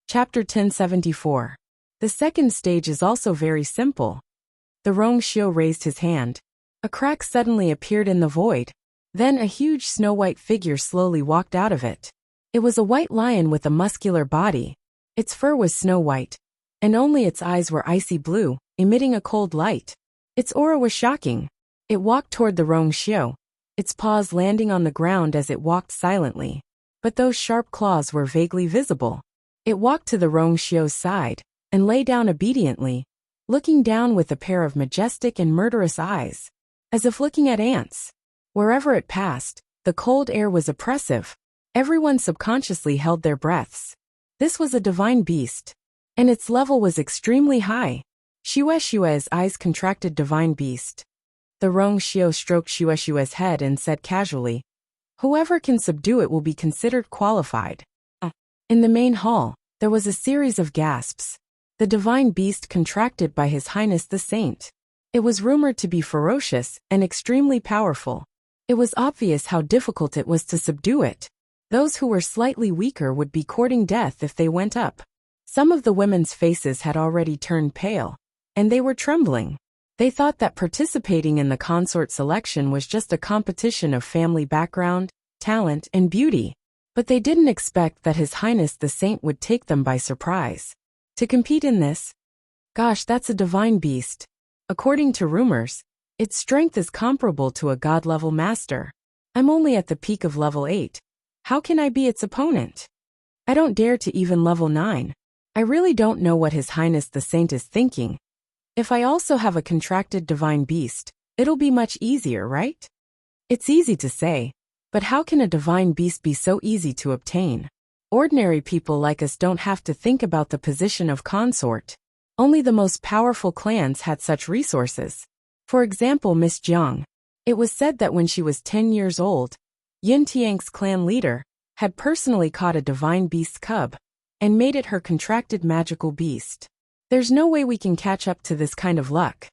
Chapter 1074. The second stage is also very simple. The Rongshio raised his hand. A crack suddenly appeared in the void. Then a huge snow-white figure slowly walked out of it. It was a white lion with a muscular body. Its fur was snow-white, and only its eyes were icy blue, emitting a cold light. Its aura was shocking. It walked toward the Rongshio, its paws landing on the ground as it walked silently. But those sharp claws were vaguely visible. It walked to the Rongshio's side, and lay down obediently, looking down with a pair of majestic and murderous eyes, as if looking at ants. Wherever it passed, the cold air was oppressive. Everyone subconsciously held their breaths. This was a divine beast, and its level was extremely high. Shueshue's eyes contracted. Divine beast. The Rongshio stroked Shueshue's head and said casually, "Whoever can subdue it will be considered qualified." In the main hall, there was a series of gasps. The divine beast contracted by His Highness the Saint. It was rumored to be ferocious and extremely powerful. It was obvious how difficult it was to subdue it. Those who were slightly weaker would be courting death if they went up. Some of the women's faces had already turned pale, and they were trembling. They thought that participating in the consort selection was just a competition of family background, talent, and beauty. But they didn't expect that His Highness the Saint would take them by surprise. To compete in this? Gosh, that's a divine beast. According to rumors, its strength is comparable to a god-level master. I'm only at the peak of level 8. How can I be its opponent? I don't dare to even level 9. I really don't know what His Highness the Saint is thinking. If I also have a contracted divine beast, it'll be much easier, right? It's easy to say, but how can a divine beast be so easy to obtain? Ordinary people like us don't have to think about the position of consort. Only the most powerful clans had such resources. For example, Miss Jiang. It was said that when she was 10 years old, Yin Tiang's clan leader had personally caught a divine beast cub and made it her contracted magical beast. There's no way we can catch up to this kind of luck.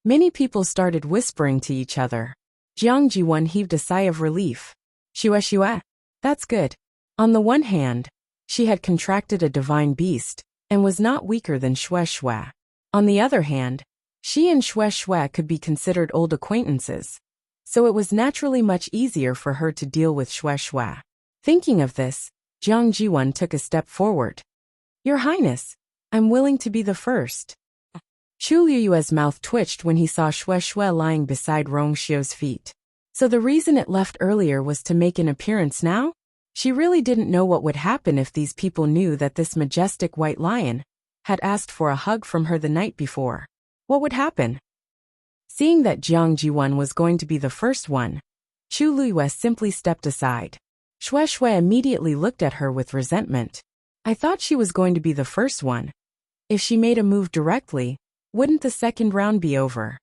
Many people started whispering to each other. Jiang Jiwan heaved a sigh of relief. Shueshue, that's good. On the one hand, she had contracted a divine beast and was not weaker than Shueshue. On the other hand, she and Shueshue could be considered old acquaintances, so it was naturally much easier for her to deal with Shueshue. Thinking of this, Jiang Jiwan took a step forward. Your Highness, I'm willing to be the first. Chu Liyue's mouth twitched when he saw Shueshue lying beside Rongshio's feet. So the reason it left earlier was to make an appearance now? She really didn't know what would happen if these people knew that this majestic white lion had asked for a hug from her the night before. What would happen? Seeing that Jiang Jiwan was going to be the first one, Chu Liyue simply stepped aside. Shueshue immediately looked at her with resentment. I thought she was going to be the first one. If she made a move directly, wouldn't the second round be over?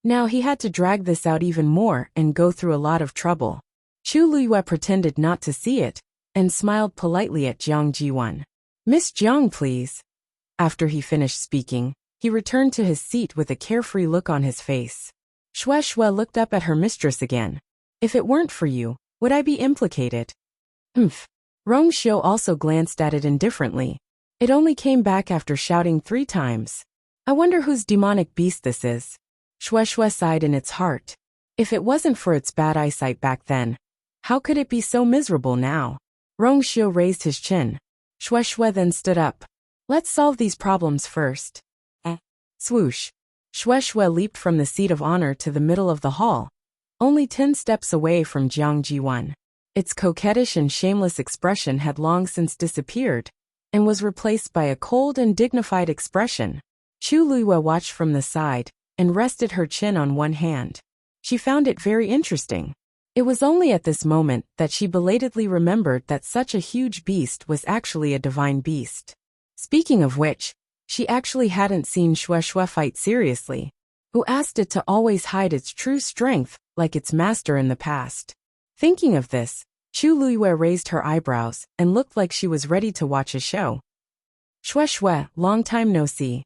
Now he had to drag this out even more and go through a lot of trouble. Chu Liyue pretended not to see it and smiled politely at Jiang Jiwan. Miss Jiang, please. After he finished speaking, he returned to his seat with a carefree look on his face. Shueshue looked up at her mistress again. If it weren't for you, would I be implicated? Rongshio also glanced at it indifferently. It only came back after shouting 3 times. I wonder whose demonic beast this is. Shueshue sighed in its heart. If it wasn't for its bad eyesight back then, how could it be so miserable now? Rongshio raised his chin. Shueshue then stood up. Let's solve these problems first. Swoosh. Shueshue leaped from the seat of honor to the middle of the hall, only 10 steps away from Jiang Jiwan. Its coquettish and shameless expression had long since disappeared, and was replaced by a cold and dignified expression. Chu Liyue watched from the side, and rested her chin on one hand. She found it very interesting. It was only at this moment that she belatedly remembered that such a huge beast was actually a divine beast. Speaking of which, she actually hadn't seen Shueshue fight seriously, who asked it to always hide its true strength like its master in the past. Thinking of this, Chu Liyue raised her eyebrows and looked like she was ready to watch a show. Shueshue, long time no see.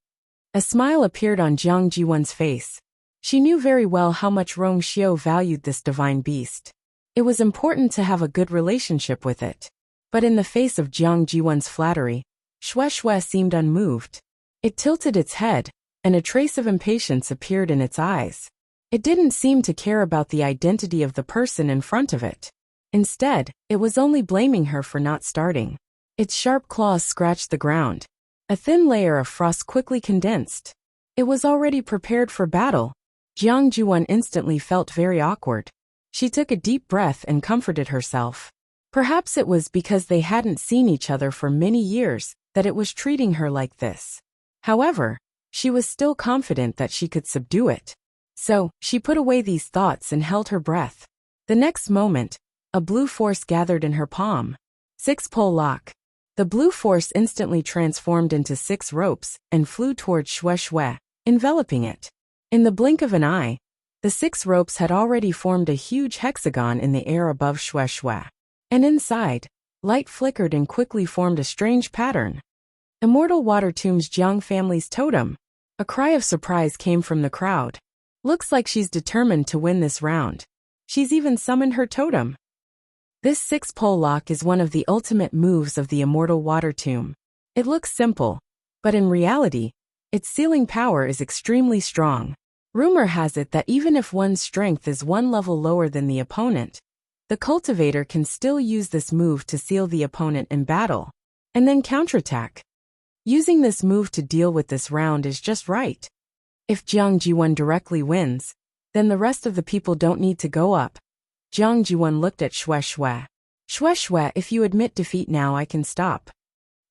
A smile appeared on Jiang Jiwan's face. She knew very well how much Rongshio valued this divine beast. It was important to have a good relationship with it. But in the face of Jiang Jiwan's flattery, Shue Shue seemed unmoved. It tilted its head, and a trace of impatience appeared in its eyes. It didn't seem to care about the identity of the person in front of it. Instead, it was only blaming her for not starting. Its sharp claws scratched the ground. A thin layer of frost quickly condensed. It was already prepared for battle. Jiang Juan instantly felt very awkward. She took a deep breath and comforted herself. Perhaps it was because they hadn't seen each other for many years that it was treating her like this. However, she was still confident that she could subdue it. So, she put away these thoughts and held her breath. The next moment, a blue force gathered in her palm. 6-pole lock. The blue force instantly transformed into 6 ropes and flew towards Shue Shue, enveloping it. In the blink of an eye, the 6 ropes had already formed a huge hexagon in the air above Shue Shue. And inside, light flickered and quickly formed a strange pattern. Immortal Water Tomb's Jiang family's totem. A cry of surprise came from the crowd. Looks like she's determined to win this round. She's even summoned her totem. This 6-pole lock is one of the ultimate moves of the Immortal Water Tomb. It looks simple, but in reality, its sealing power is extremely strong. Rumor has it that even if one's strength is 1 level lower than the opponent, the cultivator can still use this move to seal the opponent in battle, and then counterattack. Using this move to deal with this round is just right. If Jiang Jiwan directly wins, then the rest of the people don't need to go up. Jiang Jiwan looked at Shue Shue. Shue Shue, if you admit defeat now I can stop.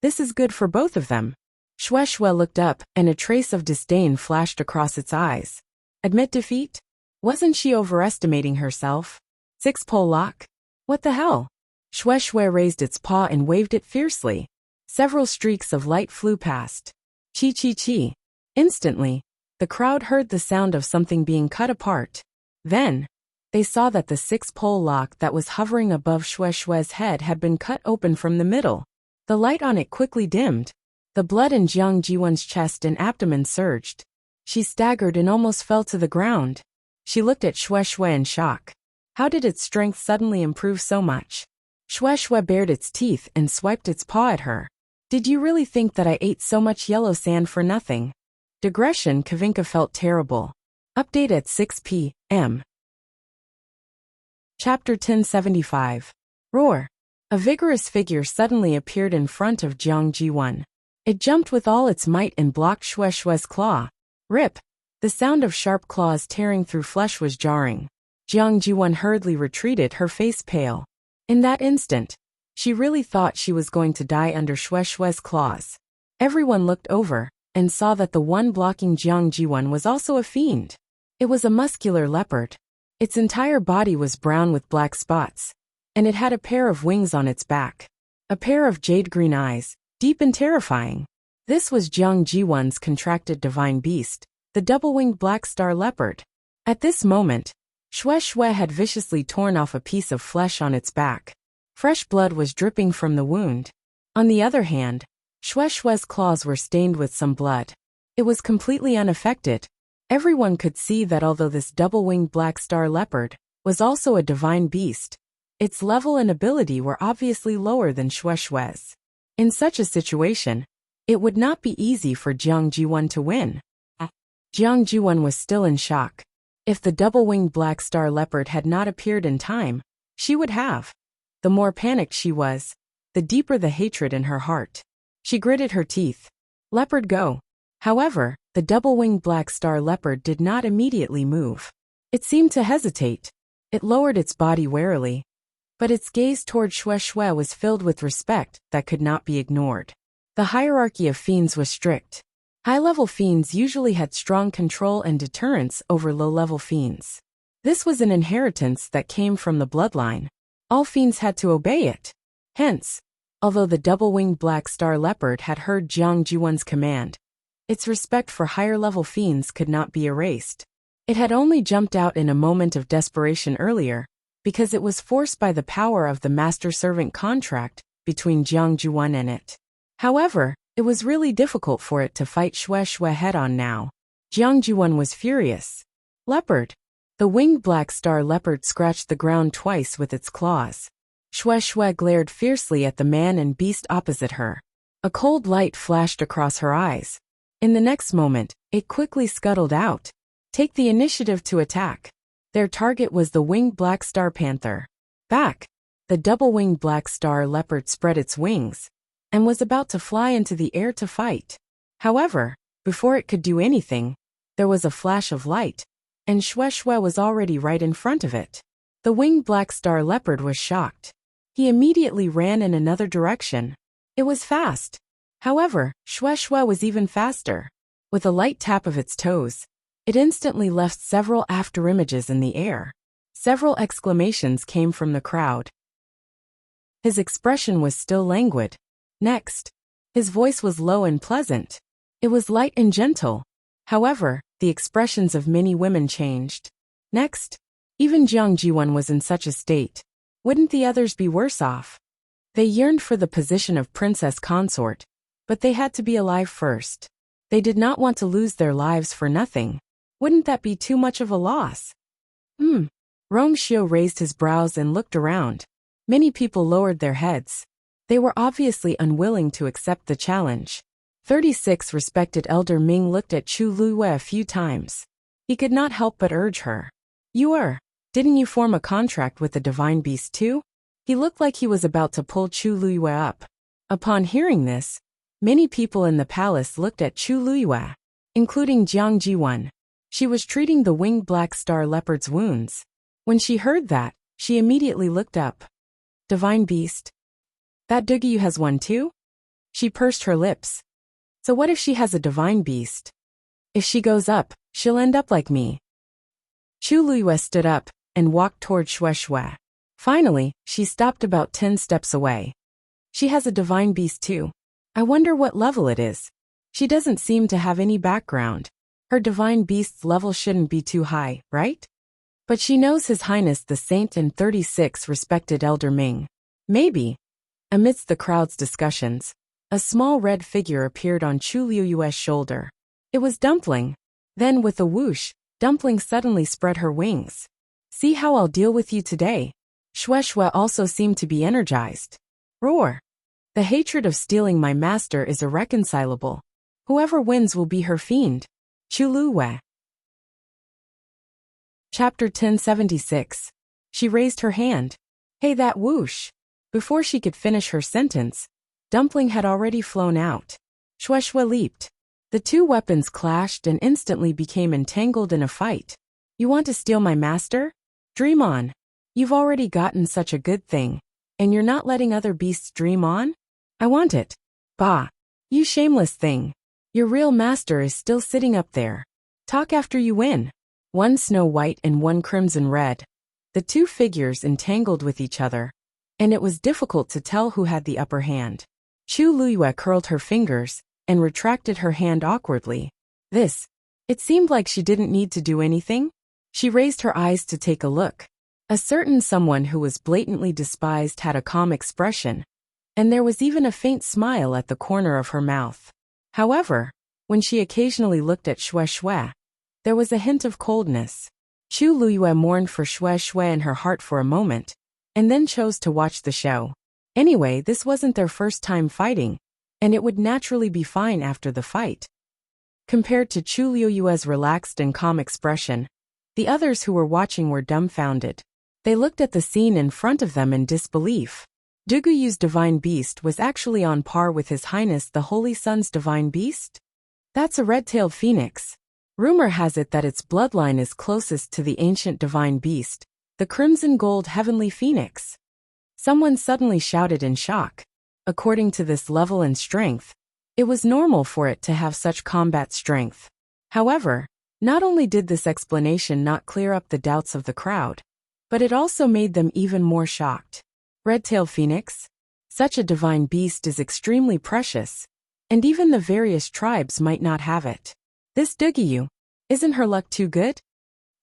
This is good for both of them. Shue Shue looked up, and a trace of disdain flashed across its eyes. Admit defeat? Wasn't she overestimating herself? 6-pole lock? What the hell? Shue Shue raised its paw and waved it fiercely. Several streaks of light flew past. Chi chi chi. Instantly, the crowd heard the sound of something being cut apart. Then, they saw that the 6-pole lock that was hovering above Shue Shue's head had been cut open from the middle. The light on it quickly dimmed. The blood in Jiang Jiwan's chest and abdomen surged. She staggered and almost fell to the ground. She looked at Shue Shue in shock. How did its strength suddenly improve so much? Shue Shue bared its teeth and swiped its paw at her. Did you really think that I ate so much yellow sand for nothing? Digression. Kavinka felt terrible. Update at 6 p.m. Chapter 1075. Roar. A vigorous figure suddenly appeared in front of Jiang Jiwan. It jumped with all its might and blocked Shue Shue's claw. Rip. The sound of sharp claws tearing through flesh was jarring. Jiang Jiwan hurriedly retreated, her face pale. In that instant, she really thought she was going to die under Shue Shue's claws. Everyone looked over and saw that the one blocking Jiang Jiwan was also a fiend. It was a muscular leopard. Its entire body was brown with black spots, and it had a pair of wings on its back. A pair of jade-green eyes, deep and terrifying. This was Jiang Jiwan's contracted divine beast, the double-winged black star leopard. At this moment, Shue Shue had viciously torn off a piece of flesh on its back. Fresh blood was dripping from the wound. On the other hand, Shue Shue's claws were stained with some blood. It was completely unaffected. Everyone could see that although this double-winged black star leopard was also a divine beast, its level and ability were obviously lower than Shue Shue's. In such a situation, it would not be easy for Jiang Jiwan to win. Jiang Jiwan was still in shock. If the double-winged black star leopard had not appeared in time, she would have. The more panicked she was, the deeper the hatred in her heart. She gritted her teeth. Leopard go. However, the double-winged black star leopard did not immediately move. It seemed to hesitate. It lowered its body warily. But its gaze toward Shue Shue was filled with respect that could not be ignored. The hierarchy of fiends was strict. High-level fiends usually had strong control and deterrence over low-level fiends. This was an inheritance that came from the bloodline. All fiends had to obey it. Hence, although the double-winged black star leopard had heard Jiang Jiwan's command, its respect for higher-level fiends could not be erased. It had only jumped out in a moment of desperation earlier, because it was forced by the power of the master-servant contract between Jiang Jiwan and it. However, it was really difficult for it to fight Shue Shue head-on now. Jiang Jiwan was furious. Leopard. The winged black star leopard scratched the ground twice with its claws. Shue Shue glared fiercely at the man and beast opposite her. A cold light flashed across her eyes. In the next moment, it quickly scuttled out. Take the initiative to attack. Their target was the winged black star panther. Back! The double-winged black star leopard spread its wings and was about to fly into the air to fight. However, before it could do anything, there was a flash of light, and Shue was already right in front of it. The winged black star leopard was shocked. He immediately ran in another direction. It was fast. However, Shue was even faster. With a light tap of its toes, it instantly left several afterimages in the air. Several exclamations came from the crowd. His expression was still languid. Next, his voice was low and pleasant. It was light and gentle. However, the expressions of many women changed. Next, even Jiang Jiwan was in such a state. Wouldn't the others be worse off? They yearned for the position of princess consort, but they had to be alive first. They did not want to lose their lives for nothing. Wouldn't that be too much of a loss? Rong Xiu raised his brows and looked around. Many people lowered their heads. They were obviously unwilling to accept the challenge. 36 respected Elder Ming looked at Chu Luiyue a few times. He could not help but urge her. Didn't you form a contract with the divine beast too? He looked like he was about to pull Chu Luiyue up. Upon hearing this, many people in the palace looked at Chu Luiyue, including Jiang Jiwan. She was treating the winged black star leopard's wounds. When she heard that, she immediately looked up. Divine beast? That Dugiyu has one too? She pursed her lips. So what if she has a divine beast? If she goes up, she'll end up like me. Chu Luiyue stood up and walked toward Shue. Finally, she stopped about 10 steps away. She has a divine beast too. I wonder what level it is. She doesn't seem to have any background. Her divine beast's level shouldn't be too high, right? But she knows His Highness the Saint and 36 respected Elder Ming. Maybe. Amidst the crowd's discussions, a small red figure appeared on Chu Luiyue's shoulder. It was Dumpling. Then with a whoosh, Dumpling suddenly spread her wings. See how I'll deal with you today. Shue also seemed to be energized. Roar! The hatred of stealing my master is irreconcilable. Whoever wins will be her fiend. Chu Luiyue. Chapter 1076. She raised her hand. Hey, that whoosh! Before she could finish her sentence, Dumpling had already flown out. Shue leaped. The two weapons clashed and instantly became entangled in a fight. You want to steal my master? Dream on. You've already gotten such a good thing, and you're not letting other beasts dream on? I want it. Bah! You shameless thing. Your real master is still sitting up there. Talk after you win. One snow white and one crimson red. The two figures entangled with each other, and it was difficult to tell who had the upper hand. Chu Luiyue curled her fingers and retracted her hand awkwardly. It seemed like she didn't need to do anything. She raised her eyes to take a look. A certain someone who was blatantly despised had a calm expression, and there was even a faint smile at the corner of her mouth. However, when she occasionally looked at Shue, there was a hint of coldness. Chu Luiyue mourned for Shue in her heart for a moment, and then chose to watch the show. Anyway, this wasn't their first time fighting, and it would naturally be fine after the fight. Compared to Chu Luiyue's relaxed and calm expression, the others who were watching were dumbfounded. They looked at the scene in front of them in disbelief. Duguyu's divine beast was actually on par with His Highness the Holy Sun's divine beast? That's a red-tailed phoenix. Rumor has it that its bloodline is closest to the ancient divine beast, the crimson gold heavenly phoenix. Someone suddenly shouted in shock. According to this level and strength, it was normal for it to have such combat strength. However, not only did this explanation not clear up the doubts of the crowd, but it also made them even more shocked. Red-tailed phoenix? Such a divine beast is extremely precious, and even the various tribes might not have it. This Dugiyu, isn't her luck too good?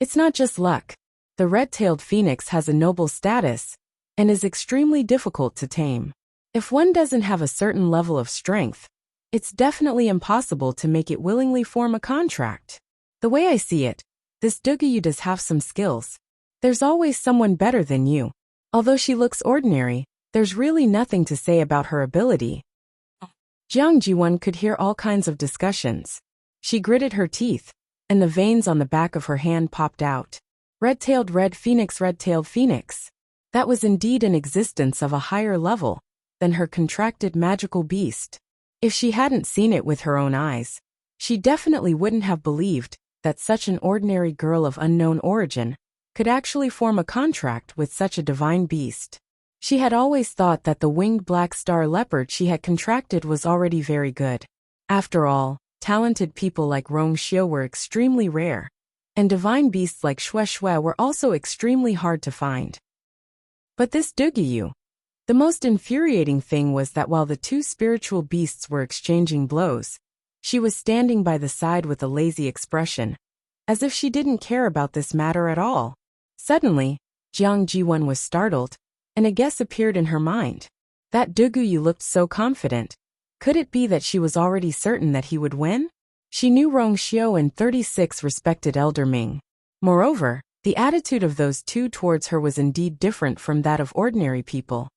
It's not just luck. The red-tailed phoenix has a noble status, and is extremely difficult to tame. If one doesn't have a certain level of strength, it's definitely impossible to make it willingly form a contract. The way I see it, this Dugiyu does have some skills. There's always someone better than you. Although she looks ordinary, there's really nothing to say about her ability. Jiang Jiwon could hear all kinds of discussions. She gritted her teeth, and the veins on the back of her hand popped out. Red-tailed red phoenix, red-tailed phoenix. That was indeed an existence of a higher level than her contracted magical beast. If she hadn't seen it with her own eyes, she definitely wouldn't have believed that such an ordinary girl of unknown origin could actually form a contract with such a divine beast. She had always thought that the winged black star leopard she had contracted was already very good. After all, talented people like Rong Xiu were extremely rare, and divine beasts like Xue Xue were also extremely hard to find. But this Duguyu. The most infuriating thing was that while the two spiritual beasts were exchanging blows, she was standing by the side with a lazy expression, as if she didn't care about this matter at all. Suddenly, Jiang Jiwon was startled, and a guess appeared in her mind. That Duguyu looked so confident. Could it be that she was already certain that he would win? She knew Rong Xiu and 36 respected Elder Ming. Moreover, the attitude of those two towards her was indeed different from that of ordinary people.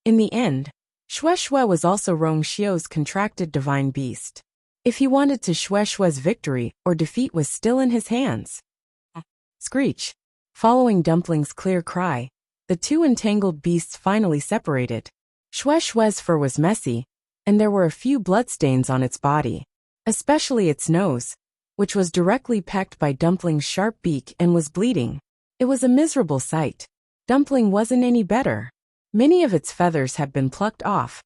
In the end, Xue Xue was also Rong Xiu's contracted divine beast. If he wanted to, Xue Xue's victory or defeat was still in his hands. Screech. Following Dumpling's clear cry, the two entangled beasts finally separated. Xue Xue's fur was messy, and there were a few bloodstains on its body, especially its nose, which was directly pecked by Dumpling's sharp beak and was bleeding. It was a miserable sight. Dumpling wasn't any better. Many of its feathers had been plucked off,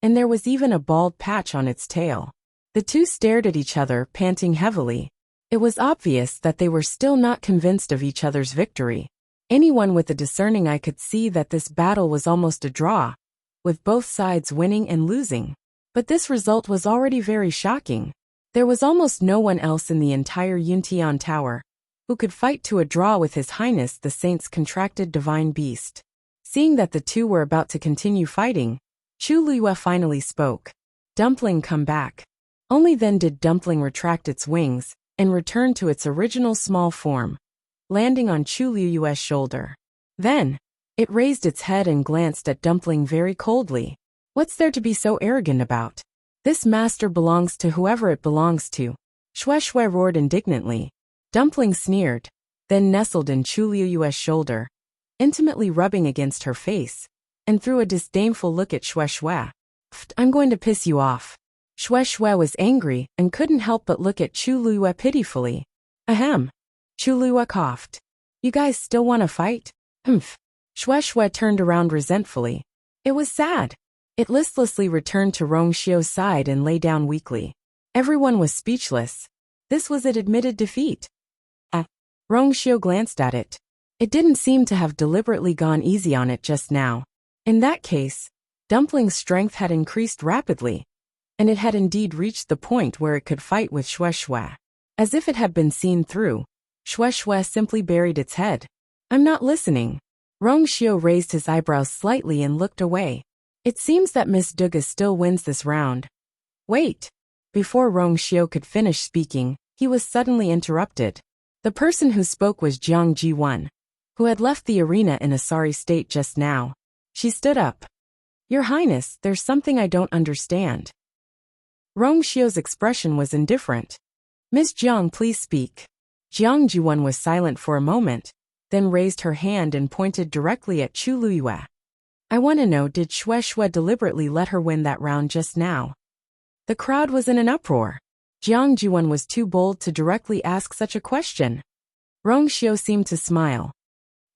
and there was even a bald patch on its tail. The two stared at each other, panting heavily. It was obvious that they were still not convinced of each other's victory. Anyone with a discerning eye could see that this battle was almost a draw, with both sides winning and losing. But this result was already very shocking. There was almost no one else in the entire Yuntian Tower who could fight to a draw with His Highness the Saint's contracted divine beast. Seeing that the two were about to continue fighting, Chu Liyue finally spoke. Dumpling, come back. Only then did Dumpling retract its wings and return to its original small form, landing on Chu Liyue's shoulder. Then, it raised its head and glanced at Dumpling very coldly. What's there to be so arrogant about? This master belongs to whoever it belongs to. Xue Xue roared indignantly. Dumpling sneered, then nestled in Chu Liyue's shoulder, intimately rubbing against her face, and threw a disdainful look at Xue Xue. I'm going to piss you off. Xue Xue was angry and couldn't help but look at Chu Liyue pitifully. Ahem. Chu Liyue coughed. You guys still want to fight? Humph. Xue Xue turned around resentfully. It was sad. It listlessly returned to Rong Xiu's side and lay down weakly. Everyone was speechless. This was an admitted defeat. Rong Xiu glanced at it. It didn't seem to have deliberately gone easy on it just now. In that case, Dumpling's strength had increased rapidly, and it had indeed reached the point where it could fight with Xue Xue. As if it had been seen through, Xue Xue simply buried its head. I'm not listening. Rong Xiu raised his eyebrows slightly and looked away. It seems that Miss Duga still wins this round. Wait. Before Rong Xiu could finish speaking, he was suddenly interrupted. The person who spoke was Jiang Jiwon, who had left the arena in a sorry state just now. She stood up. Your Highness, there's something I don't understand. Rong Xiu's expression was indifferent. Miss Jiang, please speak. Jiang Jiwon was silent for a moment, then raised her hand and pointed directly at Chu Liyue. I want to know, did Xue Xue deliberately let her win that round just now? The crowd was in an uproar. Jiang Jiwon was too bold to directly ask such a question. Rong Xiu seemed to smile.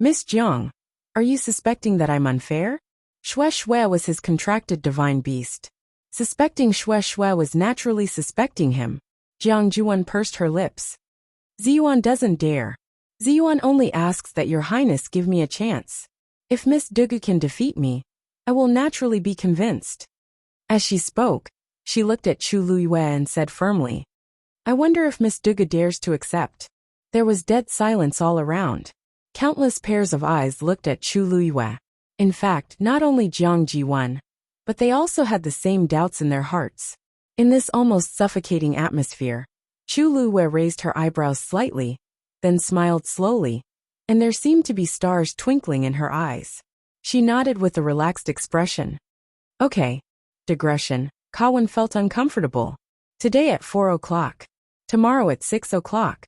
Miss Jiang, are you suspecting that I'm unfair? Xue Xue was his contracted divine beast. Suspecting Xue Xue was naturally suspecting him. Jiang Jiwon pursed her lips. Ziyuan doesn't dare. Ziyuan only asks that your Highness give me a chance. If Miss Dugu can defeat me, I will naturally be convinced. As she spoke, she looked at Chu Liyue and said firmly, I wonder if Miss Dugu dares to accept. There was dead silence all around. Countless pairs of eyes looked at Chu Liyue. In fact, not only Jiang Jiwon, but they also had the same doubts in their hearts. In this almost suffocating atmosphere, Chu Liyue raised her eyebrows slightly, then smiled slowly, and there seemed to be stars twinkling in her eyes. She nodded with a relaxed expression. Okay. Digression. Kawan felt uncomfortable. Today at 4 o'clock. Tomorrow at 6 o'clock.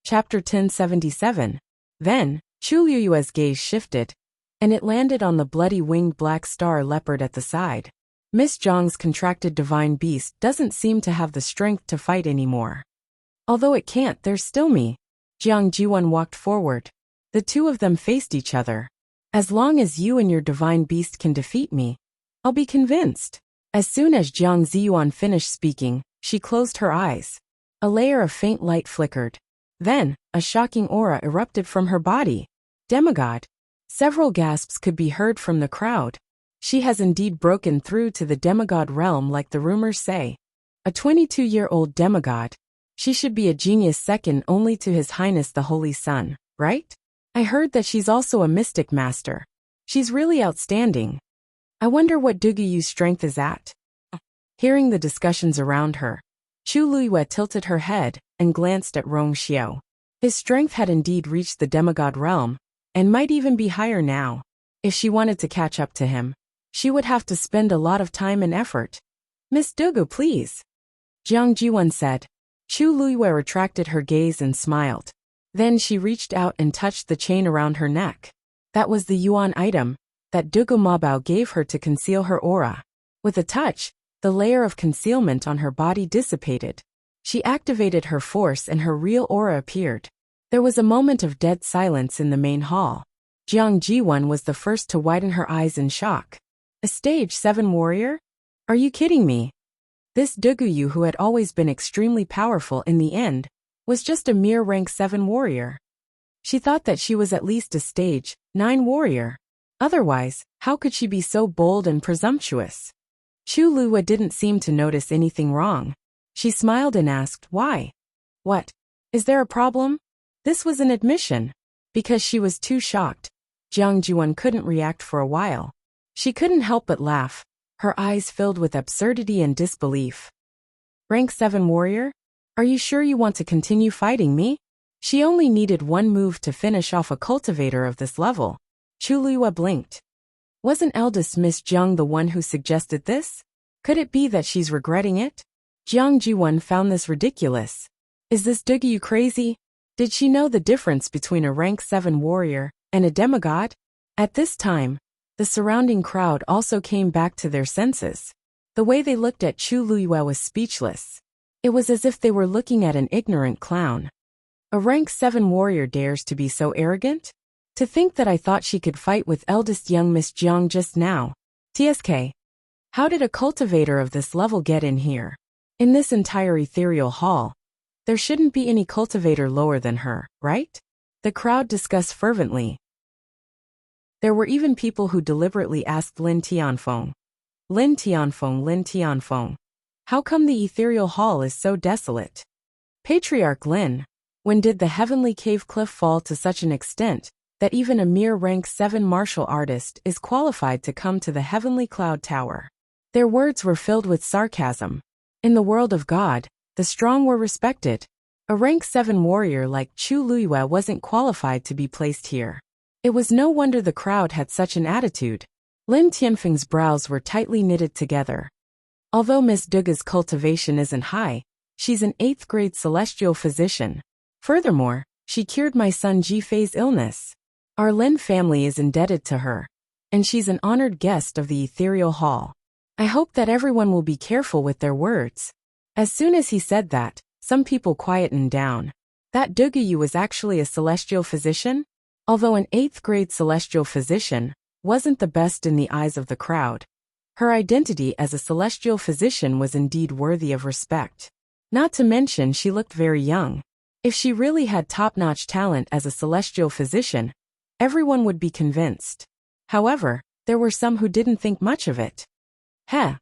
Chapter 1077. Then, Chu Liyue's gaze shifted, and it landed on the bloody-winged black star leopard at the side. Miss Zhang's contracted divine beast doesn't seem to have the strength to fight anymore. Although it can't, there's still me. Jiang Jiwan walked forward. The two of them faced each other. As long as you and your divine beast can defeat me, I'll be convinced. As soon as Jiang Ziyuan finished speaking, she closed her eyes. A layer of faint light flickered. Then, a shocking aura erupted from her body. Demigod. Several gasps could be heard from the crowd. She has indeed broken through to the demigod realm like the rumors say. A 22-year-old demigod. She should be a genius second only to His Highness the Holy Sun, right? I heard that she's also a mystic master. She's really outstanding. I wonder what Duguyu's strength is at. Hearing the discussions around her, Chu Liyue tilted her head and glanced at Rong Xiao. His strength had indeed reached the demigod realm, and might even be higher now. If she wanted to catch up to him, she would have to spend a lot of time and effort. Miss Dugu, please. Jiang Jiwan said. Chu Liyue retracted her gaze and smiled. Then she reached out and touched the chain around her neck. That was the yuan item that Dugu Mabao gave her to conceal her aura. With a touch, the layer of concealment on her body dissipated. She activated her force and her real aura appeared. There was a moment of dead silence in the main hall. Jiang Jiwan was the first to widen her eyes in shock. A stage 7 warrior? Are you kidding me? This Duguyu, who had always been extremely powerful in the end, was just a mere rank 7 warrior. She thought that she was at least a stage 9 warrior. Otherwise, how could she be so bold and presumptuous? Chu Liyue didn't seem to notice anything wrong. She smiled and asked, why? What? Is there a problem? This was an admission. Because she was too shocked, Jiang Jiwan couldn't react for a while. She couldn't help but laugh, her eyes filled with absurdity and disbelief. Rank 7 warrior? Are you sure you want to continue fighting me? She only needed one move to finish off a cultivator of this level. Chu Liyue blinked. Wasn't eldest Miss Jiang the one who suggested this? Could it be that she's regretting it? Jiang Jiwan found this ridiculous. Is this Duguyu crazy? Did she know the difference between a rank 7 warrior and a demigod? At this time, the surrounding crowd also came back to their senses. The way they looked at Chu Liyue was speechless. It was as if they were looking at an ignorant clown. A rank 7 warrior dares to be so arrogant? To think that I thought she could fight with eldest young Miss Jiang just now. TSK. How did a cultivator of this level get in here? In this entire ethereal hall, there shouldn't be any cultivator lower than her, right? The crowd discussed fervently. There were even people who deliberately asked Lin Tianfeng. Lin Tianfeng, Lin Tianfeng. How come the ethereal hall is so desolate? Patriarch Lin, when did the heavenly cave cliff fall to such an extent that even a mere rank 7 martial artist is qualified to come to the heavenly cloud tower? Their words were filled with sarcasm. In the world of God, the strong were respected. A rank 7 warrior like Chu Liyue wasn't qualified to be placed here. It was no wonder the crowd had such an attitude. Lin Tianfeng's brows were tightly knitted together. Although Miss Dugu's cultivation isn't high, she's an 8th grade celestial physician. Furthermore, she cured my son Jifei's illness. Our Lin family is indebted to her, and she's an honored guest of the ethereal hall. I hope that everyone will be careful with their words. As soon as he said that, some people quietened down. That Duguyu was actually a celestial physician? Although an 8th grade celestial physician wasn't the best in the eyes of the crowd, her identity as a celestial physician was indeed worthy of respect. Not to mention she looked very young. If she really had top-notch talent as a celestial physician, everyone would be convinced. However, there were some who didn't think much of it.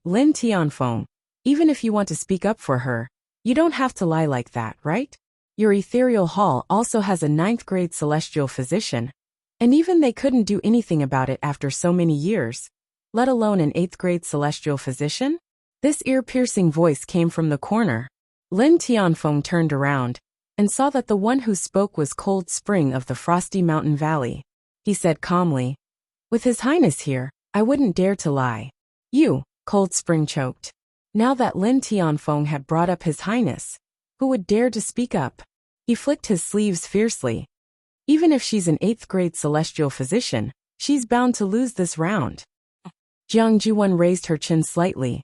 Lin Tianfeng, even if you want to speak up for her, you don't have to lie like that, right? Your ethereal hall also has a 9th grade celestial physician, and even they couldn't do anything about it after so many years, let alone an 8th grade celestial physician? This ear-piercing voice came from the corner. Lin Tianfeng turned around and saw that the one who spoke was Cold Spring of the Frosty Mountain Valley. He said calmly, "With His Highness here, I wouldn't dare to lie. You, Cold Spring choked. Now that Lin Tianfeng had brought up His Highness, who would dare to speak up? He flicked his sleeves fiercely. Even if she's an 8th grade celestial physician, she's bound to lose this round. Jiang Jiwen raised her chin slightly.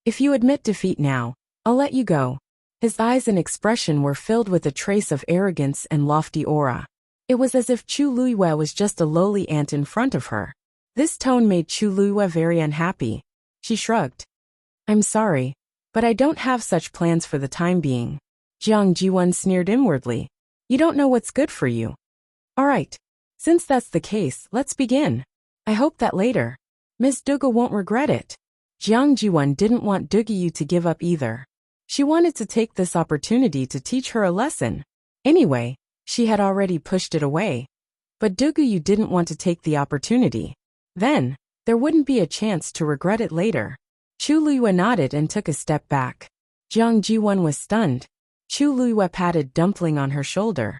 If you admit defeat now, I'll let you go. His eyes and expression were filled with a trace of arrogance and lofty aura. It was as if Chu Luiyue was just a lowly ant in front of her. This tone made Chu Luiyue very unhappy. She shrugged. I'm sorry, but I don't have such plans for the time being. Jiang Jiwen sneered inwardly. You don't know what's good for you. All right. Since that's the case, let's begin. I hope that later, Miss Dugu won't regret it. Jiang Jiwen didn't want Dugu to give up either. She wanted to take this opportunity to teach her a lesson. Anyway, she had already pushed it away. But Dugu didn't want to take the opportunity. Then, there wouldn't be a chance to regret it later. Chu Luiyue nodded and took a step back. Jiang Jiwen was stunned. Chu Luiyue patted Dumpling on her shoulder.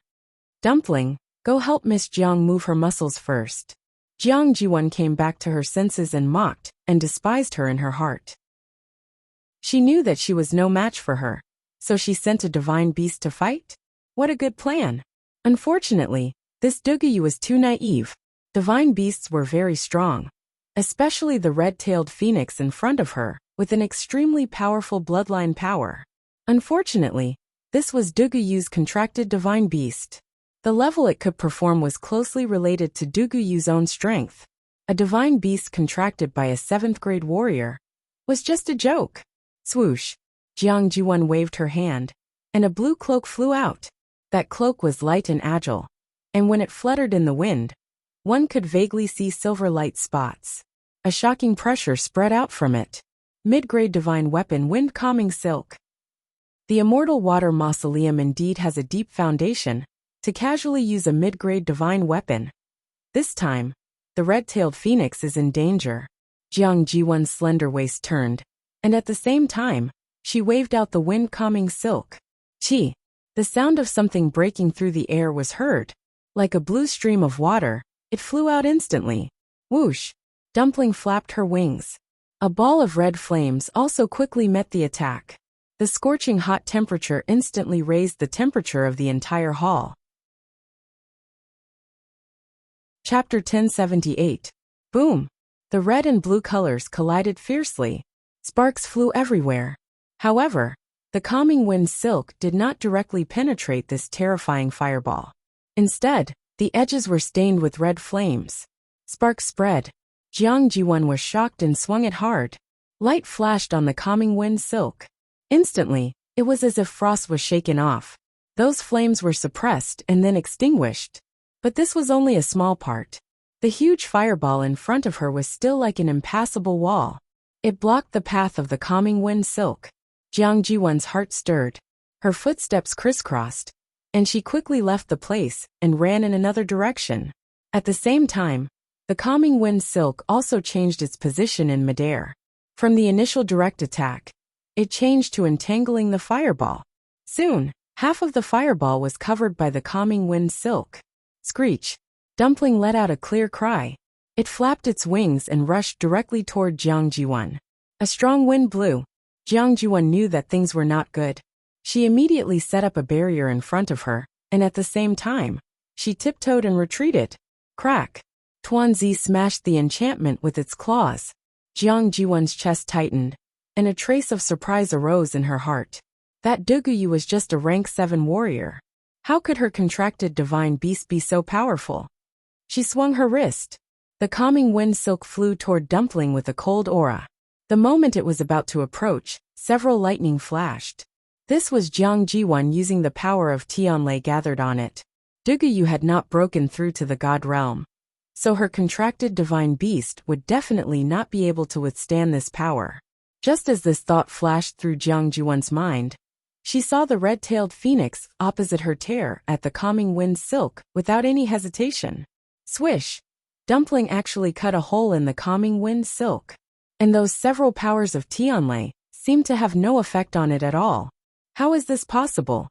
Dumpling, go help Miss Jiang move her muscles first. Jiang Jiwen came back to her senses and mocked and despised her in her heart. She knew that she was no match for her, so she sent a divine beast to fight? What a good plan. Unfortunately, this Dugu was too naive. Divine beasts were very strong, especially the red-tailed phoenix in front of her, with an extremely powerful bloodline power. Unfortunately, this was Duguyu's contracted divine beast. The level it could perform was closely related to Duguyu's own strength. A divine beast contracted by a 7th grade warrior was just a joke. Swoosh! Jiang Jiwen waved her hand, and a blue cloak flew out. That cloak was light and agile, and when it fluttered in the wind, one could vaguely see silver light spots. A shocking pressure spread out from it. Mid-grade divine weapon wind-calming silk. The immortal water mausoleum indeed has a deep foundation to casually use a mid-grade divine weapon. This time, the red-tailed phoenix is in danger. Jiang Jiwen's slender waist turned, and at the same time, she waved out the wind-calming silk. Chi! The sound of something breaking through the air was heard. Like a blue stream of water, it flew out instantly. Whoosh! Dumpling flapped her wings. A ball of red flames also quickly met the attack. The scorching hot temperature instantly raised the temperature of the entire hall. Chapter 1078. Boom! The red and blue colors collided fiercely. Sparks flew everywhere. However, the calming wind silk did not directly penetrate this terrifying fireball. Instead, the edges were stained with red flames. Sparks spread. Jiang Jiwen was shocked and swung it hard. Light flashed on the calming wind silk. Instantly, it was as if frost was shaken off. Those flames were suppressed and then extinguished. But this was only a small part. The huge fireball in front of her was still like an impassable wall. It blocked the path of the calming wind silk. Jiang Jiwen's heart stirred. Her footsteps crisscrossed, and she quickly left the place and ran in another direction. At the same time, the calming wind silk also changed its position in midair. From the initial direct attack, it changed to entangling the fireball. Soon, half of the fireball was covered by the calming wind silk. Screech! Dumpling let out a clear cry. It flapped its wings and rushed directly toward Jiang Jiwen. A strong wind blew. Jiang Jiwen knew that things were not good. She immediately set up a barrier in front of her, and at the same time, she tiptoed and retreated. Crack! Tuanzi smashed the enchantment with its claws. Jiang Jiwen's chest tightened, and a trace of surprise arose in her heart. That Duguyu was just a rank 7 warrior. How could her contracted divine beast be so powerful? She swung her wrist. The calming wind silk flew toward Dumpling with a cold aura. The moment it was about to approach, several lightning flashed. This was Jiang Jiwen using the power of Tianlei gathered on it. Duguyu had not broken through to the god realm, so her contracted divine beast would definitely not be able to withstand this power. Just as this thought flashed through Jiang Jiwen's mind, she saw the red-tailed phoenix opposite her tear at the calming wind silk without any hesitation. Swish! Dumpling actually cut a hole in the calming wind silk, and those several powers of Tianlei seemed to have no effect on it at all. How is this possible?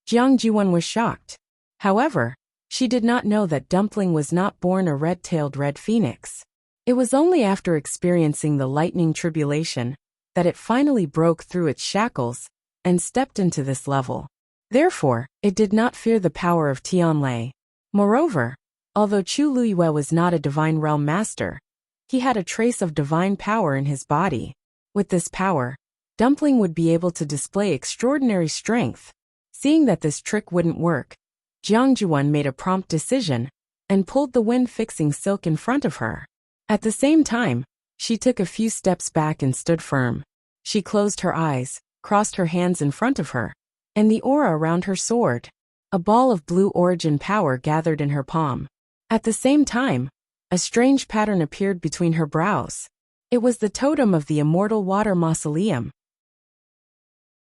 Jiang Jiwen was shocked. However, she did not know that Dumpling was not born a red-tailed red phoenix. It was only after experiencing the lightning tribulation that it finally broke through its shackles and stepped into this level. Therefore, it did not fear the power of Tianlei. Moreover, although Chu Luiyue was not a divine realm master, he had a trace of divine power in his body. With this power, Dumpling would be able to display extraordinary strength. Seeing that this trick wouldn't work, Jiang Juan made a prompt decision and pulled the wind-fixing silk in front of her. At the same time, she took a few steps back and stood firm. She closed her eyes, crossed her hands in front of her, and the aura around her soared. A ball of blue origin power gathered in her palm. At the same time, a strange pattern appeared between her brows. It was the totem of the immortal water mausoleum.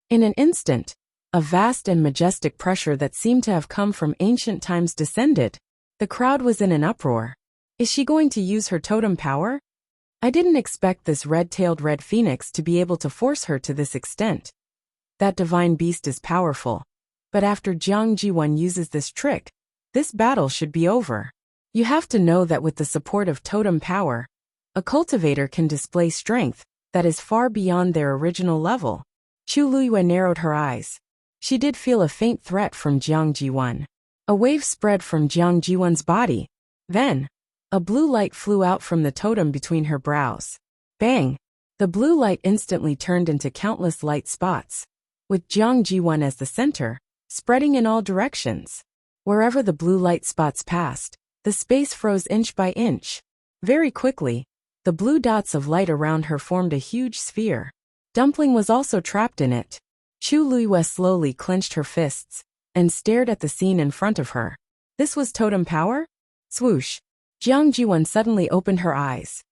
In an instant, a vast and majestic pressure that seemed to have come from ancient times descended. The crowd was in an uproar. Is she going to use her totem power? I didn't expect this red-tailed red phoenix to be able to force her to this extent. That divine beast is powerful. But after Jiang Jiwan uses this trick, this battle should be over. You have to know that with the support of totem power, a cultivator can display strength that is far beyond their original level. Chu Luiyue narrowed her eyes. She did feel a faint threat from Jiang Jiwan. A wave spread from Jiang Jiwan's body. Then, a blue light flew out from the totem between her brows. Bang! The blue light instantly turned into countless light spots, with Jiang Jiwan as the center, spreading in all directions. Wherever the blue light spots passed, the space froze inch by inch. Very quickly, the blue dots of light around her formed a huge sphere. Dumpling was also trapped in it. Chu Luiyue slowly clenched her fists and stared at the scene in front of her. This was totem power? Swoosh! Jiang Jiwan suddenly opened her eyes.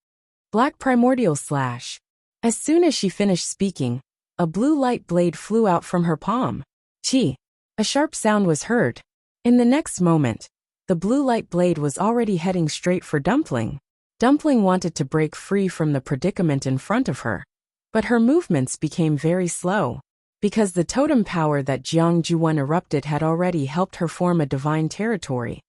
Black primordial slash. As soon as she finished speaking, a blue light blade flew out from her palm. Chi! A sharp sound was heard. In the next moment, the blue light blade was already heading straight for Dumpling. Dumpling wanted to break free from the predicament in front of her, but her movements became very slow. Because the totem power that Jiang Juwan erupted had already helped her form a divine territory,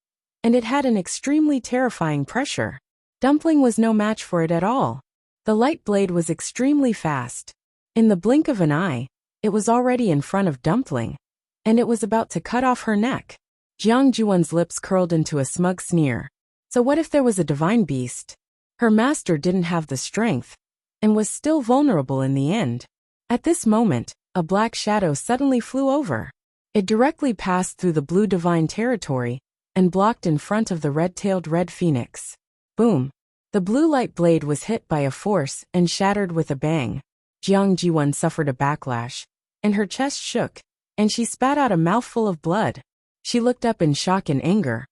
and it had an extremely terrifying pressure. Dumpling was no match for it at all. The light blade was extremely fast. In the blink of an eye, it was already in front of Dumpling, and it was about to cut off her neck. Jiang Juwan's lips curled into a smug sneer. So what if there was a divine beast? Her master didn't have the strength, and was still vulnerable in the end. At this moment, a black shadow suddenly flew over. It directly passed through the blue divine territory and blocked in front of the red-tailed red phoenix. Boom! The blue light blade was hit by a force and shattered with a bang. Jiang Jiwan suffered a backlash, and her chest shook, and she spat out a mouthful of blood. She looked up in shock and anger,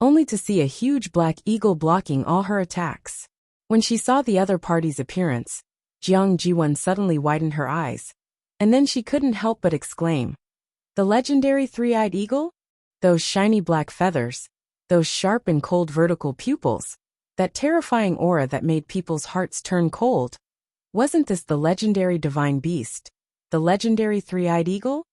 only to see a huge black eagle blocking all her attacks. When she saw the other party's appearance, Jiang Jiwan suddenly widened her eyes, and then she couldn't help but exclaim, "The legendary three-eyed eagle? Those shiny black feathers, those sharp and cold vertical pupils, that terrifying aura that made people's hearts turn cold. Wasn't this the legendary divine beast, the legendary three-eyed eagle?"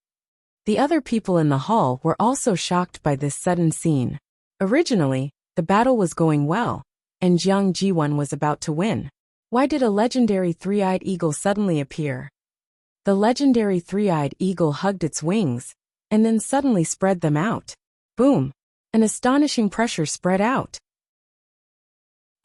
The other people in the hall were also shocked by this sudden scene. Originally, the battle was going well, and Jiang Jiwan was about to win. Why did a legendary three-eyed eagle suddenly appear? The legendary three-eyed eagle hugged its wings, and then suddenly spread them out. Boom! An astonishing pressure spread out.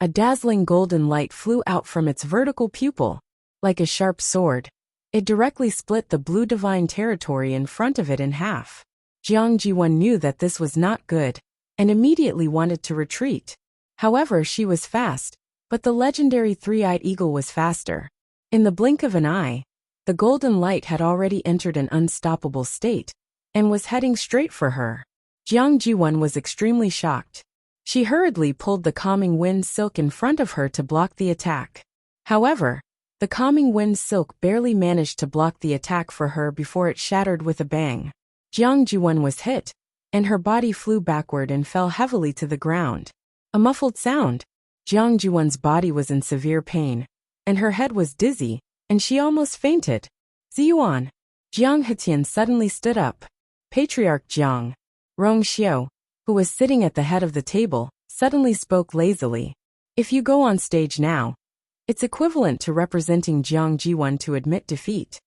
A dazzling golden light flew out from its vertical pupil. Like a sharp sword, it directly split the blue divine territory in front of it in half. Jiang Jiwan knew that this was not good, and immediately wanted to retreat. However, she was fast, but the legendary three-eyed eagle was faster. In the blink of an eye, the golden light had already entered an unstoppable state, and was heading straight for her. Jiang Jiwan was extremely shocked. She hurriedly pulled the calming wind silk in front of her to block the attack. However, the calming wind silk barely managed to block the attack for her before it shattered with a bang. Jiang Jiwan was hit, and her body flew backward and fell heavily to the ground. A muffled sound. Jiang Jiwan's body was in severe pain, and her head was dizzy, and she almost fainted. Ziyuan. Jiang Hetian suddenly stood up. Patriarch Jiang. Rong Xiao, who was sitting at the head of the table, suddenly spoke lazily. If you go on stage now, it's equivalent to representing Jiang Jiwan to admit defeat.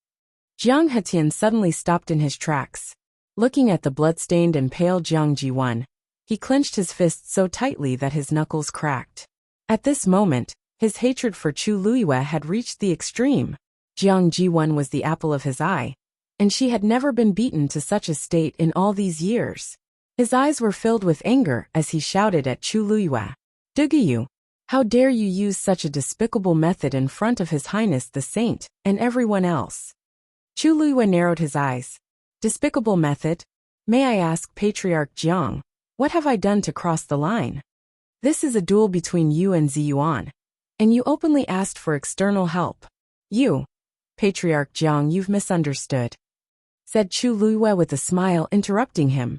Jiang Hetian suddenly stopped in his tracks. Looking at the blood-stained and pale Jiang Jiwan, he clenched his fists so tightly that his knuckles cracked. At this moment, his hatred for Chu Luiyue had reached the extreme. Jiang Jiwan was the apple of his eye, and she had never been beaten to such a state in all these years. His eyes were filled with anger as he shouted at Chu Luiyue. "Duguyu, how dare you use such a despicable method in front of His Highness the Saint and everyone else?" Chu Luiyue narrowed his eyes. "Despicable method? May I ask, Patriarch Jiang, what have I done to cross the line? This is a duel between you and Ziyuan, and you openly asked for external help. You, Patriarch Jiang, you've misunderstood," said Chu Luiyue with a smile, interrupting him.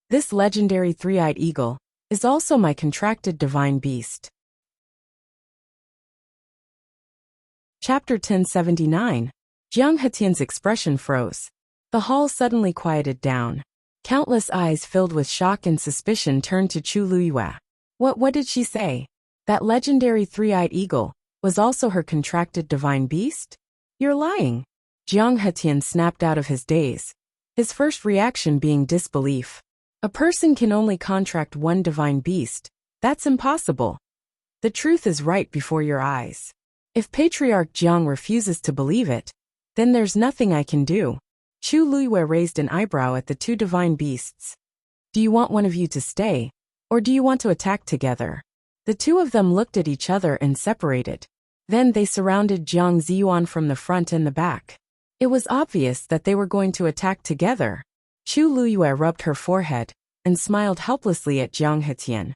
"This legendary three-eyed eagle is also my contracted divine beast." Chapter 1079. Jiang Hetian's expression froze. The hall suddenly quieted down. Countless eyes filled with shock and suspicion turned to Chu Luiyue. What did she say? That legendary three-eyed eagle was also her contracted divine beast? You're lying. Jiang Hetian snapped out of his daze, his first reaction being disbelief. A person can only contract one divine beast. That's impossible. The truth is right before your eyes. If Patriarch Jiang refuses to believe it, then there's nothing I can do. Chu Luiyue raised an eyebrow at the two divine beasts. Do you want one of you to stay, or do you want to attack together? The two of them looked at each other and separated. Then they surrounded Jiang Ziyuan from the front and the back. It was obvious that they were going to attack together. Chu Luiyue rubbed her forehead and smiled helplessly at Jiang Hetian.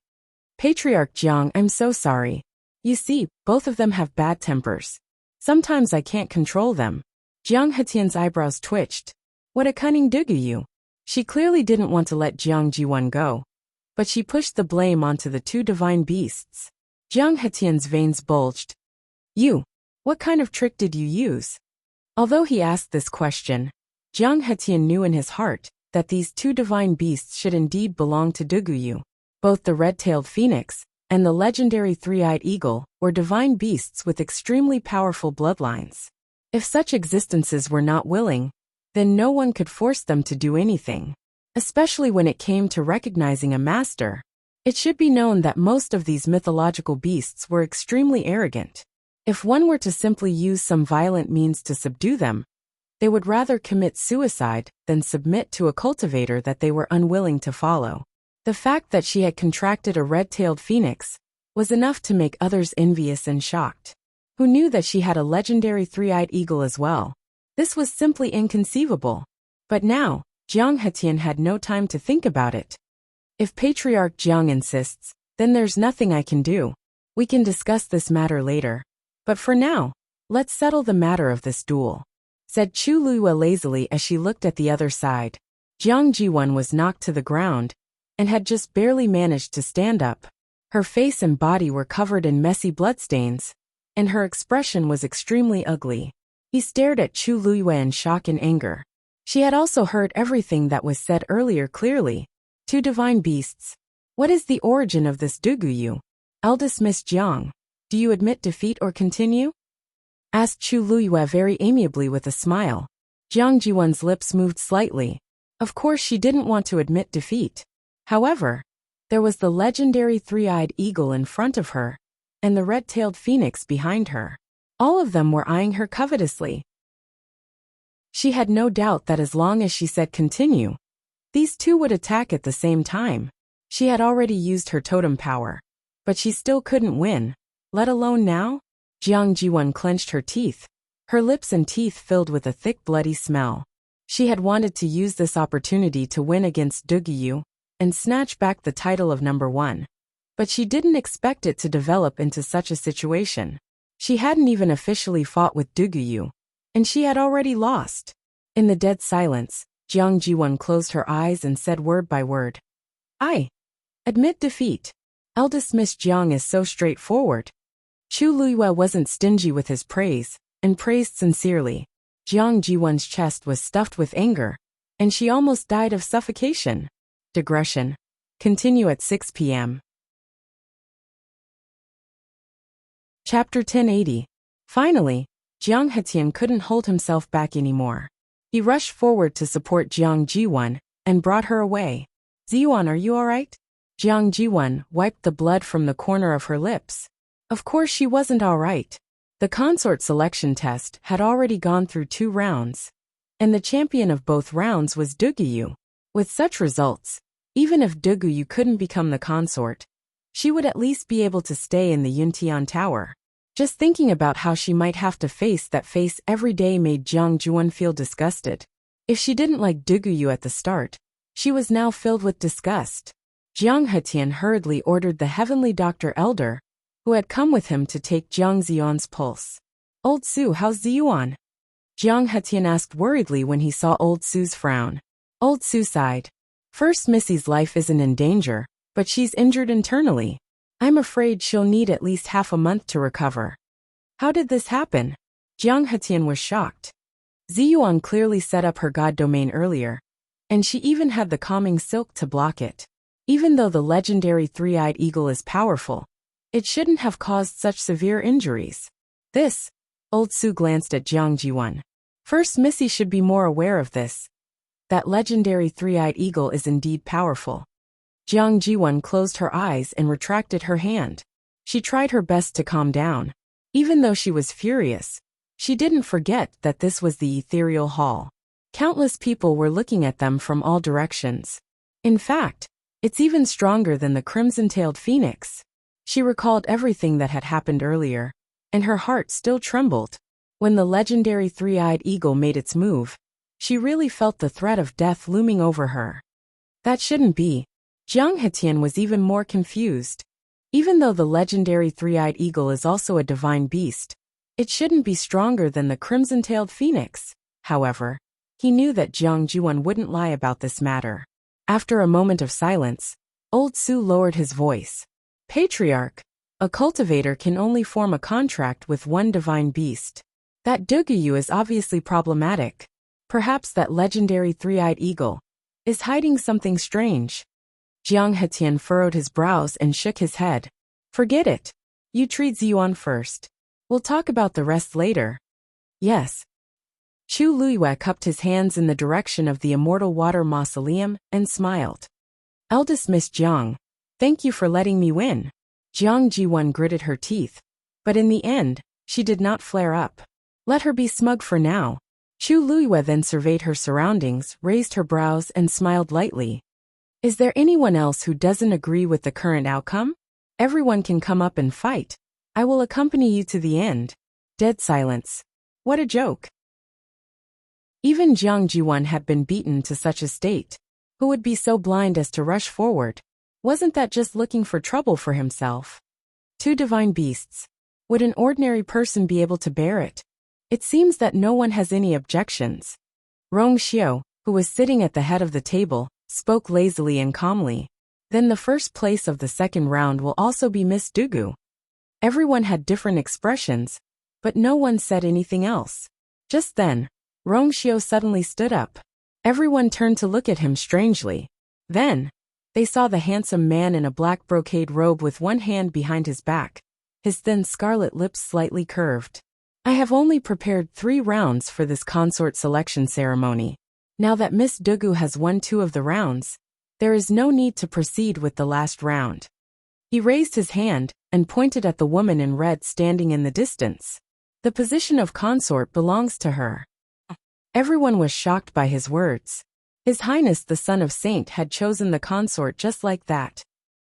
Patriarch Jiang, I'm so sorry. You see, both of them have bad tempers. Sometimes I can't control them. Jiang Hetian's eyebrows twitched. What a cunning Duguyu. She clearly didn't want to let Jiang Jiwan go, but she pushed the blame onto the two divine beasts. Jiang Hetian's veins bulged. What kind of trick did you use? Although he asked this question, Jiang Hetian knew in his heart that these two divine beasts should indeed belong to Duguyu. Both the red-tailed phoenix and the legendary three-eyed eagle were divine beasts with extremely powerful bloodlines. If such existences were not willing, then no one could force them to do anything, especially when it came to recognizing a master. It should be known that most of these mythological beasts were extremely arrogant. If one were to simply use some violent means to subdue them, they would rather commit suicide than submit to a cultivator that they were unwilling to follow. The fact that she had contracted a red-tailed phoenix was enough to make others envious and shocked. Who knew that she had a legendary three-eyed eagle as well? This was simply inconceivable. But now, Jiang Hetian had no time to think about it. If Patriarch Jiang insists, then there's nothing I can do. We can discuss this matter later. But for now, let's settle the matter of this duel, said Chu Luiyue lazily as she looked at the other side. Jiang Jiwan was knocked to the ground and had just barely managed to stand up. Her face and body were covered in messy bloodstains, and her expression was extremely ugly. He stared at Chu Luiyue in shock and anger. She had also heard everything that was said earlier clearly. Two divine beasts. What is the origin of this Duguyu? Eldest Miss Jiang, do you admit defeat or continue? Asked Chu Luiyue very amiably with a smile. Jiang Jiwan's lips moved slightly. Of course she didn't want to admit defeat. However, there was the legendary three-eyed eagle in front of her, and the red-tailed phoenix behind her. All of them were eyeing her covetously. She had no doubt that as long as she said continue, these two would attack at the same time. She had already used her totem power, but she still couldn't win, let alone now. Jiang Jiwan clenched her teeth, her lips and teeth filled with a thick bloody smell. She had wanted to use this opportunity to win against Duguyu and snatch back the title of number one. But she didn't expect it to develop into such a situation. She hadn't even officially fought with Duguyu, and she had already lost. In the dead silence, Jiang Jiwan closed her eyes and said word by word, I admit defeat. Eldest Miss Jiang is so straightforward. Chu Luiyue wasn't stingy with his praise, and praised sincerely. Jiang Jiwan's chest was stuffed with anger, and she almost died of suffocation. Digression. Continue at 6 p.m. Chapter 1080. Finally, Jiang Hetian couldn't hold himself back anymore. He rushed forward to support Jiang Jiwan and brought her away. Ziyuan, are you alright? Jiang Jiwan wiped the blood from the corner of her lips. Of course she wasn't alright. The consort selection test had already gone through 2 rounds, and the champion of both rounds was Duguyu. With such results, even if Duguyu couldn't become the consort, she would at least be able to stay in the Yuntian Tower. Just thinking about how she might have to face that face every day made Jiang Jiwan feel disgusted. If she didn't like Duguyu at the start, she was now filled with disgust. Jiang Hetian hurriedly ordered the heavenly Dr. Elder, who had come with him, to take Jiang Ziyuan's pulse. Old Su, how's Ziyuan? Jiang Hetian asked worriedly when he saw Old Su's frown. Old Su sighed. First, Missy's life isn't in danger, but she's injured internally. I'm afraid she'll need at least half a month to recover. How did this happen? Jiang Hetian was shocked. Ziyuan clearly set up her god domain earlier, and she even had the calming silk to block it. Even though the legendary three-eyed eagle is powerful, it shouldn't have caused such severe injuries. This, Old Su glanced at Jiang Jiwan. First, Missy should be more aware of this. That legendary three-eyed eagle is indeed powerful. Jiang Jiwan closed her eyes and retracted her hand. She tried her best to calm down. Even though she was furious, she didn't forget that this was the ethereal hall. Countless people were looking at them from all directions. In fact, it's even stronger than the crimson-tailed phoenix. She recalled everything that had happened earlier, and her heart still trembled. When the legendary three-eyed eagle made its move, she really felt the threat of death looming over her. That shouldn't be. Jiang Hetian was even more confused. Even though the legendary three-eyed eagle is also a divine beast, it shouldn't be stronger than the crimson-tailed phoenix. However, he knew that Jiang Jiwan wouldn't lie about this matter. After a moment of silence, Old Su lowered his voice. Patriarch, a cultivator can only form a contract with one divine beast. That Duguyu is obviously problematic. Perhaps that legendary three-eyed eagle is hiding something strange. Jiang Hetian furrowed his brows and shook his head. Forget it. You treat Ziyuan first. We'll talk about the rest later. Yes. Chu Luiyue cupped his hands in the direction of the Immortal Water Mausoleum and smiled. Eldest Miss Jiang, thank you for letting me win. Jiang Jiwan gritted her teeth, but in the end, she did not flare up. Let her be smug for now. Chu Luiyue then surveyed her surroundings, raised her brows and smiled lightly. Is there anyone else who doesn't agree with the current outcome? Everyone can come up and fight. I will accompany you to the end. Dead silence. What a joke. Even Jiang Jiwan had been beaten to such a state. Who would be so blind as to rush forward? Wasn't that just looking for trouble for himself? 2 divine beasts. Would an ordinary person be able to bear it? It seems that no one has any objections. Rong Xiu, who was sitting at the head of the table, spoke lazily and calmly. Then the first place of the second round will also be Miss Dugu. Everyone had different expressions, but no one said anything else. Just then, Rong Xiu suddenly stood up. Everyone turned to look at him strangely. Then, they saw the handsome man in a black brocade robe with one hand behind his back, his thin scarlet lips slightly curved. I have only prepared 3 rounds for this consort selection ceremony. Now that Miss Dugu has won 2 of the rounds, there is no need to proceed with the last round. He raised his hand and pointed at the woman in red standing in the distance. The position of consort belongs to her. Everyone was shocked by his words. His Highness the Son of Saint had chosen the consort just like that.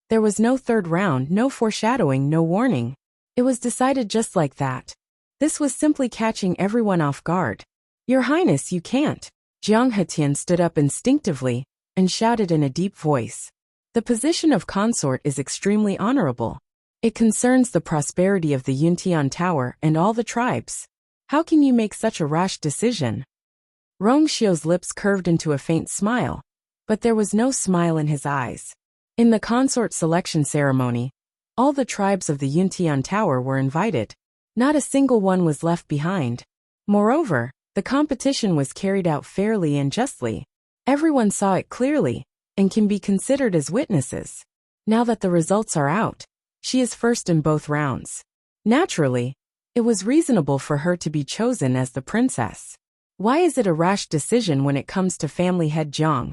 There was no third round, no foreshadowing, no warning. It was decided just like that. This was simply catching everyone off guard. Your Highness, you can't. Jiang Hetian stood up instinctively and shouted in a deep voice. The position of consort is extremely honorable. It concerns the prosperity of the Yuntian Tower and all the tribes. How can you make such a rash decision? Rong Xiu's lips curved into a faint smile, but there was no smile in his eyes. In the consort selection ceremony, all the tribes of the Yuntian Tower were invited. Not a single one was left behind. Moreover, the competition was carried out fairly and justly. Everyone saw it clearly, and can be considered as witnesses. Now that the results are out, she is first in both rounds. Naturally, it was reasonable for her to be chosen as the princess. Why is it a rash decision when it comes to family head Jiang?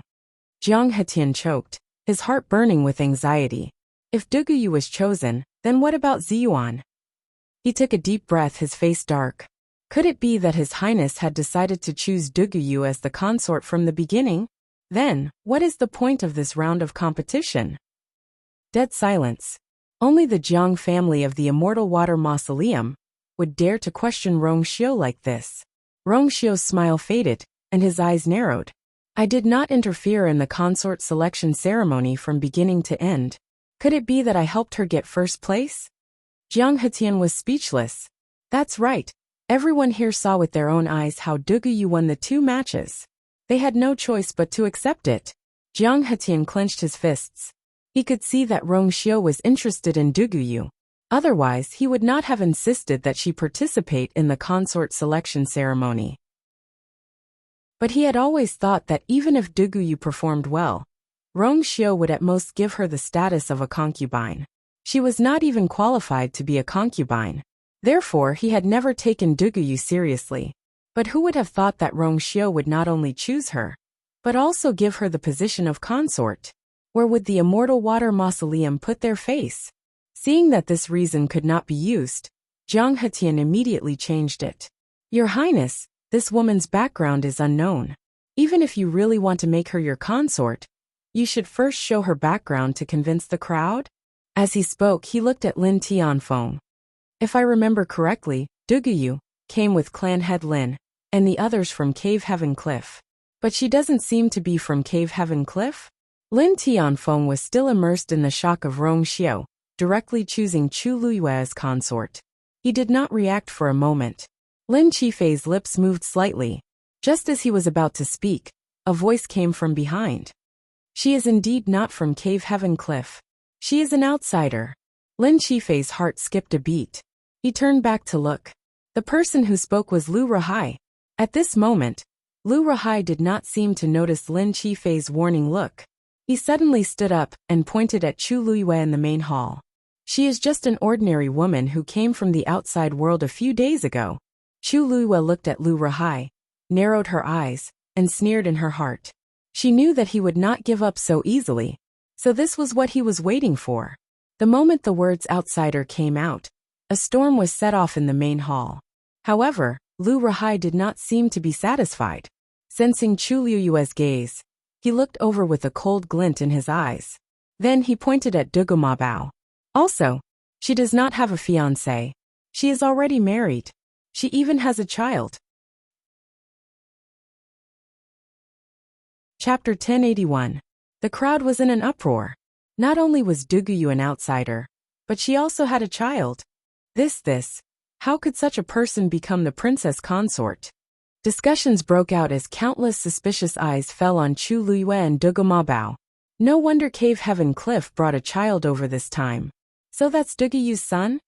Jiang Hetian choked, his heart burning with anxiety. If Duguyu was chosen, then what about Ziyuan? He took a deep breath, his face dark. Could it be that His Highness had decided to choose Duguyu as the consort from the beginning? Then, what is the point of this round of competition? Dead silence. Only the Jiang family of the Immortal Water Mausoleum would dare to question Rongxiu like this. Rongxiu's smile faded, and his eyes narrowed. I did not interfere in the consort selection ceremony from beginning to end. Could it be that I helped her get first place? Jiang Hetian was speechless. That's right. Everyone here saw with their own eyes how Duguyu won the 2 matches. They had no choice but to accept it. Jiang Hetian clenched his fists. He could see that Rongxiu was interested in Duguyu. Otherwise, he would not have insisted that she participate in the consort selection ceremony. But he had always thought that even if Duguyu performed well, Rongxiu would at most give her the status of a concubine. She was not even qualified to be a concubine. Therefore, he had never taken Duguyu seriously. But who would have thought that Rongxiu would not only choose her, but also give her the position of consort? Where would the Immortal Water Mausoleum put their face? Seeing that this reason could not be used, Jiang Hetian immediately changed it. Your Highness, this woman's background is unknown. Even if you really want to make her your consort, you should first show her background to convince the crowd? As he spoke, he looked at Lin Tianfeng. If I remember correctly, Duguyu came with clan head Lin, and the others from Cave Heaven Cliff. But she doesn't seem to be from Cave Heaven Cliff? Lin Tianfeng was still immersed in the shock of Rongxiu directly choosing Chu Luyue as consort. He did not react for a moment. Lin Qifei's lips moved slightly. Just as he was about to speak, a voice came from behind. She is indeed not from Cave Heaven Cliff. She is an outsider. Lin Qifei's heart skipped a beat. He turned back to look. The person who spoke was Lu Rahai. At this moment, Lu Rahai did not seem to notice Lin Qifei's warning look. He suddenly stood up and pointed at Chu Luyue in the main hall. She is just an ordinary woman who came from the outside world a few days ago. Chu Luyue looked at Lu Rahai, narrowed her eyes, and sneered in her heart. She knew that he would not give up so easily. So this was what he was waiting for. The moment the words outsider came out, a storm was set off in the main hall. However, Lu Rahai did not seem to be satisfied. Sensing Chu Luyue's gaze, he looked over with a cold glint in his eyes. Then he pointed at Dugumabao. Also, she does not have a fiancé. She is already married. She even has a child. Chapter 1081. The crowd was in an uproar. Not only was Duguyu an outsider, but she also had a child. How could such a person become the princess consort? Discussions broke out as countless suspicious eyes fell on Chu Luyue and Dugumabao. No wonder Cave Heaven Cliff brought a child over this time. So that's Duguyu's son?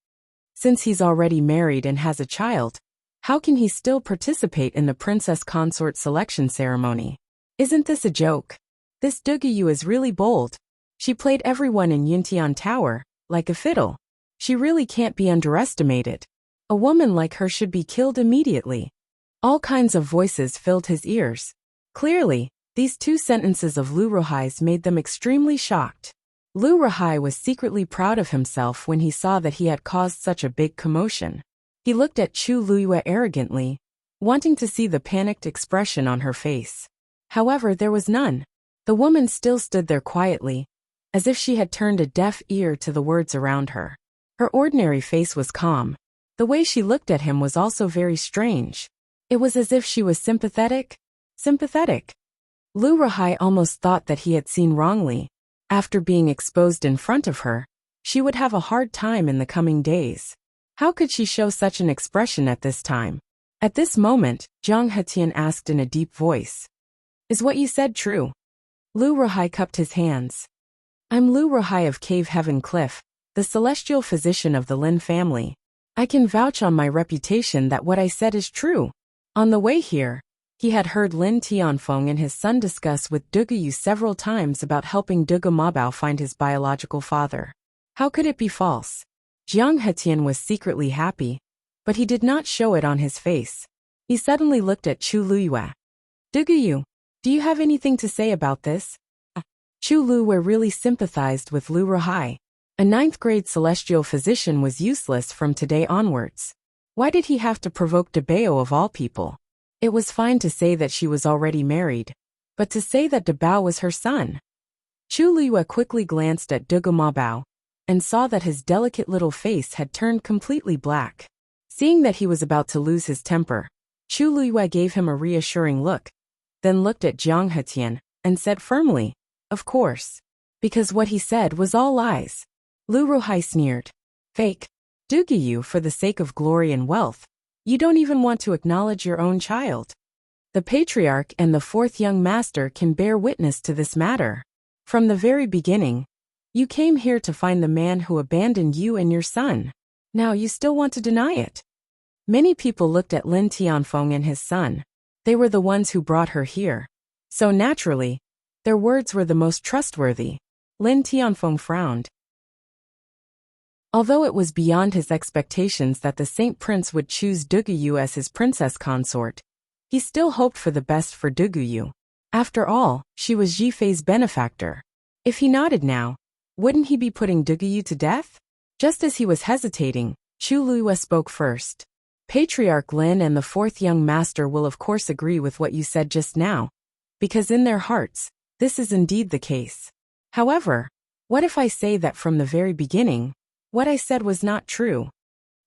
Since he's already married and has a child, how can he still participate in the princess consort selection ceremony? Isn't this a joke? This Duguyu is really bold. She played everyone in Yuntian Tower, like a fiddle. She really can't be underestimated. A woman like her should be killed immediately. All kinds of voices filled his ears. Clearly, these 2 sentences of Lu Rahai's made them extremely shocked. Lu Rahai was secretly proud of himself when he saw that he had caused such a big commotion. He looked at Chu Luyue arrogantly, wanting to see the panicked expression on her face. However, there was none. The woman still stood there quietly, as if she had turned a deaf ear to the words around her. Her ordinary face was calm. The way she looked at him was also very strange. It was as if she was sympathetic. Lu Rahai almost thought that he had seen wrongly. After being exposed in front of her, she would have a hard time in the coming days. How could she show such an expression at this time? At this moment, Jiang Hetian asked in a deep voice. Is what you said true? Lu Rahai cupped his hands. I'm Lu Rahai of Cave Heaven Cliff, the celestial physician of the Lin family. I can vouch on my reputation that what I said is true. On the way here, he had heard Lin Tianfeng and his son discuss with Duguyu several times about helping Dugumabao find his biological father. How could it be false? Jiang Hetian was secretly happy, but he did not show it on his face. He suddenly looked at Chu Luyue. Duguyu, do you have anything to say about this? Chu Luyue really sympathized with Lu Ruhai. A ninth-grade celestial physician was useless from today onwards. Why did he have to provoke Dabao of all people? It was fine to say that she was already married, but to say that Dabao was her son. Chu Luyue quickly glanced at Dugu Mabao and saw that his delicate little face had turned completely black. Seeing that he was about to lose his temper, Chu Luyue gave him a reassuring look, then looked at Jiang Hetian and said firmly, "Of course." Because what he said was all lies. Lu Ruhai sneered. Fake. Duguyu, for the sake of glory and wealth, you don't even want to acknowledge your own child. The patriarch and the fourth young master can bear witness to this matter. From the very beginning, you came here to find the man who abandoned you and your son. Now you still want to deny it. Many people looked at Lin Tianfeng and his son. They were the ones who brought her here. So naturally, their words were the most trustworthy. Lin Tianfeng frowned. Although it was beyond his expectations that the Saint Prince would choose Duguyu as his princess consort, he still hoped for the best for Duguyu. After all, she was Jifei's benefactor. If he nodded now, wouldn't he be putting Duguyu to death? Just as he was hesitating, Chu Luyue spoke first. Patriarch Lin and the fourth young master will of course agree with what you said just now, because in their hearts, this is indeed the case. However, what if I say that from the very beginning, what I said was not true?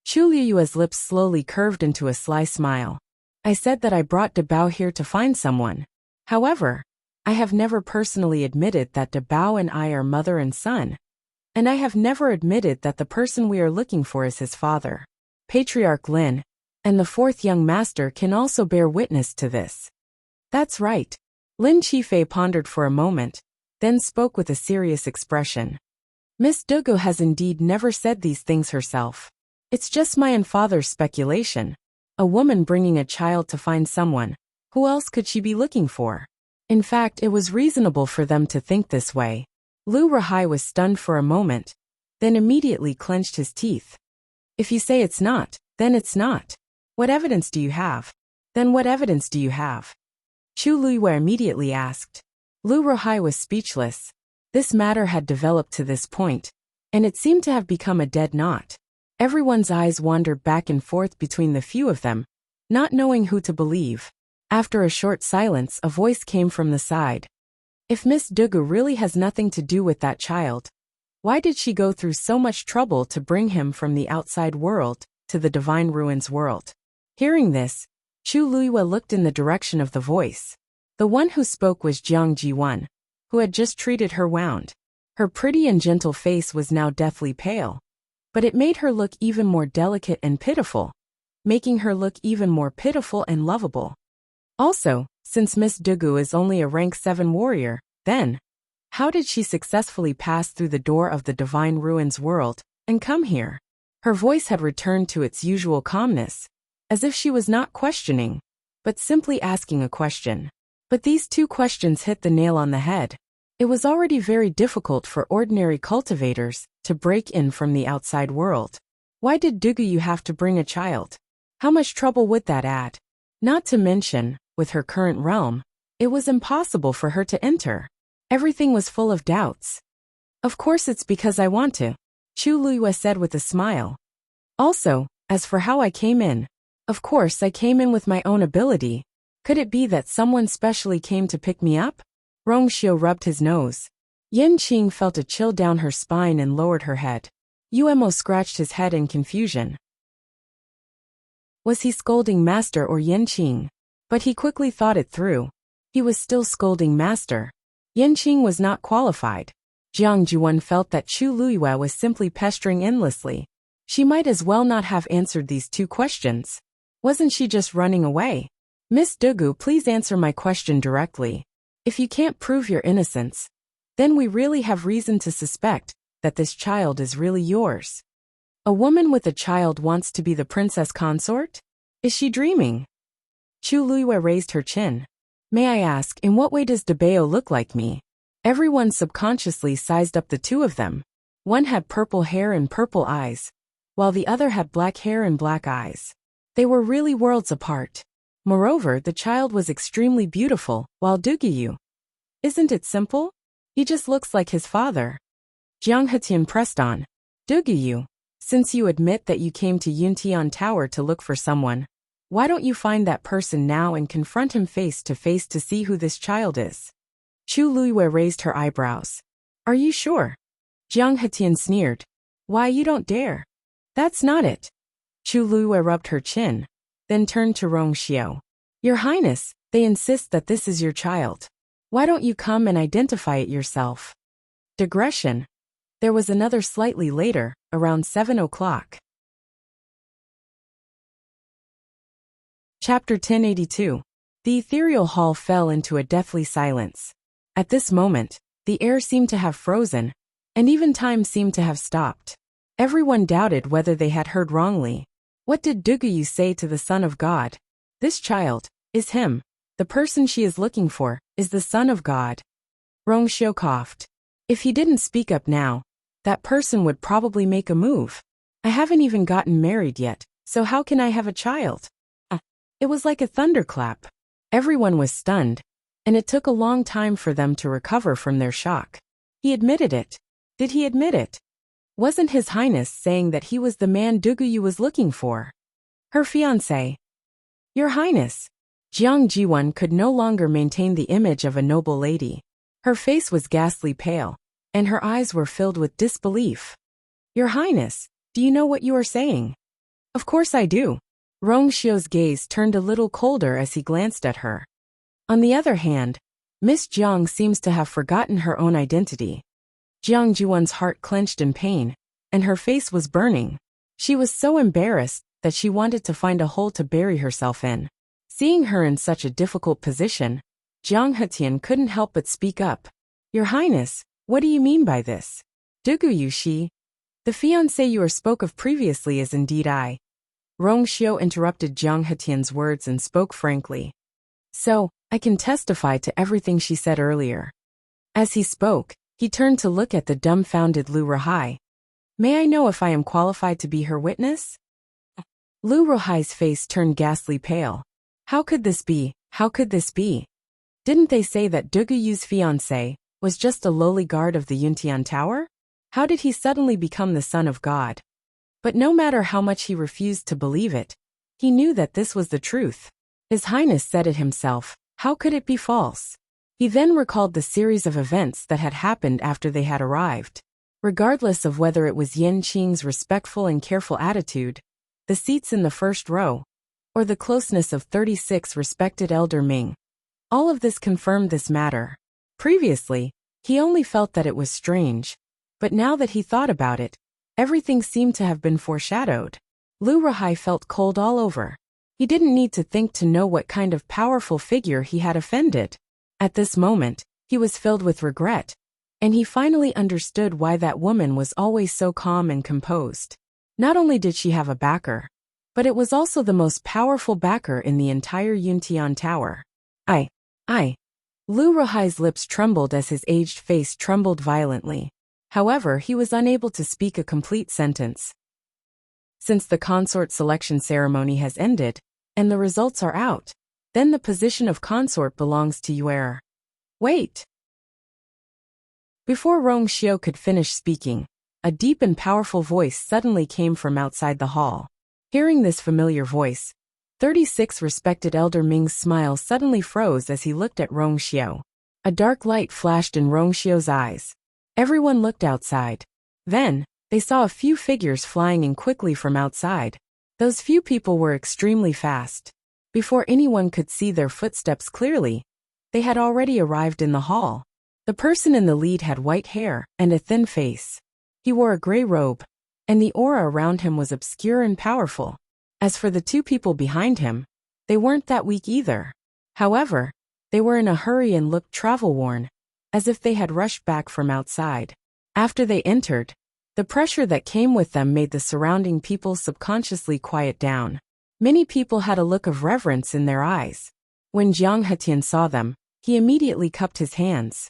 Chu Luyue's lips slowly curved into a sly smile. I said that I brought Dabao here to find someone. However, I have never personally admitted that Dabao and I are mother and son. And I have never admitted that the person we are looking for is his father. Patriarch Lin and the fourth young master can also bear witness to this. That's right. Lin Qifei pondered for a moment, then spoke with a serious expression. Miss Dugu has indeed never said these things herself. It's just my and father's speculation. A woman bringing a child to find someone. Who else could she be looking for? In fact, it was reasonable for them to think this way. Lu Ruhai was stunned for a moment, then immediately clenched his teeth. If you say it's not, then it's not. What evidence do you have? Then what evidence do you have? Chu Luyue immediately asked. Lu Ruhai was speechless. This matter had developed to this point, and it seemed to have become a dead knot. Everyone's eyes wandered back and forth between the few of them, not knowing who to believe. After a short silence, a voice came from the side. If Miss Dugu really has nothing to do with that child, why did she go through so much trouble to bring him from the outside world to the Divine Ruins world? Hearing this, Chu Luyue looked in the direction of the voice. The one who spoke was Jiang Jiwan, who had just treated her wound. Her pretty and gentle face was now deathly pale, but it made her look even more delicate and pitiful, making her look even more pitiful and lovable. Also, since Miss Dugu is only a rank 7 warrior, then, how did she successfully pass through the door of the Divine Ruins world and come here? Her voice had returned to its usual calmness, as if she was not questioning, but simply asking a question. But these two questions hit the nail on the head. It was already very difficult for ordinary cultivators to break in from the outside world. Why did Duguyu have to bring a child? How much trouble would that add? Not to mention, with her current realm, it was impossible for her to enter. Everything was full of doubts. Of course it's because I want to, Chu Luyue said with a smile. Also, as for how I came in, of course I came in with my own ability. Could it be that someone specially came to pick me up? Rongxiu rubbed his nose. Yen Qing felt a chill down her spine and lowered her head. Uemo scratched his head in confusion. Was he scolding Master or Yen Qing? But he quickly thought it through. He was still scolding Master. Yen Qing was not qualified. Jiang Juan felt that Chu Luyue was simply pestering endlessly. She might as well not have answered these two questions. Wasn't she just running away? Miss Dugu, please answer my question directly. If you can't prove your innocence, then we really have reason to suspect that this child is really yours. A woman with a child wants to be the princess consort? Is she dreaming? Chu Luyue raised her chin. May I ask, in what way does Dabao look like me? Everyone subconsciously sized up the two of them. One had purple hair and purple eyes, while the other had black hair and black eyes. They were really worlds apart. Moreover, the child was extremely beautiful, while Duguyu, isn't it simple? He just looks like his father. Jiang Hetian pressed on. Duguyu, since you admit that you came to Yuntian Tower to look for someone, why don't you find that person now and confront him face to face to see who this child is? Chu Luiyue raised her eyebrows. Are you sure? Jiang Hetian sneered. Why, you don't dare. That's not it. Chu Luiyue rubbed her chin, then turned to Rong Xiao. Your Highness, they insist that this is your child. Why don't you come and identify it yourself? Digression. There was another slightly later, around 7 o'clock. Chapter 1082. The ethereal hall fell into a deathly silence. At this moment, the air seemed to have frozen, and even time seemed to have stopped. Everyone doubted whether they had heard wrongly. What did Duguyu say to the Son of God? This child is him. The person she is looking for is the Son of God. Rong Xiao coughed. If he didn't speak up now, that person would probably make a move. I haven't even gotten married yet, so how can I have a child? It was like a thunderclap. Everyone was stunned, and it took a long time for them to recover from their shock. He admitted it. Did he admit it? Wasn't His Highness saying that he was the man Duguyu was looking for? Her fiancé. Your Highness. Jiang Jiwan could no longer maintain the image of a noble lady. Her face was ghastly pale, and her eyes were filled with disbelief. Your Highness, do you know what you are saying? Of course I do. Rong Xiao's gaze turned a little colder as he glanced at her. On the other hand, Miss Jiang seems to have forgotten her own identity. Jiang Jiwan's heart clenched in pain, and her face was burning. She was so embarrassed that she wanted to find a hole to bury herself in. Seeing her in such a difficult position, Jiang Hetian couldn't help but speak up. Your Highness, what do you mean by this? Duguyu Shi, the fiancé you spoke of previously is indeed I. Rong Xiao interrupted Jiang Hetian's words and spoke frankly. So, I can testify to everything she said earlier. As he spoke, he turned to look at the dumbfounded Lu Ruhai. May I know if I am qualified to be her witness? Lu Ruhai's face turned ghastly pale. How could this be? How could this be? Didn't they say that Duguyu's fiancé was just a lowly guard of the Yuntian Tower? How did he suddenly become the Son of God? But no matter how much he refused to believe it, he knew that this was the truth. His Highness said it himself. How could it be false? He then recalled the series of events that had happened after they had arrived. Regardless of whether it was Yen Qing's respectful and careful attitude, the seats in the first row, or the closeness of 36 respected Elder Ming, all of this confirmed this matter. Previously, he only felt that it was strange, but now that he thought about it, everything seemed to have been foreshadowed. Lu Ruhai felt cold all over. He didn't need to think to know what kind of powerful figure he had offended. At this moment, he was filled with regret, and he finally understood why that woman was always so calm and composed. Not only did she have a backer, but it was also the most powerful backer in the entire Yuntian Tower. Lu Ruhai's lips trembled as his aged face trembled violently. However, he was unable to speak a complete sentence. Since the consort selection ceremony has ended, and the results are out, then the position of consort belongs to Yuer. Wait! Before Rong Xiao could finish speaking, a deep and powerful voice suddenly came from outside the hall. Hearing this familiar voice, 36 respected Elder Ming's smile suddenly froze as he looked at Rong Xiao. A dark light flashed in Rong Xiao's eyes. Everyone looked outside. Then, they saw a few figures flying in quickly from outside. Those few people were extremely fast. Before anyone could see their footsteps clearly, they had already arrived in the hall. The person in the lead had white hair and a thin face. He wore a gray robe, and the aura around him was obscure and powerful. As for the two people behind him, they weren't that weak either. However, they were in a hurry and looked travel-worn, as if they had rushed back from outside. After they entered, the pressure that came with them made the surrounding people subconsciously quiet down. Many people had a look of reverence in their eyes. When Jiang Hetian saw them, he immediately cupped his hands.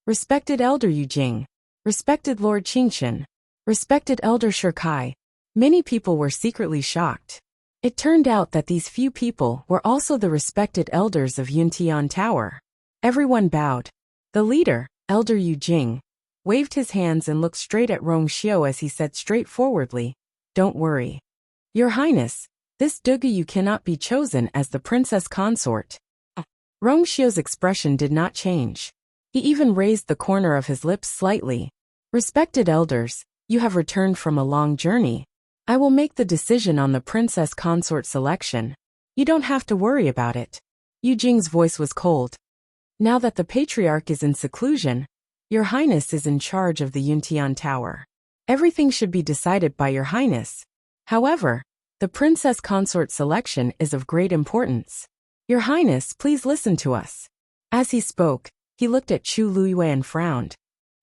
Respected Elder Yu Jing, respected Lord Qingchen, respected Elder Shikai, Many people were secretly shocked. It turned out that these few people were also the respected elders of Yuntian Tower. Everyone bowed. The leader, Elder Yu Jing, waved his hands and looked straight at Rong Xiu as he said straightforwardly, "Don't worry. Your Highness, this Dugu cannot be chosen as the princess consort." Rong Xiu's expression did not change. He even raised the corner of his lips slightly. "Respected elders, you have returned from a long journey. I will make the decision on the princess consort selection. You don't have to worry about it." Yu Jing's voice was cold. "Now that the patriarch is in seclusion, Your Highness is in charge of the Yuntian Tower. Everything should be decided by Your Highness. However, the princess consort selection is of great importance. Your Highness, please listen to us." As he spoke, he looked at Chu Luiyue and frowned.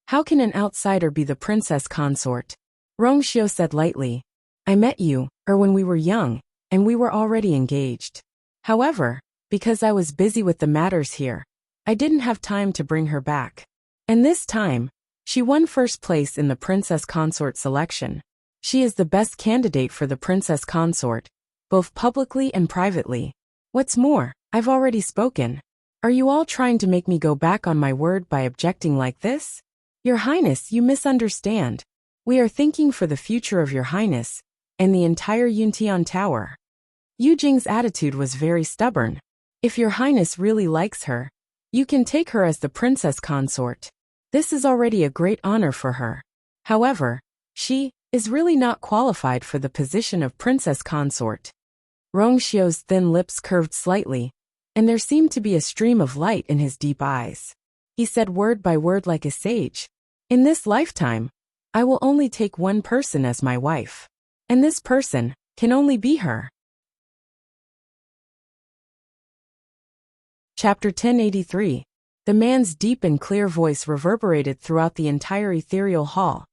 "How can an outsider be the princess consort?" Rong Xiu said lightly, "I met you, when we were young, and we were already engaged. However, because I was busy with the matters here, I didn't have time to bring her back. And this time, she won first place in the princess consort selection. She is the best candidate for the princess consort, both publicly and privately. What's more, I've already spoken. Are you all trying to make me go back on my word by objecting like this? Your Highness, you misunderstand. We are thinking for the future of Your Highness and the entire Yuntian Tower." Yu Jing's attitude was very stubborn. "If Your Highness really likes her, you can take her as the princess consort. This is already a great honor for her. However, she is really not qualified for the position of princess consort." Rong Xiu's thin lips curved slightly, and there seemed to be a stream of light in his deep eyes. He said word by word like a sage, "In this lifetime, I will only take one person as my wife. And this person can only be her." Chapter 1083. The man's deep and clear voice reverberated throughout the entire ethereal hall,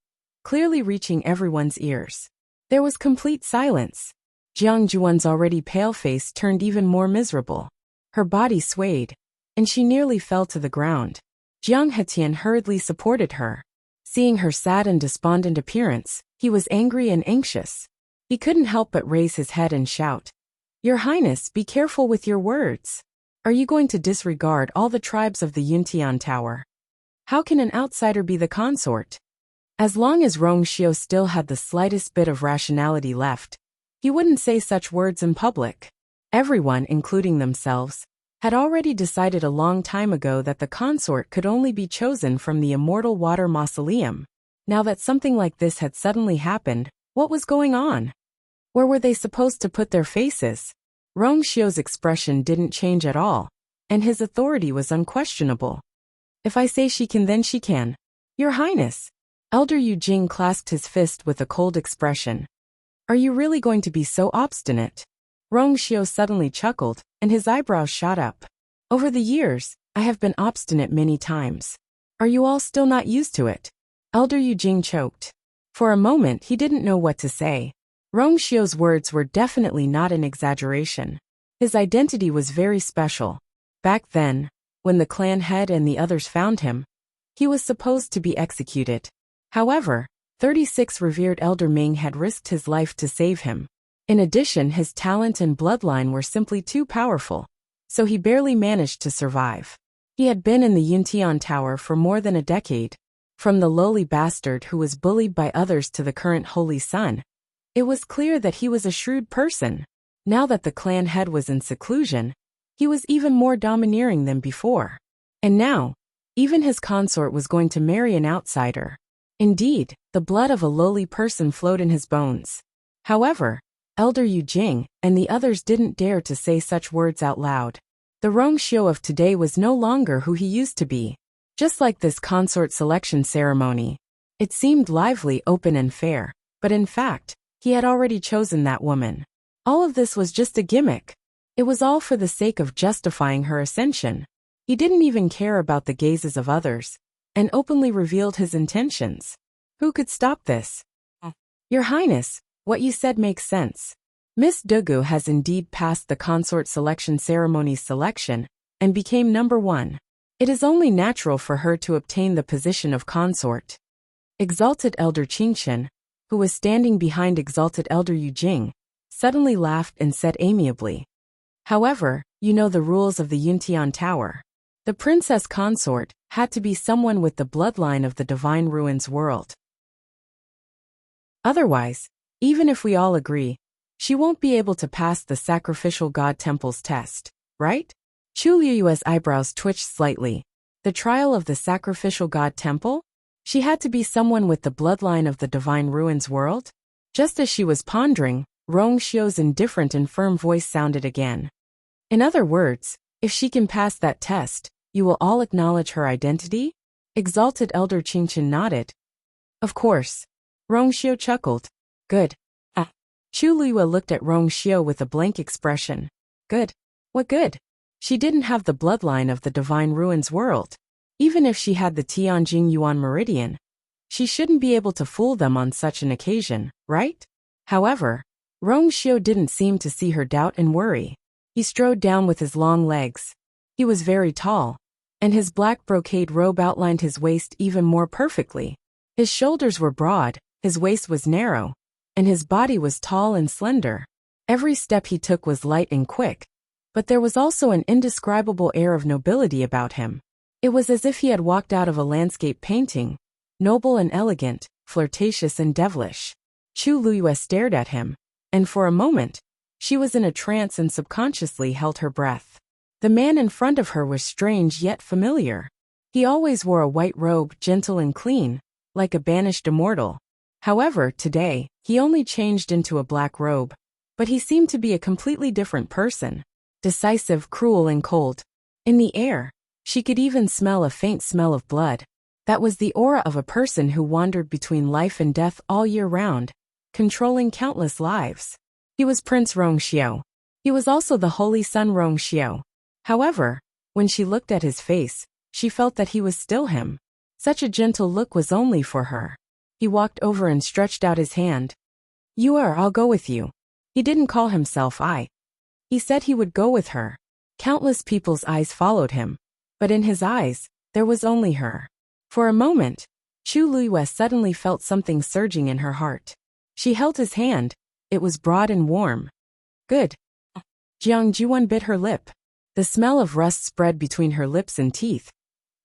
clearly reaching everyone's ears. There was complete silence. Jiang Juan's already pale face turned even more miserable. Her body swayed, and she nearly fell to the ground. Jiang Hetian hurriedly supported her. Seeing her sad and despondent appearance, he was angry and anxious. He couldn't help but raise his head and shout, "Your Highness, be careful with your words. Are you going to disregard all the tribes of the Yuntian Tower? How can an outsider be the consort?" As long as Rong Xiu still had the slightest bit of rationality left, he wouldn't say such words in public. Everyone, including themselves, had already decided a long time ago that the consort could only be chosen from the immortal water mausoleum. Now that something like this had suddenly happened, what was going on? Where were they supposed to put their faces? Rong Xiu's expression didn't change at all, and his authority was unquestionable. "If I say she can, then she can. Your Highness." Elder Yu Jing clasped his fist with a cold expression. "Are you really going to be so obstinate?" Rong Xiu suddenly chuckled, and his eyebrows shot up. "Over the years, I have been obstinate many times. Are you all still not used to it?" Elder Yu Jing choked. For a moment he didn't know what to say. Rong Xiu's words were definitely not an exaggeration. His identity was very special. Back then, when the clan head and the others found him, he was supposed to be executed. However, 36 revered Elder Ming had risked his life to save him. In addition, his talent and bloodline were simply too powerful, so he barely managed to survive. He had been in the Yuntian Tower for more than a decade. From the lowly bastard who was bullied by others to the current holy son, it was clear that he was a shrewd person. Now that the clan head was in seclusion, he was even more domineering than before. And now, even his consort was going to marry an outsider. Indeed, the blood of a lowly person flowed in his bones. However, Elder Yu Jing and the others didn't dare to say such words out loud. The Rong Xiu of today was no longer who he used to be. Just like this consort selection ceremony, it seemed lively, open and fair, but in fact, he had already chosen that woman. All of this was just a gimmick. It was all for the sake of justifying her ascension. He didn't even care about the gazes of others, and openly revealed his intentions. Who could stop this? Your Highness, what you said makes sense. Miss Dugu has indeed passed the consort selection ceremony's selection and became number 1. It is only natural for her to obtain the position of consort. Exalted Elder Qingchen, who was standing behind exalted elder Yu Jing, suddenly laughed and said amiably, "However, you know the rules of the Yuntian Tower. The princess consort had to be someone with the bloodline of the Divine Ruins world. Otherwise, even if we all agree, she won't be able to pass the sacrificial god temple's test, right?" Chu Liyue's eyebrows twitched slightly. The trial of the sacrificial god temple? She had to be someone with the bloodline of the Divine Ruins world? Just as she was pondering, Rong Xiu's indifferent and firm voice sounded again. "In other words, if she can pass that test, you will all acknowledge her identity?" Exalted Elder Qingchen nodded. "Of course." Rong Xiu chuckled. "Good." Chu Liyue looked at Rong Xiu with a blank expression. "Good? What good? She didn't have the bloodline of the Divine Ruins world. Even if she had the Tianjing Yuan Meridian, she shouldn't be able to fool them on such an occasion, right?" However, Rong Xiu didn't seem to see her doubt and worry. He strode down with his long legs. He was very tall, and his black brocade robe outlined his waist even more perfectly. His shoulders were broad, his waist was narrow, and his body was tall and slender. Every step he took was light and quick, but there was also an indescribable air of nobility about him. It was as if he had walked out of a landscape painting, noble and elegant, flirtatious and devilish. Chu Liyue stared at him, and for a moment, she was in a trance and subconsciously held her breath. The man in front of her was strange yet familiar. He always wore a white robe, gentle and clean, like a banished immortal. However, today, he only changed into a black robe. But he seemed to be a completely different person. Decisive, cruel and cold. In the air, she could even smell a faint smell of blood. That was the aura of a person who wandered between life and death all year round, controlling countless lives. He was Prince Rong Xiu. He was also the Holy Sun Rong Xiu. However, when she looked at his face, she felt that he was still him. Such a gentle look was only for her. He walked over and stretched out his hand. I'll go with you." He didn't call himself I. He said he would go with her. Countless people's eyes followed him, but in his eyes, there was only her. For a moment, Chu Liyue suddenly felt something surging in her heart. She held his hand. It was broad and warm. "Good." Jiang Juan bit her lip. The smell of rust spread between her lips and teeth,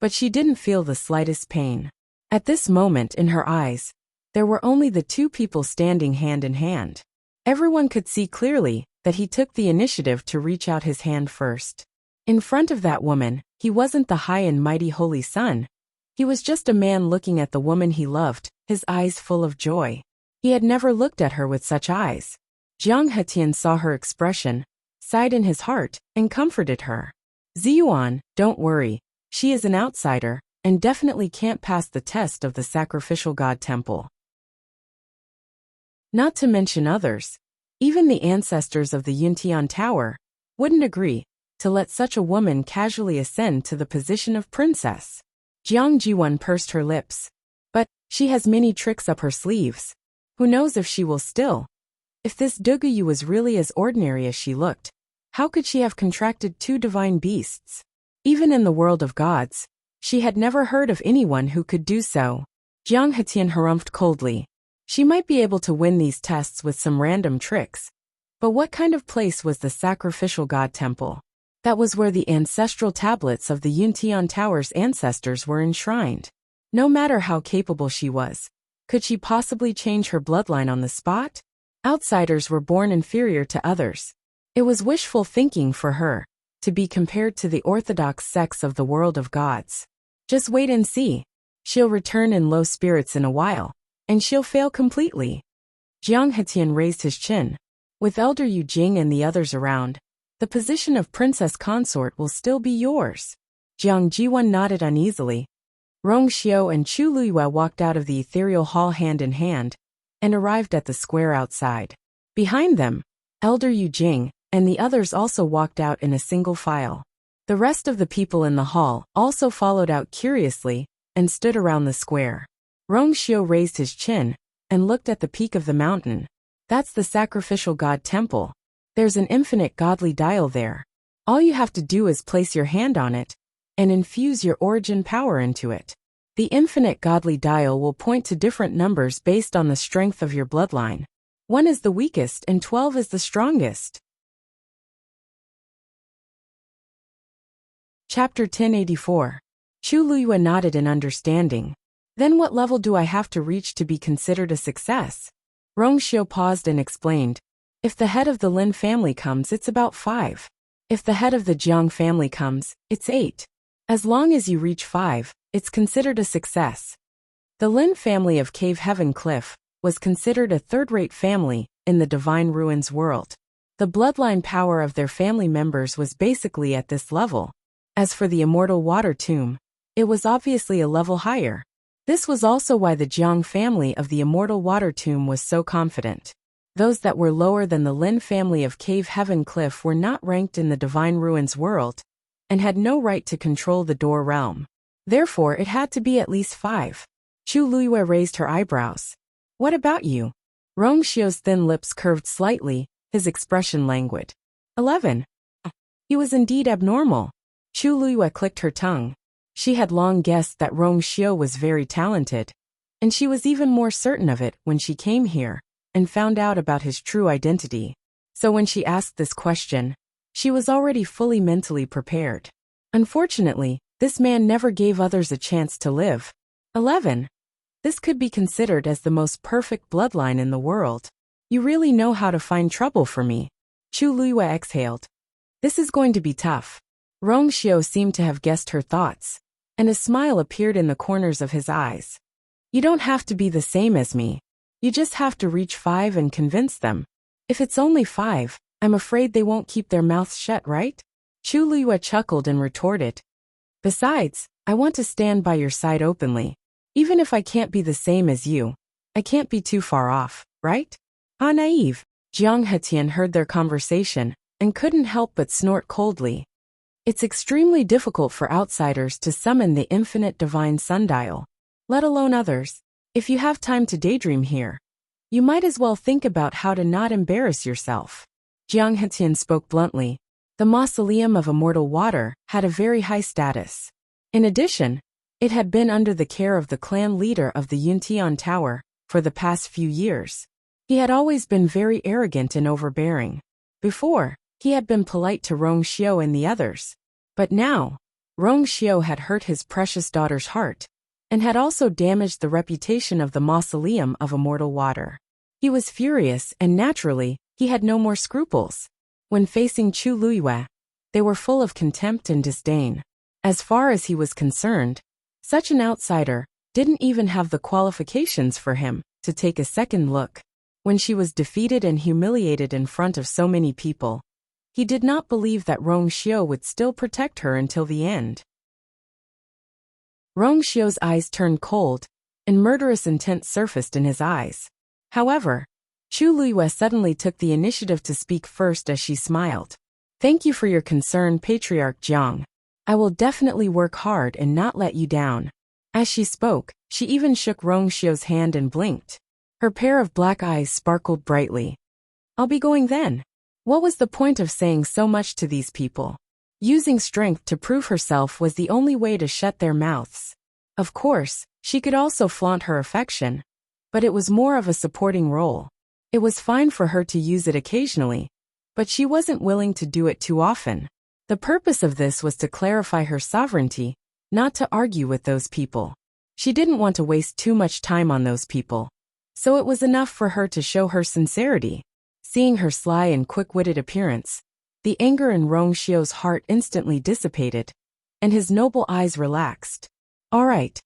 but she didn't feel the slightest pain. At this moment in her eyes, there were only the two people standing hand in hand. Everyone could see clearly that he took the initiative to reach out his hand first. In front of that woman, he wasn't the high and mighty Holy Sun. He was just a man looking at the woman he loved, his eyes full of joy. He had never looked at her with such eyes. Jiang Hetian saw her expression, sighed in his heart, and comforted her. "Ziyuan, don't worry. She is an outsider, and definitely can't pass the test of the sacrificial god temple. Not to mention others. Even the ancestors of the Yuntian Tower wouldn't agree to let such a woman casually ascend to the position of princess." Jiang Jiwan pursed her lips. "But she has many tricks up her sleeves. Who knows if she will still? If this Duguyu was really as ordinary as she looked, how could she have contracted two divine beasts? Even in the world of gods, she had never heard of anyone who could do so." Jiang Hetian harumphed coldly. She might be able to win these tests with some random tricks. But what kind of place was the sacrificial god temple? That was where the ancestral tablets of the Yuntian Tower's ancestors were enshrined. No matter how capable she was, could she possibly change her bloodline on the spot? Outsiders were born inferior to others. It was wishful thinking for her to be compared to the orthodox sects of the world of gods. Just wait and see. She'll return in low spirits in a while, and she'll fail completely. Jiang Hetian raised his chin. With Elder Yu Jing and the others around, the position of princess consort will still be yours. Jiang Jiwan nodded uneasily. Rong Xiu and Chu Liyue walked out of the ethereal hall hand in hand, and arrived at the square outside. Behind them, Elder Yu Jing and the others also walked out in a single file. The rest of the people in the hall also followed out curiously and stood around the square. Rong Xiu raised his chin and looked at the peak of the mountain. "That's the sacrificial god temple. There's an infinite godly dial there. All you have to do is place your hand on it and infuse your origin power into it. The infinite godly dial will point to different numbers based on the strength of your bloodline. 1 is the weakest and 12 is the strongest. Chapter 1084. Chu Luyue nodded in understanding. Then what level do I have to reach to be considered a success? Rongxiu paused and explained. If the head of the Lin family comes, it's about 5. If the head of the Jiang family comes, it's 8. As long as you reach 5, it's considered a success. The Lin family of Cave Heaven Cliff was considered a third-rate family in the Divine Ruins world. The bloodline power of their family members was basically at this level. As for the Immortal Water Tomb, it was obviously a level higher. This was also why the Jiang family of the Immortal Water Tomb was so confident. Those that were lower than the Lin family of Cave Heaven Cliff were not ranked in the Divine Ruins world, and had no right to control the Door Realm. Therefore it had to be at least 5. Chu Luyue raised her eyebrows. What about you? Rongxiu's thin lips curved slightly, his expression languid. 11. He was indeed abnormal. Chu Luyue clicked her tongue. She had long guessed that Rongxiu was very talented, and she was even more certain of it when she came here and found out about his true identity. So when she asked this question, she was already fully mentally prepared. Unfortunately, this man never gave others a chance to live. 11. This could be considered as the most perfect bloodline in the world. You really know how to find trouble for me. Chu Luyue exhaled. This is going to be tough. Rongxiu seemed to have guessed her thoughts, and a smile appeared in the corners of his eyes. You don't have to be the same as me. You just have to reach 5 and convince them. If it's only 5, I'm afraid they won't keep their mouths shut, right? Chu Luyue chuckled and retorted. Besides, I want to stand by your side openly. Even if I can't be the same as you, I can't be too far off, right? How naive. Jiang Hetian heard their conversation and couldn't help but snort coldly. It's extremely difficult for outsiders to summon the infinite divine sundial, let alone others. If you have time to daydream here, you might as well think about how to not embarrass yourself. Jiang Hetian spoke bluntly. The Mausoleum of Immortal Water had a very high status. In addition, it had been under the care of the clan leader of the Yuntian Tower for the past few years. He had always been very arrogant and overbearing. Before, he had been polite to Rongxiu and the others. But now, Rongxiu had hurt his precious daughter's heart, and had also damaged the reputation of the Mausoleum of Immortal Water. He was furious, and naturally, he had no more scruples. When facing Chu Luyue, they were full of contempt and disdain. As far as he was concerned, such an outsider didn't even have the qualifications for him to take a second look. When she was defeated and humiliated in front of so many people, he did not believe that Rongxiu would still protect her until the end. Rongxiu's eyes turned cold, and murderous intent surfaced in his eyes. However, Chu Luyue suddenly took the initiative to speak first as she smiled. Thank you for your concern, Patriarch Jiang. I will definitely work hard and not let you down. As she spoke, she even shook Rongxiu's hand and blinked. Her pair of black eyes sparkled brightly. I'll be going then. What was the point of saying so much to these people? Using strength to prove herself was the only way to shut their mouths. Of course, she could also flaunt her affection, but it was more of a supporting role. It was fine for her to use it occasionally, but she wasn't willing to do it too often. The purpose of this was to clarify her sovereignty, not to argue with those people. She didn't want to waste too much time on those people, so it was enough for her to show her sincerity. Seeing her sly and quick-witted appearance, the anger in Rongxiu's heart instantly dissipated, and his noble eyes relaxed. All right.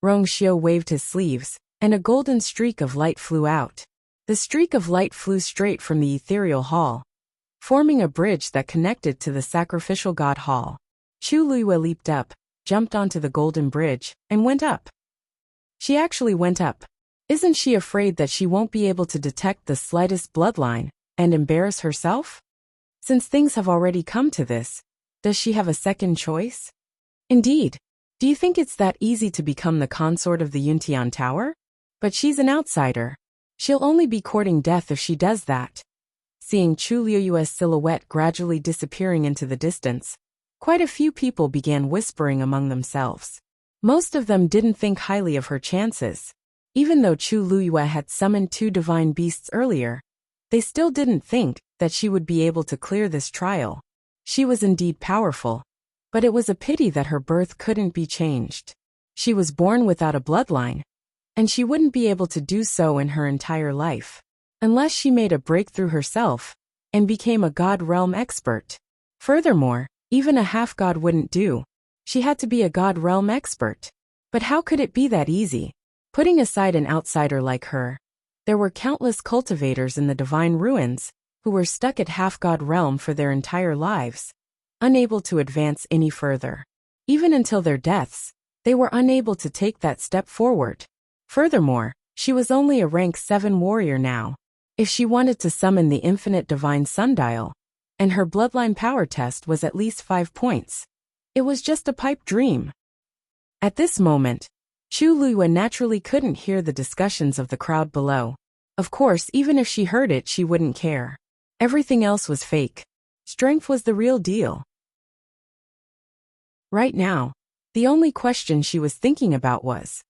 Rongxiu waved his sleeves, and a golden streak of light flew out. The streak of light flew straight from the ethereal hall, forming a bridge that connected to the sacrificial god hall. Chu Luyue leaped up, jumped onto the golden bridge, and went up. She actually went up. Isn't she afraid that she won't be able to detect the slightest bloodline and embarrass herself? Since things have already come to this, does she have a second choice? Indeed. Do you think it's that easy to become the consort of the Yuntian Tower? But she's an outsider. She'll only be courting death if she does that. Seeing Chu Luyue's silhouette gradually disappearing into the distance, quite a few people began whispering among themselves. Most of them didn't think highly of her chances. Even though Chu Luyue had summoned 2 divine beasts earlier, they still didn't think that she would be able to clear this trial. She was indeed powerful, but it was a pity that her birth couldn't be changed. She was born without a bloodline, and she wouldn't be able to do so in her entire life, unless she made a breakthrough herself and became a god realm expert. Furthermore, even a half-god wouldn't do. She had to be a god realm expert. But how could it be that easy? Putting aside an outsider like her, there were countless cultivators in the divine ruins who were stuck at half-god realm for their entire lives, unable to advance any further. Even until their deaths, they were unable to take that step forward. Furthermore, she was only a rank 7 warrior now. If she wanted to summon the infinite divine sundial, and her bloodline power test was at least 5 points, it was just a pipe dream. At this moment, Chu Luyue naturally couldn't hear the discussions of the crowd below. Of course, even if she heard it, she wouldn't care. Everything else was fake. Strength was the real deal. Right now, the only question she was thinking about was,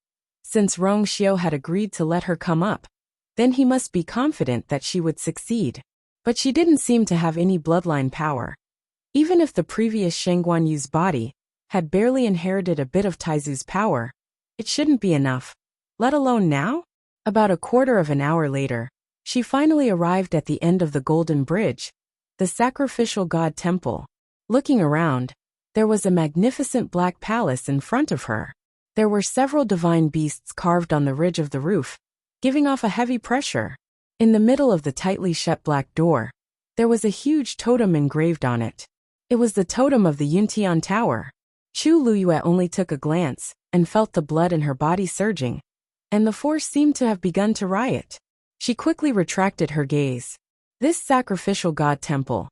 since Rong Xiao had agreed to let her come up, then he must be confident that she would succeed. But she didn't seem to have any bloodline power. Even if the previous Shengguan Yu's body had barely inherited a bit of Taizu's power, it shouldn't be enough, let alone now? About a quarter of an hour later, she finally arrived at the end of the Golden Bridge, the sacrificial god temple. Looking around, there was a magnificent black palace in front of her. There were several divine beasts carved on the ridge of the roof, giving off a heavy pressure. In the middle of the tightly shut black door, there was a huge totem engraved on it. It was the totem of the Yuntian Tower. Chu Luyue only took a glance and felt the blood in her body surging, and the force seemed to have begun to riot. She quickly retracted her gaze. This sacrificial god temple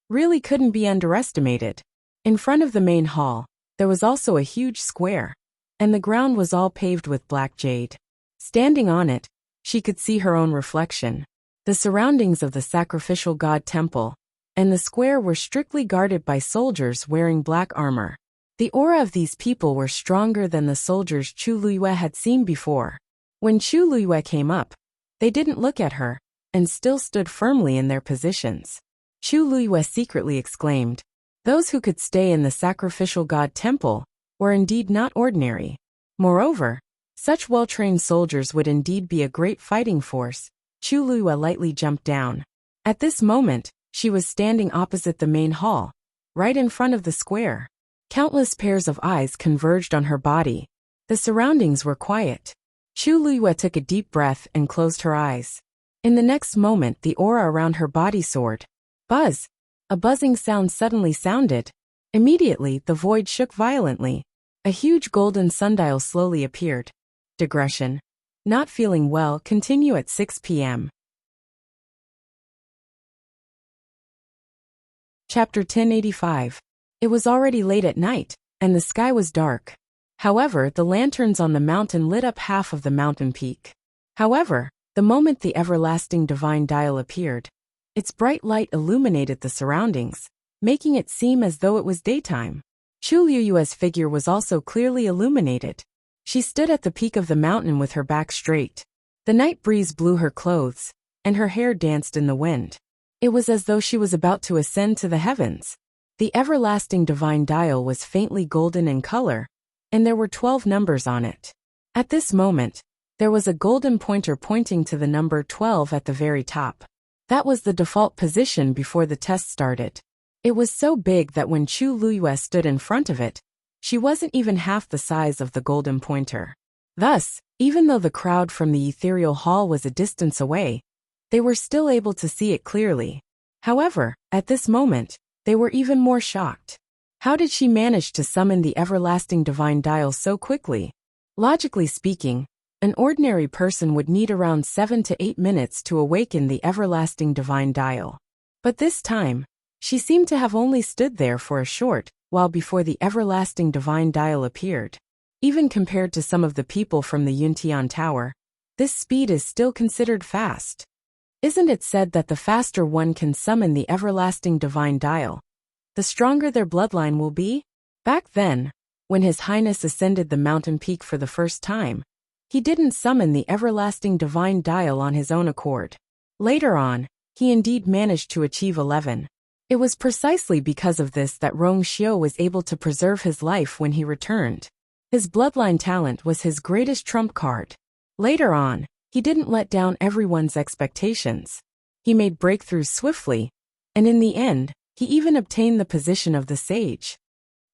really couldn't be underestimated. In front of the main hall, there was also a huge square, and the ground was all paved with black jade. Standing on it, she could see her own reflection. The surroundings of the sacrificial god temple and the square were strictly guarded by soldiers wearing black armor. The aura of these people were stronger than the soldiers Chu Luyue had seen before. When Chu Luyue came up, they didn't look at her, and still stood firmly in their positions. Chu Luyue secretly exclaimed, "Those who could stay in the sacrificial god temple were indeed not ordinary. Moreover, such well-trained soldiers would indeed be a great fighting force." Chu Luyue lightly jumped down. At this moment, she was standing opposite the main hall, right in front of the square. Countless pairs of eyes converged on her body. The surroundings were quiet. Chu Luyue took a deep breath and closed her eyes. In the next moment, the aura around her body soared. Buzz! A buzzing sound suddenly sounded. Immediately, the void shook violently. A huge golden sundial slowly appeared. Digression. Not feeling well, continue at 6 p.m. Chapter 1085. It was already late at night, and the sky was dark. However, the lanterns on the mountain lit up half of the mountain peak. However, the moment the everlasting divine dial appeared, its bright light illuminated the surroundings, making it seem as though it was daytime. Chu Luyue's figure was also clearly illuminated. She stood at the peak of the mountain with her back straight. The night breeze blew her clothes, and her hair danced in the wind. It was as though she was about to ascend to the heavens. The everlasting divine dial was faintly golden in color, and there were 12 numbers on it. At this moment, there was a golden pointer pointing to the number 12 at the very top. That was the default position before the test started. It was so big that when Chu Luyue stood in front of it, she wasn't even half the size of the golden pointer. Thus, even though the crowd from the ethereal hall was a distance away, they were still able to see it clearly. However, at this moment, they were even more shocked. How did she manage to summon the everlasting divine dial so quickly? Logically speaking, an ordinary person would need around 7 to 8 minutes to awaken the everlasting divine dial. But this time, she seemed to have only stood there for a short while before the everlasting divine dial appeared. Even compared to some of the people from the Yuntian Tower, this speed is still considered fast. Isn't it said that the faster one can summon the everlasting divine dial, the stronger their bloodline will be? Back then, When His Highness ascended the mountain peak for the first time, he didn't summon the everlasting divine dial on his own accord. Later on, he indeed managed to achieve 11. It was precisely because of this that Rong Xiu was able to preserve his life when he returned. His bloodline talent was his greatest trump card. Later on, he didn't let down everyone's expectations. He made breakthroughs swiftly, and in the end, he even obtained the position of the sage.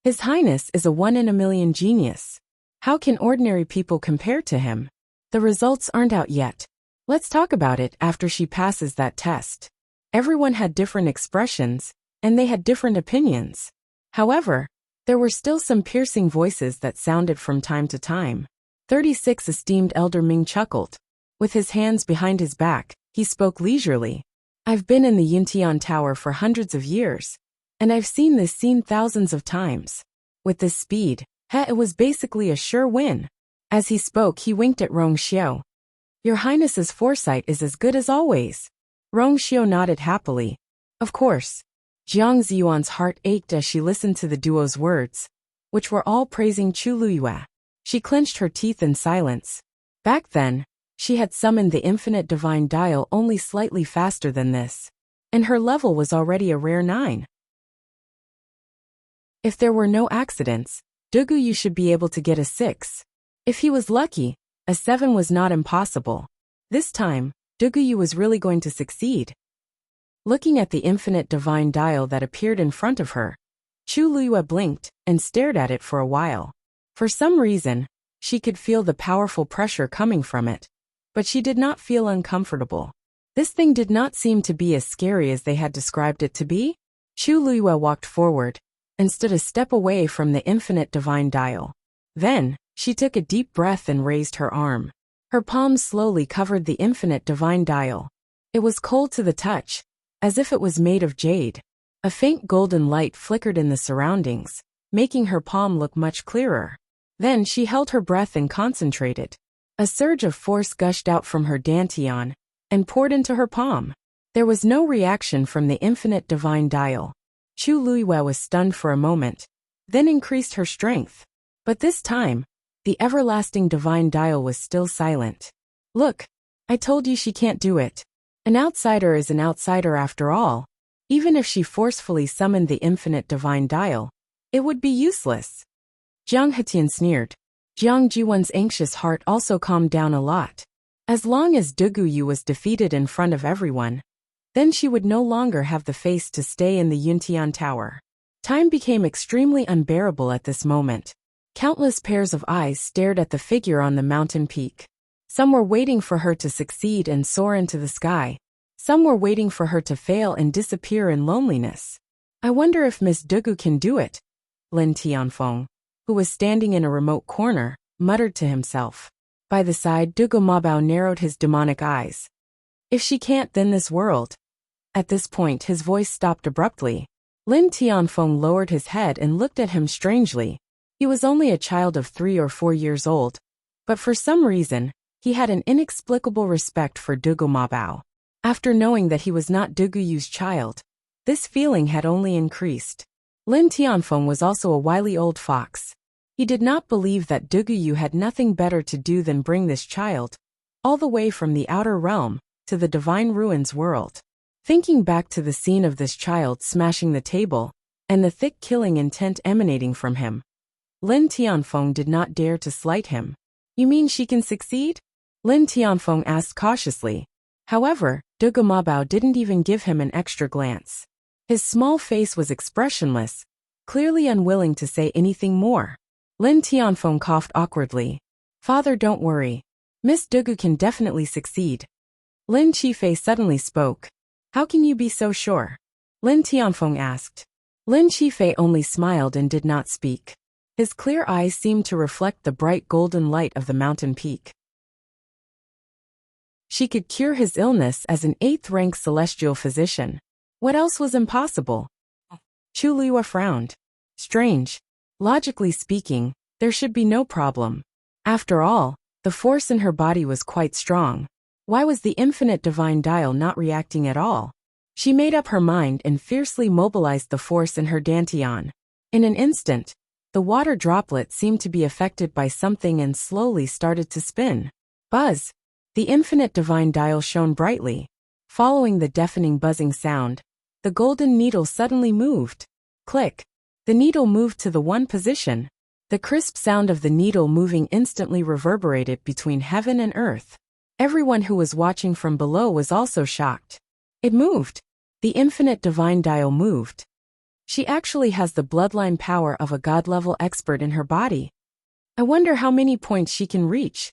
His Highness is a one-in-a-million genius. How can ordinary people compare to him? The results aren't out yet. Let's talk about it after she passes that test. Everyone had different expressions, and they had different opinions. However, there were still some piercing voices that sounded from time to time. 36 esteemed Elder Ming chuckled. With his hands behind his back, he spoke leisurely. I've been in the Yuntian Tower for hundreds of years, and I've seen this scene thousands of times. With this speed, it was basically a sure win. As he spoke, he winked at Rong Xiu. Your Highness's foresight is as good as always. Rong Xiu nodded happily. Of course. Jiang Ziyuan's heart ached as she listened to the duo's words, which were all praising Chu Luyue. She clenched her teeth in silence. Back then, she had summoned the infinite divine dial only slightly faster than this, and her level was already a rare 9. If there were no accidents, Duguyu should be able to get a 6. If he was lucky, a 7 was not impossible. This time, Duguyu was really going to succeed. Looking at the infinite divine dial that appeared in front of her, Chu Luyue blinked and stared at it for a while. For some reason, she could feel the powerful pressure coming from it, but she did not feel uncomfortable. This thing did not seem to be as scary as they had described it to be. Chu Luyue walked forward and stood a step away from the infinite divine dial. Then, she took a deep breath and raised her arm. Her palms slowly covered the infinite divine dial. It was cold to the touch, as if it was made of jade. A faint golden light flickered in the surroundings, making her palm look much clearer. Then she held her breath and concentrated. A surge of force gushed out from her dantian and poured into her palm. There was no reaction from the infinite divine dial. Chu Luyue was stunned for a moment, then increased her strength. But this time, the everlasting divine dial was still silent. Look, I told you she can't do it. An outsider is an outsider after all. Even if she forcefully summoned the infinite divine dial, it would be useless. Jiang Hetian sneered. Jiang Jiwan's anxious heart also calmed down a lot. As long as Duguyu was defeated in front of everyone, then she would no longer have the face to stay in the Yuntian Tower. Time became extremely unbearable at this moment. Countless pairs of eyes stared at the figure on the mountain peak. Some were waiting for her to succeed and soar into the sky. Some were waiting for her to fail and disappear in loneliness. I wonder if Miss Dugu can do it, Lin Tianfeng, who was standing in a remote corner, muttered to himself. By the side, Dugu Mabao narrowed his demonic eyes. If she can't, then this world. At this point, his voice stopped abruptly. Lin Tianfeng lowered his head and looked at him strangely. He was only a child of 3 or 4 years old, but for some reason, he had an inexplicable respect for Dugu Mabao. After knowing that he was not Duguyu's child, this feeling had only increased. Lin Tianfeng was also a wily old fox. He did not believe that Duguyu had nothing better to do than bring this child, all the way from the outer realm, to the divine ruins world. Thinking back to the scene of this child smashing the table, and the thick killing intent emanating from him, Lin Tianfeng did not dare to slight him. You mean she can succeed? Lin Tianfeng asked cautiously. However, Dugu Mabao didn't even give him an extra glance. His small face was expressionless, clearly unwilling to say anything more. Lin Tianfeng coughed awkwardly. Father, don't worry. Miss Dugu can definitely succeed. Lin Qifei suddenly spoke. How can you be so sure? Lin Tianfeng asked. Lin Qifei only smiled and did not speak. His clear eyes seemed to reflect the bright golden light of the mountain peak. She could cure his illness as an 8th-rank celestial physician. What else was impossible? Chu Luyue frowned. Strange. Logically speaking, there should be no problem. After all, the force in her body was quite strong. Why was the infinite divine dial not reacting at all? She made up her mind and fiercely mobilized the force in her dantian. In an instant, The water droplet seemed to be affected by something and slowly started to spin. Buzz! The infinite divine dial shone brightly. Following the deafening buzzing sound, the golden needle suddenly moved. Click! The needle moved to the one position. The crisp sound of the needle moving instantly reverberated between heaven and earth. Everyone who was watching from below was also shocked. It moved. The infinite divine dial moved. She actually has the bloodline power of a god-level expert in her body. I wonder how many points she can reach.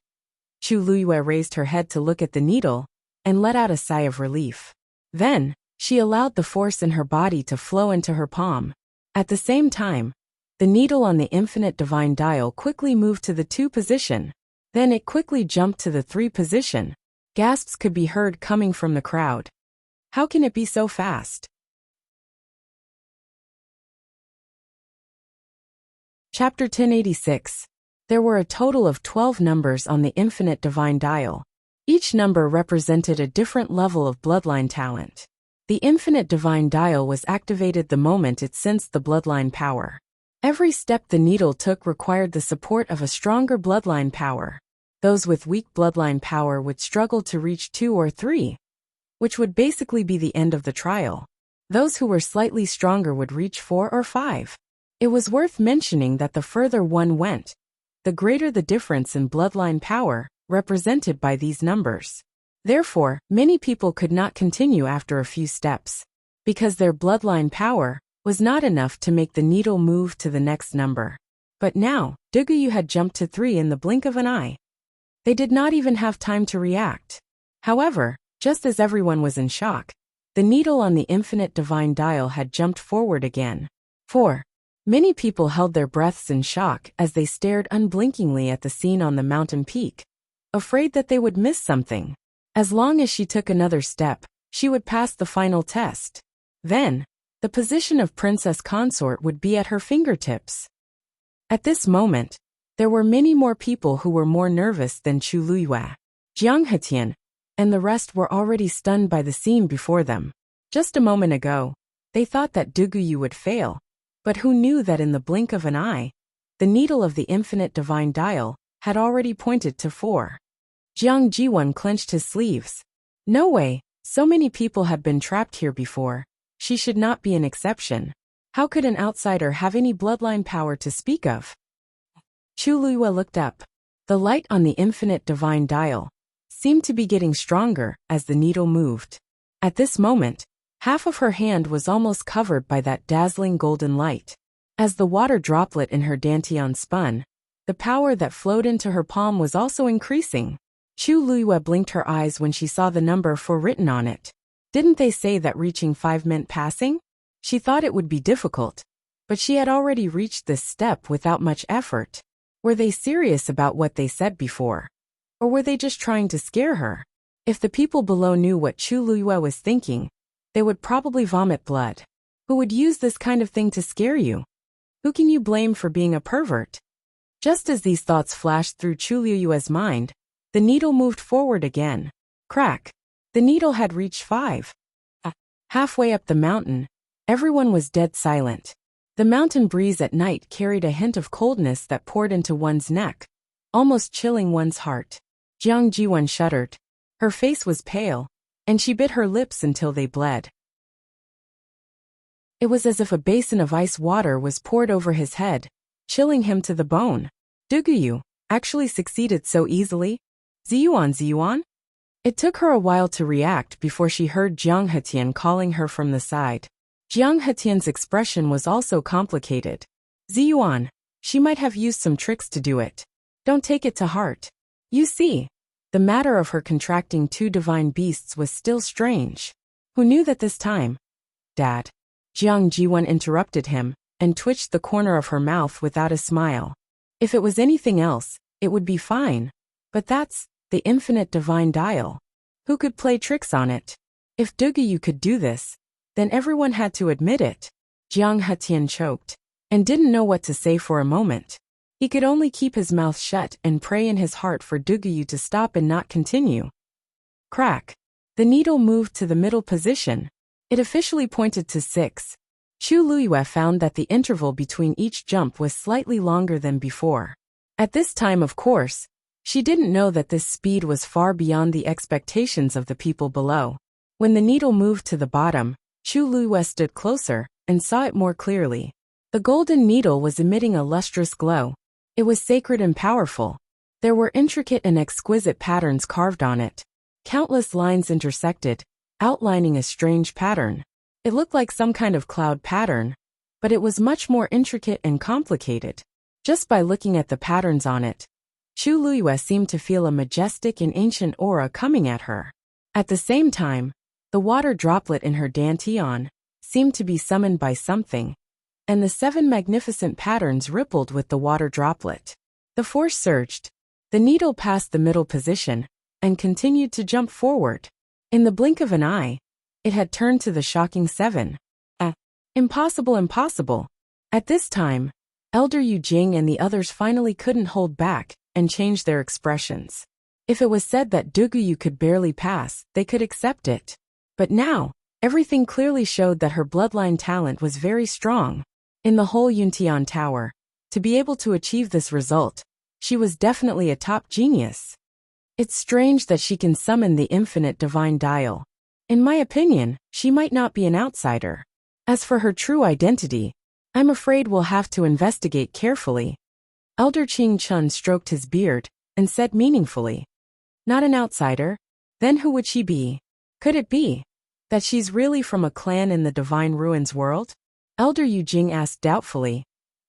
Chu Luyue raised her head to look at the needle and let out a sigh of relief. Then, she allowed the force in her body to flow into her palm. At the same time, the needle on the infinite divine dial quickly moved to the 2 position. Then it quickly jumped to the 3 position. Gasps could be heard coming from the crowd. How can it be so fast? Chapter 1086. There were a total of 12 numbers on the infinite divine dial. Each number represented a different level of bloodline talent. The infinite divine dial was activated the moment it sensed the bloodline power. Every step the needle took required the support of a stronger bloodline power. Those with weak bloodline power would struggle to reach 2 or 3, which would basically be the end of the trial. Those who were slightly stronger would reach 4 or 5. It was worth mentioning that the further one went, the greater the difference in bloodline power, represented by these numbers. Therefore, many people could not continue after a few steps, because their bloodline power was not enough to make the needle move to the next number. But now, Duguyu had jumped to 3 in the blink of an eye. They did not even have time to react. However, just as everyone was in shock, the needle on the infinite divine dial had jumped forward again. 4. Many people held their breaths in shock as they stared unblinkingly at the scene on the mountain peak, afraid that they would miss something. As long as she took another step, she would pass the final test. Then, the position of princess consort would be at her fingertips. At this moment, there were many more people who were more nervous than Chu Luyue, Jiang Hetian, and the rest were already stunned by the scene before them. Just a moment ago, they thought that Duguyu would fail, but who knew that in the blink of an eye, the needle of the infinite divine dial had already pointed to 4. Jiang Jiwan clenched his sleeves. No way, so many people had been trapped here before. She should not be an exception. How could an outsider have any bloodline power to speak of? Chu Luyue looked up. The light on the infinite divine dial seemed to be getting stronger as the needle moved. At this moment, half of her hand was almost covered by that dazzling golden light. As the water droplet in her dantian spun, the power that flowed into her palm was also increasing. Chu Luyue blinked her eyes when she saw the number 4 written on it. Didn't they say that reaching 5 meant passing? She thought it would be difficult, but she had already reached this step without much effort. Were they serious about what they said before? Or were they just trying to scare her? If the people below knew what Chu Luyue was thinking, they would probably vomit blood. Who would use this kind of thing to scare you? Who can you blame for being a pervert? Just as these thoughts flashed through Chu Luyue's mind, the needle moved forward again. Crack! The needle had reached 5. Halfway up the mountain, everyone was dead silent. The mountain breeze at night carried a hint of coldness that poured into one's neck, almost chilling one's heart. Jiang Jiwan shuddered. Her face was pale, and she bit her lips until they bled. It was as if a basin of ice water was poured over his head, chilling him to the bone. Duguyu actually succeeded so easily? Ziyuan? It took her a while to react before she heard Jiang Hetian calling her from the side. Jiang Hetian's expression was also complicated. Ziyuan, she might have used some tricks to do it. Don't take it to heart. You see, the matter of her contracting 2 divine beasts was still strange. Who knew that this time? Dad. Jiang Jiwan interrupted him and twitched the corner of her mouth without a smile. If it was anything else, it would be fine. But that's the infinite divine dial. Who could play tricks on it? If Duguyu could do this, then everyone had to admit it. Jiang Hetian choked and didn't know what to say for a moment. He could only keep his mouth shut and pray in his heart for Duguyu to stop and not continue. Crack! The needle moved to the middle position. It officially pointed to 6. Chu Luiyue found that the interval between each jump was slightly longer than before. At this time, of course, she didn't know that this speed was far beyond the expectations of the people below. When the needle moved to the bottom, Chu Luiyue stood closer and saw it more clearly. The golden needle was emitting a lustrous glow. It was sacred and powerful. There were intricate and exquisite patterns carved on it. Countless lines intersected, outlining a strange pattern. It looked like some kind of cloud pattern, but it was much more intricate and complicated. Just by looking at the patterns on it, Chu Luiyue seemed to feel a majestic and ancient aura coming at her. At the same time, the water droplet in her dantian seemed to be summoned by something, and the 7 magnificent patterns rippled with the water droplet. The force surged. The needle passed the middle position and continued to jump forward. In the blink of an eye, it had turned to the shocking 7. Impossible, impossible. At this time, Elder Yu Jing and the others finally couldn't hold back and changed their expressions. If it was said that Duguyu could barely pass, they could accept it. But now, everything clearly showed that her bloodline talent was very strong. In the whole Yuntian Tower, to be able to achieve this result, she was definitely a top genius. It's strange that she can summon the infinite divine dial. In my opinion, she might not be an outsider. As for her true identity, I'm afraid we'll have to investigate carefully. Elder Qing Chun stroked his beard and said meaningfully, "Not an outsider? Then who would she be? Could it be that she's really from a clan in the Divine Ruins world?" Elder Yu Jing asked doubtfully.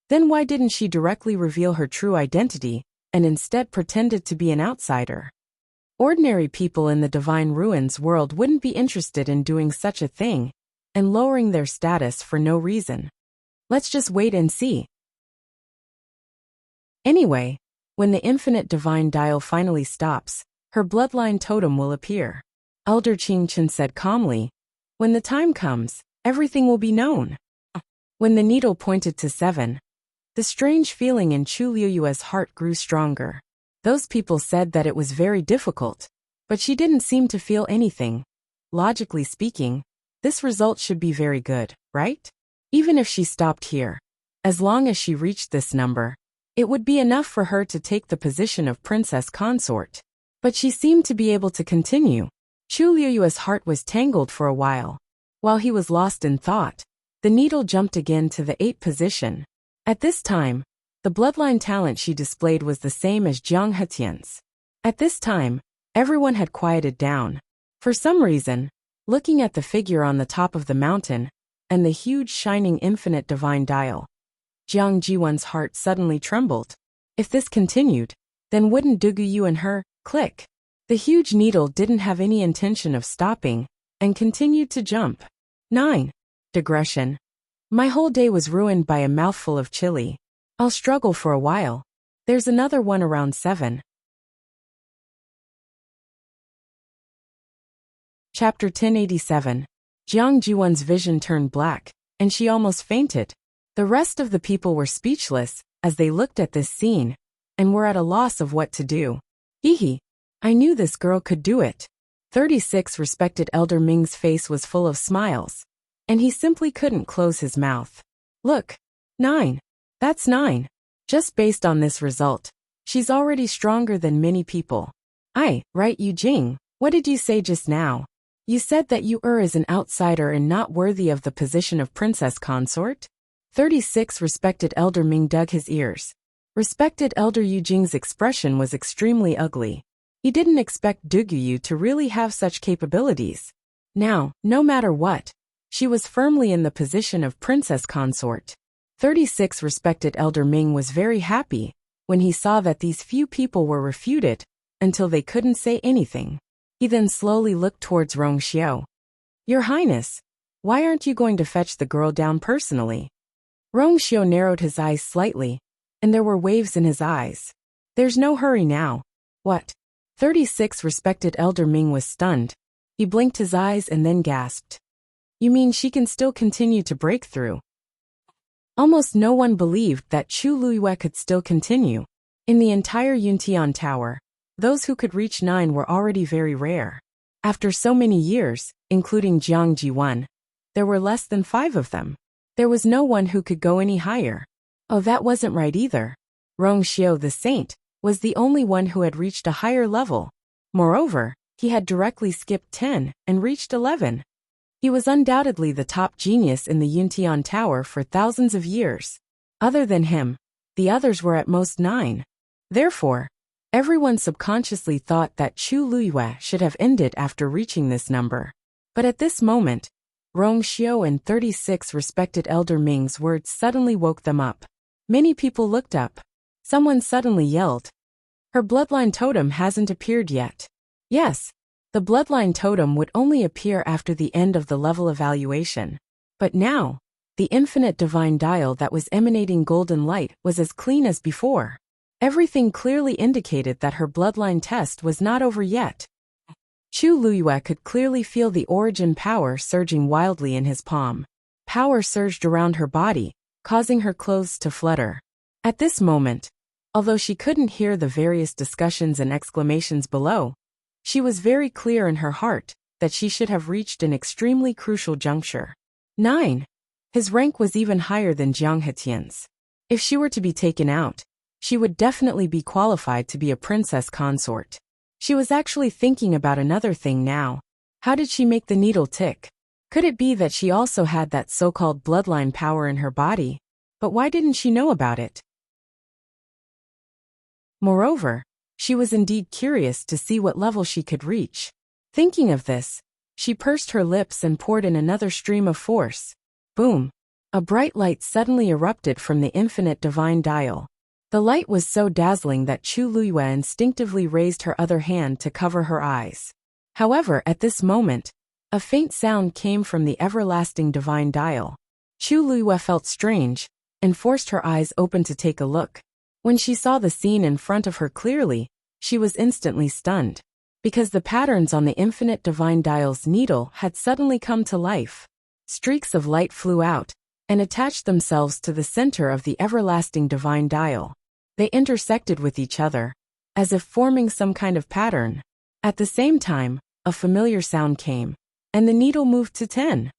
Then why didn't she directly reveal her true identity and instead pretended to be an outsider? Ordinary people in the Divine Ruins world wouldn't be interested in doing such a thing and lowering their status for no reason. Let's just wait and see. Anyway, when the infinite divine dial finally stops, her bloodline totem will appear. Elder Qing Chen said calmly, "When the time comes, everything will be known." When the needle pointed to 7, the strange feeling in Chu Luiyue's heart grew stronger. Those people said that it was very difficult, but she didn't seem to feel anything. Logically speaking, this result should be very good, right? Even if she stopped here, as long as she reached this number, it would be enough for her to take the position of princess consort. But she seemed to be able to continue. Chu Luiyue's heart was tangled for a while. While he was lost in thought, the needle jumped again to the 8th position. At this time, the bloodline talent she displayed was the same as Jiang Hetian's. At this time, everyone had quieted down. For some reason, looking at the figure on the top of the mountain and the huge shining infinite divine dial, Jiang Jiwan's heart suddenly trembled. If this continued, then wouldn't Duguyu and her click? The huge needle didn't have any intention of stopping and continued to jump. 9. Digression. My whole day was ruined by a mouthful of chili. I'll struggle for a while. There's another one around 7. Chapter 1087. Jiang Jiwan's vision turned black, and she almost fainted. The rest of the people were speechless as they looked at this scene and were at a loss of what to do. Hehe. I knew this girl could do it. 36 respected Elder Ming's face was full of smiles, and he simply couldn't close his mouth. Look. 9. That's 9. Just based on this result, she's already stronger than many people. Right, Yu Jing, what did you say just now? You said that you is an outsider and not worthy of the position of princess consort? 36 respected Elder Ming dug his ears. Respected Elder Yu Jing's expression was extremely ugly. He didn't expect Duguyu to really have such capabilities. Now, no matter what, she was firmly in the position of princess consort. 36 respected Elder Ming was very happy when he saw that these few people were refuted until they couldn't say anything. He then slowly looked towards Rong Xiao. Your Highness, why aren't you going to fetch the girl down personally? Rong Xiao narrowed his eyes slightly, and there were waves in his eyes. There's no hurry now. What? 36 respected Elder Ming was stunned. He blinked his eyes and then gasped. You mean she can still continue to break through? Almost no one believed that Chu Luiyue could still continue. In the entire Yuntian Tower, those who could reach 9 were already very rare. After so many years, including Jiang Jiwan, there were less than 5 of them. There was no one who could go any higher. Oh, that wasn't right either. Rong Xiao the saint was the only one who had reached a higher level. Moreover, he had directly skipped 10 and reached 11. He was undoubtedly the top genius in the Yuntian Tower for thousands of years. Other than him, the others were at most 9. Therefore, everyone subconsciously thought that Chu Luiyue should have ended after reaching this number. But at this moment, Rong Xiao and 36 respected Elder Ming's words suddenly woke them up. Many people looked up. Someone suddenly yelled, "Her bloodline totem hasn't appeared yet." Yes, the bloodline totem would only appear after the end of the level evaluation. But now, the infinite divine dial that was emanating golden light was as clean as before. Everything clearly indicated that her bloodline test was not over yet. Chu Luiyue could clearly feel the origin power surging wildly in his palm. Power surged around her body, causing her clothes to flutter. At this moment, although she couldn't hear the various discussions and exclamations below, she was very clear in her heart that she should have reached an extremely crucial juncture. 9. His rank was even higher than Jiang Hetian's. If she were to be taken out, she would definitely be qualified to be a princess consort. She was actually thinking about another thing now. How did she make the needle tick? Could it be that she also had that so-called bloodline power in her body? But why didn't she know about it? Moreover, she was indeed curious to see what level she could reach. Thinking of this, she pursed her lips and poured in another stream of force. Boom! A bright light suddenly erupted from the infinite divine dial. The light was so dazzling that Chu Luiyue instinctively raised her other hand to cover her eyes. However, at this moment, a faint sound came from the everlasting divine dial. Chu Luiyue felt strange and forced her eyes open to take a look. When she saw the scene in front of her clearly, she was instantly stunned, because the patterns on the infinite divine dial's needle had suddenly come to life. Streaks of light flew out and attached themselves to the center of the everlasting divine dial. They intersected with each other, as if forming some kind of pattern. At the same time, a familiar sound came, and the needle moved to 10.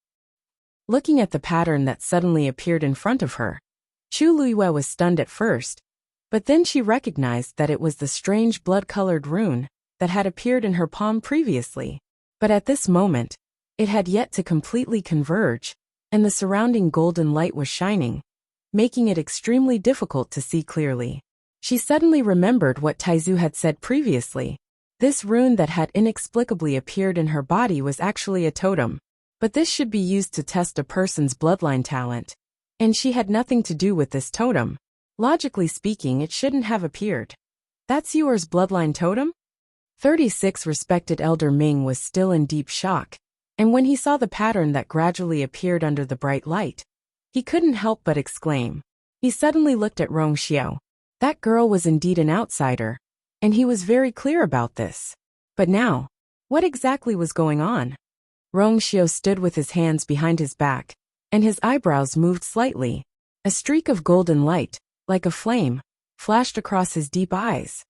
Looking at the pattern that suddenly appeared in front of her, Chu Luiyue was stunned at first, but then she recognized that it was the strange blood-colored rune that had appeared in her palm previously. But at this moment, it had yet to completely converge, and the surrounding golden light was shining, making it extremely difficult to see clearly. She suddenly remembered what Taizu had said previously. This rune that had inexplicably appeared in her body was actually a totem, but this should be used to test a person's bloodline talent. And she had nothing to do with this totem. Logically speaking, it shouldn't have appeared. That's yours bloodline totem? 36 respected Elder Ming was still in deep shock, and when he saw the pattern that gradually appeared under the bright light, he couldn't help but exclaim. He suddenly looked at Rong Xiao. That girl was indeed an outsider, and he was very clear about this. But now, what exactly was going on? Rong Xiao stood with his hands behind his back, and his eyebrows moved slightly. A streak of golden light, like a flame, flashed across his deep eyes.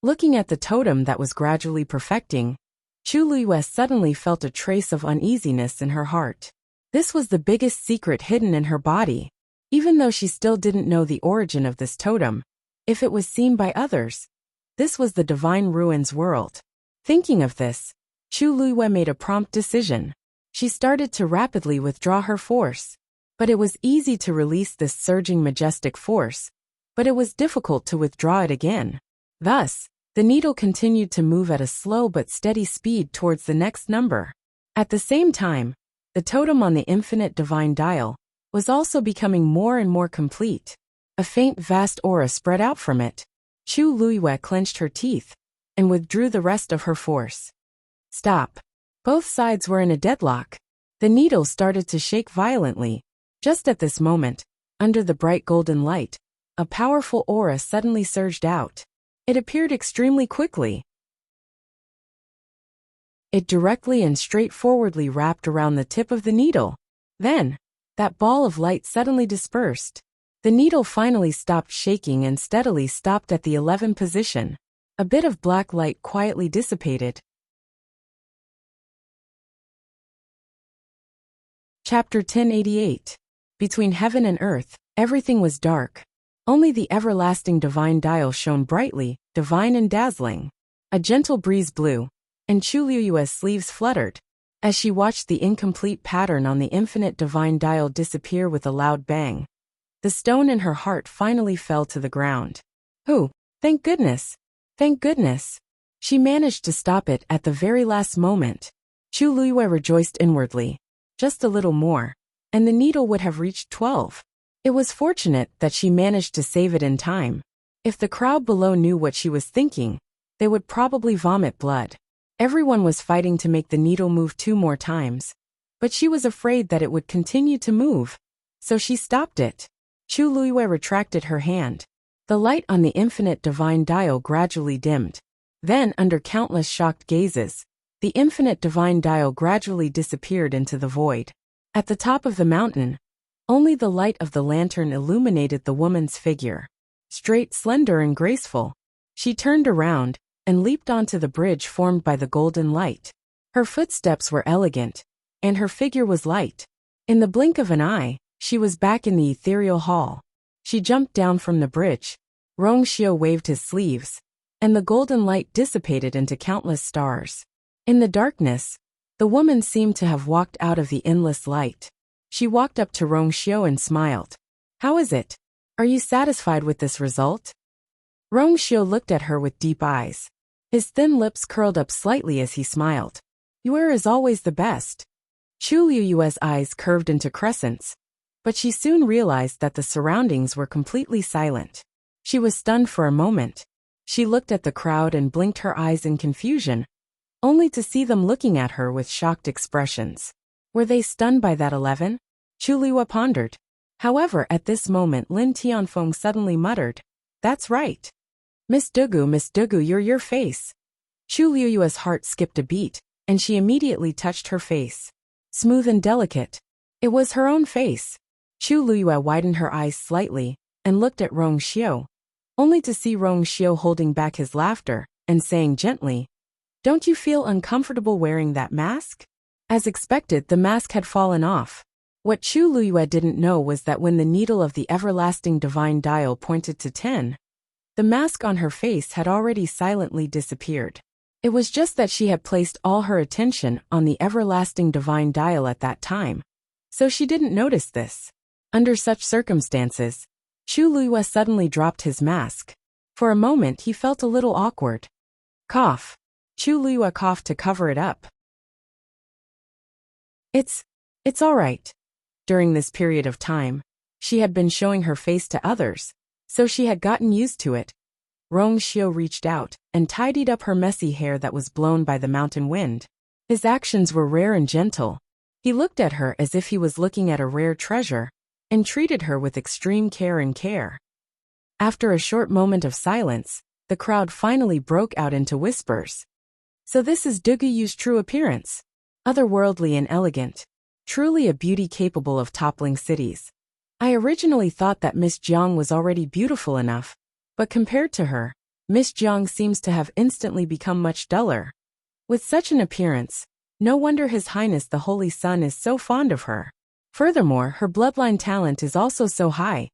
Looking at the totem that was gradually perfecting, Chu Luiyue suddenly felt a trace of uneasiness in her heart. This was the biggest secret hidden in her body. Even though she still didn't know the origin of this totem, if it was seen by others, this was the divine ruins world. Thinking of this, Chu Luiyue made a prompt decision. She started to rapidly withdraw her force. But it was easy to release this surging majestic force, but it was difficult to withdraw it again. Thus, the needle continued to move at a slow but steady speed towards the next number. At the same time, the totem on the infinite divine dial was also becoming more and more complete. A faint vast aura spread out from it. Chu Luiyue clenched her teeth and withdrew the rest of her force. Stop. Both sides were in a deadlock. The needle started to shake violently. Just at this moment, under the bright golden light, a powerful aura suddenly surged out. It appeared extremely quickly. It directly and straightforwardly wrapped around the tip of the needle. Then, that ball of light suddenly dispersed. The needle finally stopped shaking and steadily stopped at the 11 position. A bit of black light quietly dissipated. Chapter 1088. Between heaven and earth, everything was dark. Only the everlasting divine dial shone brightly, divine and dazzling. A gentle breeze blew, and Chu Liyue's sleeves fluttered, as she watched the incomplete pattern on the infinite divine dial disappear with a loud bang. The stone in her heart finally fell to the ground. Oh, thank goodness! Thank goodness! She managed to stop it at the very last moment. Chu Liyue rejoiced inwardly. Just a little more, and the needle would have reached 12. It was fortunate that she managed to save it in time. If the crowd below knew what she was thinking, they would probably vomit blood. Everyone was fighting to make the needle move 2 more times, but she was afraid that it would continue to move, so she stopped it. Chu Liyue retracted her hand. The light on the infinite divine dial gradually dimmed. Then, under countless shocked gazes, the infinite divine dial gradually disappeared into the void. At the top of the mountain, only the light of the lantern illuminated the woman's figure. Straight, slender, and graceful, she turned around and leaped onto the bridge formed by the golden light. Her footsteps were elegant, and her figure was light. In the blink of an eye, she was back in the ethereal hall. She jumped down from the bridge. Rongxiu waved his sleeves, and the golden light dissipated into countless stars. In the darkness, the woman seemed to have walked out of the endless light. She walked up to Rongxiu and smiled. "How is it? Are you satisfied with this result?" Rongxiu looked at her with deep eyes. His thin lips curled up slightly as he smiled. "You are as always the best." Chu Liyue's eyes curved into crescents, but she soon realized that the surroundings were completely silent. She was stunned for a moment. She looked at the crowd and blinked her eyes in confusion, only to see them looking at her with shocked expressions. Were they stunned by that 11? Chu Liyue pondered. However, at this moment Lin Tianfeng suddenly muttered, "That's right. Miss Dugu, you're your face." Chu Liyue's heart skipped a beat, and she immediately touched her face. Smooth and delicate. It was her own face. Chu Liyue widened her eyes slightly and looked at Rongxiu, only to see Rongxiu holding back his laughter and saying gently, "Don't you feel uncomfortable wearing that mask?" As expected, the mask had fallen off. What Chu Liyue didn't know was that when the needle of the everlasting divine dial pointed to 10, the mask on her face had already silently disappeared. It was just that she had placed all her attention on the everlasting divine dial at that time, so she didn't notice this. Under such circumstances, Chu Liyue suddenly dropped his mask. For a moment he felt a little awkward. Cough. Chu Liyue coughed to cover it up. It's all right. During this period of time, she had been showing her face to others, so she had gotten used to it. Rongxiu reached out and tidied up her messy hair that was blown by the mountain wind. His actions were rare and gentle. He looked at her as if he was looking at a rare treasure, and treated her with extreme care. After a short moment of silence, the crowd finally broke out into whispers. "So this is Duguyu's true appearance. Otherworldly and elegant. Truly a beauty capable of toppling cities. I originally thought that Miss Jiang was already beautiful enough, but compared to her, Miss Jiang seems to have instantly become much duller. With such an appearance, no wonder His Highness the Holy Sun is so fond of her. Furthermore, her bloodline talent is also so high."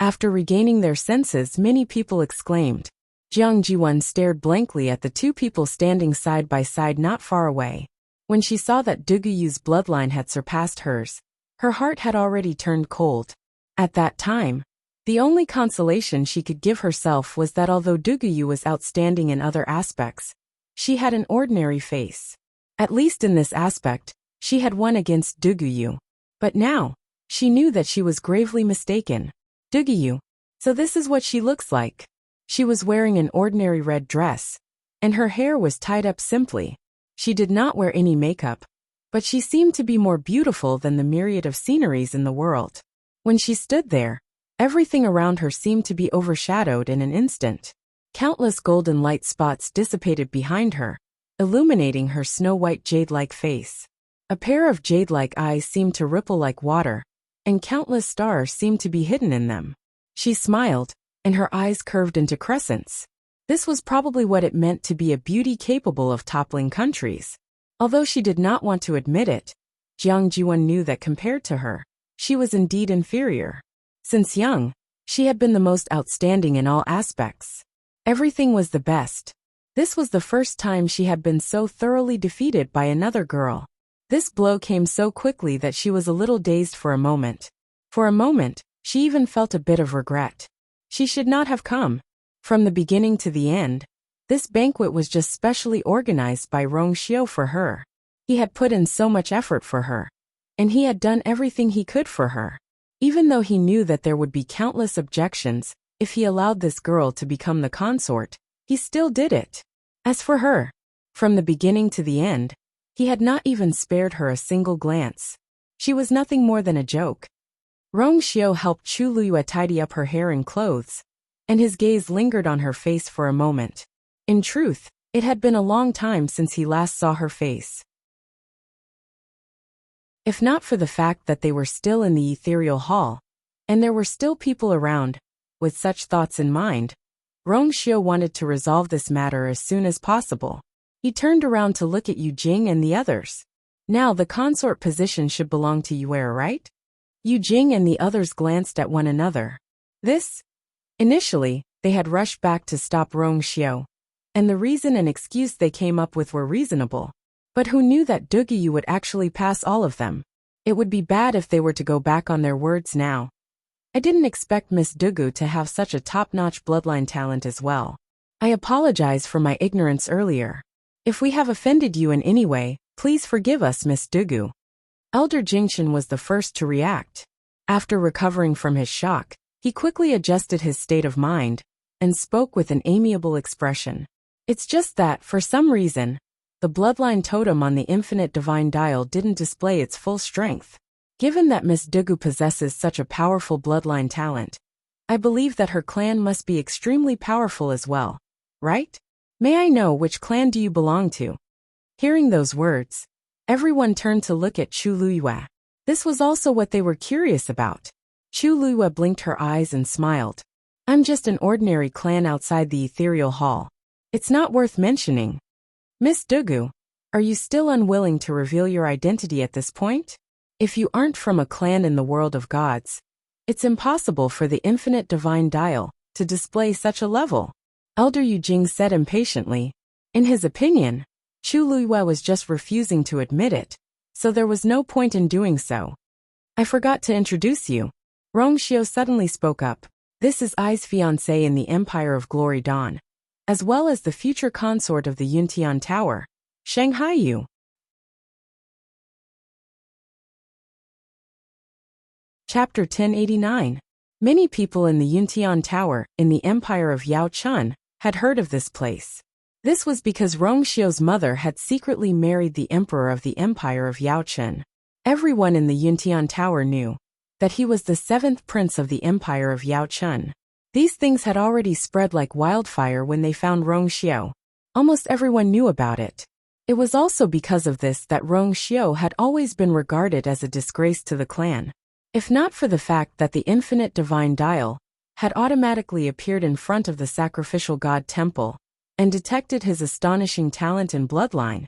After regaining their senses, many people exclaimed. Jiang Jiwen stared blankly at the 2 people standing side by side not far away. When she saw that Duguyu's bloodline had surpassed hers, her heart had already turned cold. At that time, the only consolation she could give herself was that although Duguyu was outstanding in other aspects, she had an ordinary face. At least in this aspect, she had won against Duguyu. But now, she knew that she was gravely mistaken. Duguyu. So this is what she looks like. She was wearing an ordinary red dress, and her hair was tied up simply. She did not wear any makeup, but she seemed to be more beautiful than the myriad of sceneries in the world. When she stood there, everything around her seemed to be overshadowed in an instant. Countless golden light spots dissipated behind her, illuminating her snow-white jade-like face. A pair of jade-like eyes seemed to ripple like water, and countless stars seemed to be hidden in them. She smiled, and her eyes curved into crescents. This was probably what it meant to be a beauty capable of toppling countries. Although she did not want to admit it, Jiang Jiwen knew that compared to her, She was indeed inferior. Since young, she had been the most outstanding in all aspects. Everything was the best. This was the first time she had been so thoroughly defeated by another girl. This blow came so quickly that she was a little dazed for a moment. For a moment, she even felt a bit of regret. She should not have come. From the beginning to the end, this banquet was just specially organized by Rong Xiu for her. He had put in so much effort for her, and he had done everything he could for her. Even though he knew that there would be countless objections if he allowed this girl to become the consort, he still did it. As for her, from the beginning to the end, he had not even spared her a single glance. She was nothing more than a joke. Rong Xiu helped Chu Luyue tidy up her hair and clothes, and his gaze lingered on her face for a moment. In truth, it had been a long time since he last saw her face. If not for the fact that they were still in the ethereal hall, and there were still people around, with such thoughts in mind, Rong Xiu wanted to resolve this matter as soon as possible. He turned around to look at Yu Jing and the others. Now the consort position should belong to Yue, right? Yu Jing and the others glanced at one another. Initially, they had rushed back to stop Rong Xiu, and the reason and excuse they came up with were reasonable. But who knew that Dugu would actually pass all of them? It would be bad if they were to go back on their words now. I didn't expect Miss Dugu to have such a top-notch bloodline talent as well. I apologize for my ignorance earlier. If we have offended you in any way, please forgive us, Miss Dugu. Elder Jingchen was the first to react. After recovering from his shock, he quickly adjusted his state of mind and spoke with an amiable expression. It's just that, for some reason, the bloodline totem on the infinite divine dial didn't display its full strength. Given that Miss Dugu possesses such a powerful bloodline talent, I believe that her clan must be extremely powerful as well, right? May I know which clan do you belong to? Hearing those words, everyone turned to look at Chu Luyue. This was also what they were curious about. Chu Luyue blinked her eyes and smiled. I'm just an ordinary clan outside the ethereal hall. It's not worth mentioning. Miss Dugu, are you still unwilling to reveal your identity at this point? If you aren't from a clan in the world of gods, it's impossible for the infinite divine dial to display such a level. Elder Yu Jing said impatiently. In his opinion, Chu Luyue was just refusing to admit it, so there was no point in doing so. I forgot to introduce you. Rong Xiu suddenly spoke up. This is Ai's fiancé in the Empire of Glory Dawn, as well as the future consort of the Yuntian Tower, Shanghai Yu. Chapter 1089. Many people in the Yuntian Tower, in the Empire of Yao Chun, had heard of this place. This was because Rong Xiu's mother had secretly married the emperor of the Empire of Yao Chun. Everyone in the Yuntian Tower knew that he was the seventh prince of the Empire of Yao Chun. These things had already spread like wildfire when they found Rong Xiu. Almost everyone knew about it. It was also because of this that Rong Xiu had always been regarded as a disgrace to the clan. If not for the fact that the infinite divine dial had automatically appeared in front of the sacrificial god temple and detected his astonishing talent and bloodline,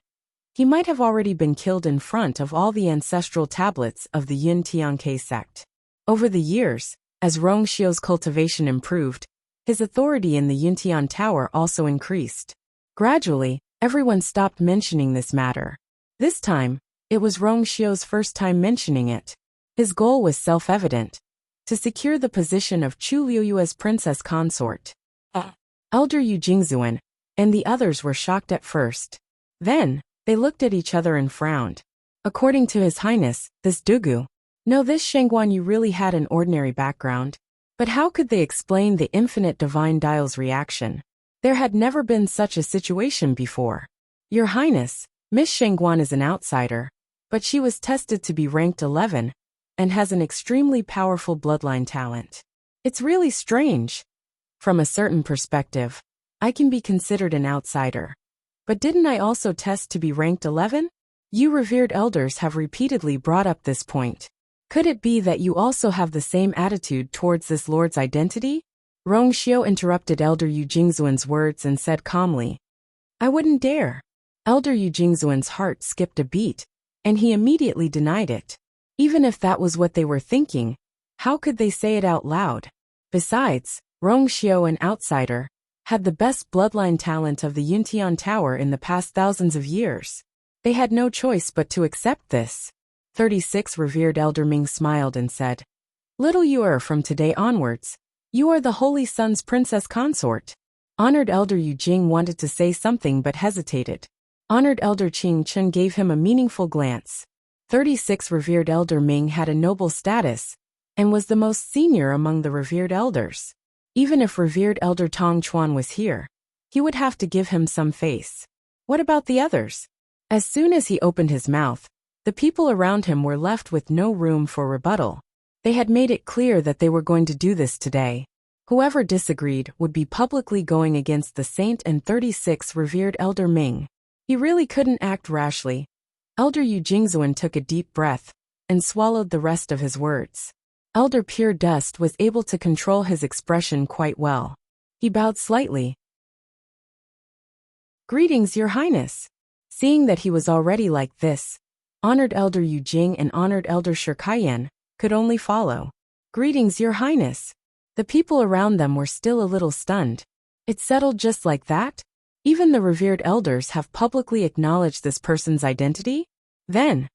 he might have already been killed in front of all the ancestral tablets of the Yin Tianke sect. Over the years, as Rong Xiu's cultivation improved, his authority in the Yuntian Tower also increased. Gradually, everyone stopped mentioning this matter. This time, it was Rong Xiu's first time mentioning it. His goal was self-evident: to secure the position of Chu Luyue's princess consort. Elder Yu Jingzuan and the others were shocked at first. Then, they looked at each other and frowned. According to His Highness, this Dugu. No, this Shengguan Yu really had an ordinary background. But how could they explain the infinite divine dial's reaction? There had never been such a situation before. Your Highness, Miss Shengguan is an outsider, but she was tested to be ranked 11, and has an extremely powerful bloodline talent. It's really strange. From a certain perspective, I can be considered an outsider. But didn't I also test to be ranked 11? You revered elders have repeatedly brought up this point. Could it be that you also have the same attitude towards this lord's identity? Rong Xiu interrupted Elder Yu Jingzuan's words and said calmly. I wouldn't dare. Elder Yu Jingzuan's heart skipped a beat, and he immediately denied it. Even if that was what they were thinking, how could they say it out loud? Besides, Rongxiu, an outsider, had the best bloodline talent of the Yuntian Tower in the past thousands of years. They had no choice but to accept this. 36 Revered Elder Ming smiled and said, "Little Yuer, from today onwards, you are the Holy Sun's princess consort." Honored Elder Yu Jing wanted to say something but hesitated. Honored Elder Qing Chun gave him a meaningful glance. 36 Revered Elder Ming had a noble status and was the most senior among the revered elders. Even if Revered Elder Tong Chuan was here, he would have to give him some face. What about the others? As soon as he opened his mouth, the people around him were left with no room for rebuttal. They had made it clear that they were going to do this today. Whoever disagreed would be publicly going against the saint and 36 Revered Elder Ming. He really couldn't act rashly. Elder Yu Jingzuan took a deep breath and swallowed the rest of his words. Elder Pure Dust was able to control his expression quite well. He bowed slightly. "Greetings, Your Highness." Seeing that he was already like this, Honored Elder Yu Jing and Honored Elder Shi Kaiyan could only follow. "Greetings, Your Highness." The people around them were still a little stunned. It settled just like that? Even the revered elders have publicly acknowledged this person's identity? Then,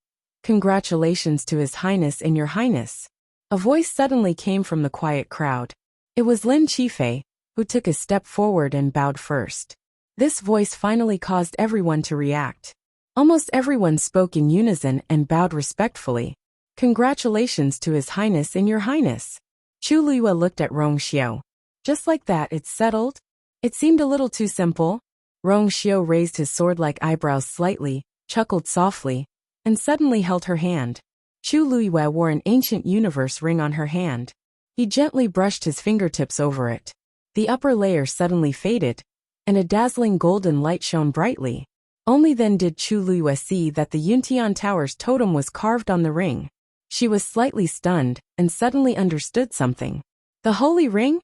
"Congratulations to His Highness and Your Highness." A voice suddenly came from the quiet crowd. It was Lin Qifei, who took a step forward and bowed first. This voice finally caused everyone to react. Almost everyone spoke in unison and bowed respectfully. "Congratulations to His Highness and Your Highness." Chu Luiyue looked at Rongxiu. Just like that, it's settled? It seemed a little too simple. Rongxiu raised his sword-like eyebrows slightly, chuckled softly, and suddenly held her hand. Chu Luiyue wore an ancient universe ring on her hand. He gently brushed his fingertips over it. The upper layer suddenly faded, and a dazzling golden light shone brightly. Only then did Chu Luiyue see that the Yuntian Tower's totem was carved on the ring. She was slightly stunned and suddenly understood something. The holy ring?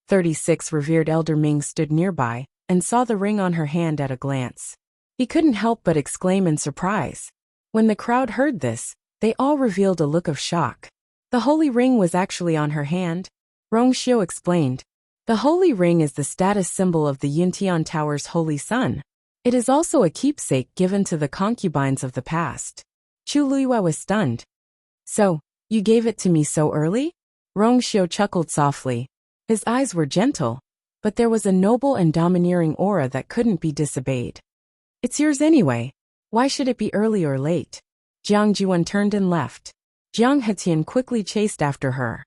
36 Revered Elder Ming stood nearby and saw the ring on her hand at a glance. He couldn't help but exclaim in surprise. When the crowd heard this, they all revealed a look of shock. The holy ring was actually on her hand. Rongxiu explained. The holy ring is the status symbol of the Yuntian Tower's holy sun. It is also a keepsake given to the concubines of the past. Chu Luiyue was stunned. "So, you gave it to me so early?" Rongxiu chuckled softly. His eyes were gentle, but there was a noble and domineering aura that couldn't be disobeyed. "It's yours anyway. Why should it be early or late?" Jiang Jiwan turned and left. Jiang Hetian quickly chased after her.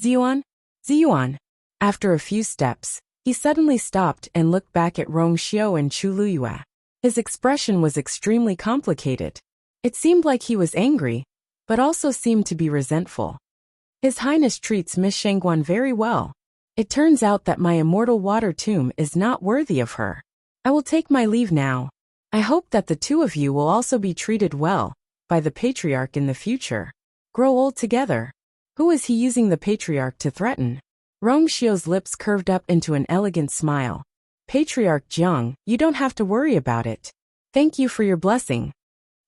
"Ziyuan? Ziyuan." After a few steps, he suddenly stopped and looked back at Rongxiu and Chu Luiyue. His expression was extremely complicated. It seemed like he was angry, but also seemed to be resentful. "His Highness treats Miss Shengguan very well. It turns out that my immortal water tomb is not worthy of her. I will take my leave now. I hope that the two of you will also be treated well by the Patriarch in the future. Grow old together." Who is he using the Patriarch to threaten? Rongxiu's lips curved up into an elegant smile. "Patriarch Jiang, you don't have to worry about it. Thank you for your blessing."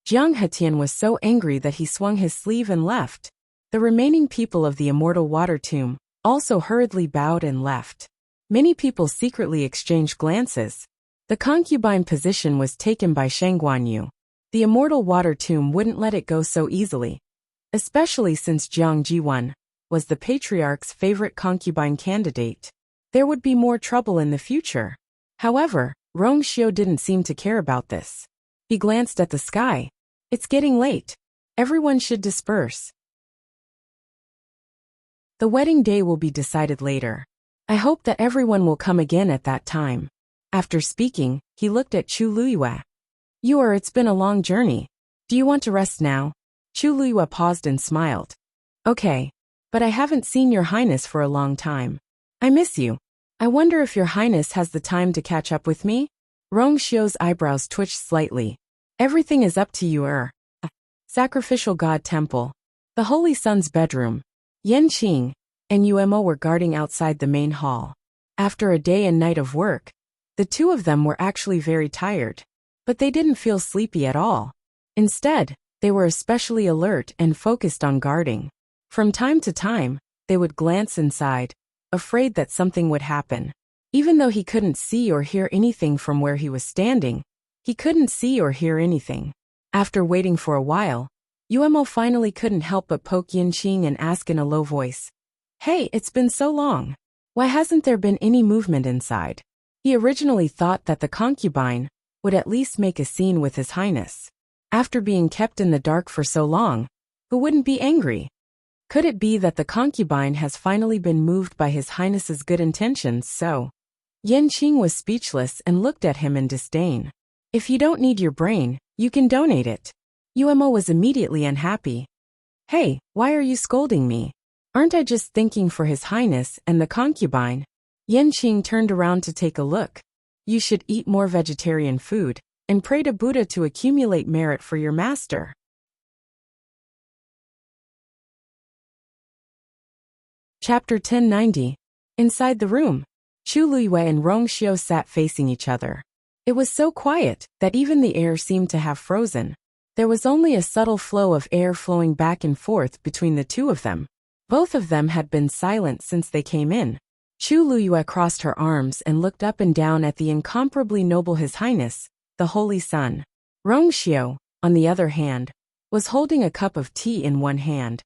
Jiang Hetian was so angry that he swung his sleeve and left. The remaining people of the immortal water tomb also hurriedly bowed and left. Many people secretly exchanged glances. The concubine position was taken by Shengguanyu. The immortal water tomb wouldn't let it go so easily, especially since Jiang Jiwan was the Patriarch's favorite concubine candidate. There would be more trouble in the future. However, Rongxiu didn't seem to care about this. He glanced at the sky. "It's getting late. Everyone should disperse. The wedding day will be decided later. I hope that everyone will come again at that time." After speaking, he looked at Chu Luiyue. It's been a long journey. Do you want to rest now?" Chu Luiyue paused and smiled. "Okay. But I haven't seen Your Highness for a long time. I miss you. I wonder if Your Highness has the time to catch up with me?" Rongxiu's eyebrows twitched slightly. "Everything is up to you. Sacrificial God Temple. The Holy Sun's bedroom. Yan Qing and Umo were guarding outside the main hall. After a day and night of work, the two of them were actually very tired. But they didn't feel sleepy at all. Instead, They were especially alert and focused on guarding. From time to time, they would glance inside, afraid that something would happen. Even though he couldn't see or hear anything from where he was standing, he couldn't see or hear anything. After waiting for a while, Yuemo finally couldn't help but poke Yinqing and ask in a low voice, "Hey, it's been so long. Why hasn't there been any movement inside?" He originally thought that the concubine would at least make a scene with His Highness. After being kept in the dark for so long, who wouldn't be angry? Could it be that the concubine has finally been moved by His Highness's good intentions? So Yinqing was speechless and looked at him in disdain. "If you don't need your brain, you can donate it." Yuemo was immediately unhappy. "Hey, why are you scolding me? Aren't I just thinking for His Highness and the concubine?" Yinqing turned around to take a look. "You should eat more vegetarian food and pray to Buddha to accumulate merit for your master." Chapter 1090. Inside the room, Chu Luiyue and Rong Xiu sat facing each other. It was so quiet that even the air seemed to have frozen. There was only a subtle flow of air flowing back and forth between the two of them. Both of them had been silent since they came in. Chu Luiyue crossed her arms and looked up and down at the incomparably noble His Highness, the Holy Sun. Rong Xiu, on the other hand, was holding a cup of tea in one hand,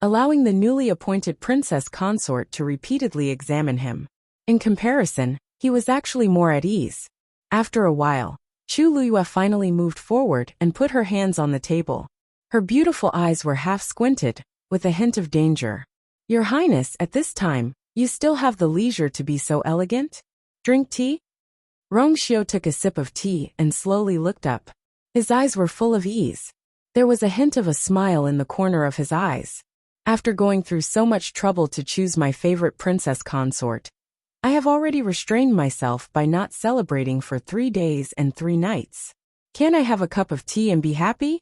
allowing the newly appointed princess consort to repeatedly examine him. In comparison, he was actually more at ease. After a while, Chu Luiyue finally moved forward and put her hands on the table. Her beautiful eyes were half squinted, with a hint of danger. "Your Highness, at this time, you still have the leisure to be so elegant? Drink tea?" Rong Xiu took a sip of tea and slowly looked up. His eyes were full of ease. There was a hint of a smile in the corner of his eyes. "After going through so much trouble to choose my favorite princess consort, I have already restrained myself by not celebrating for 3 days and 3 nights. Can't I have a cup of tea and be happy?"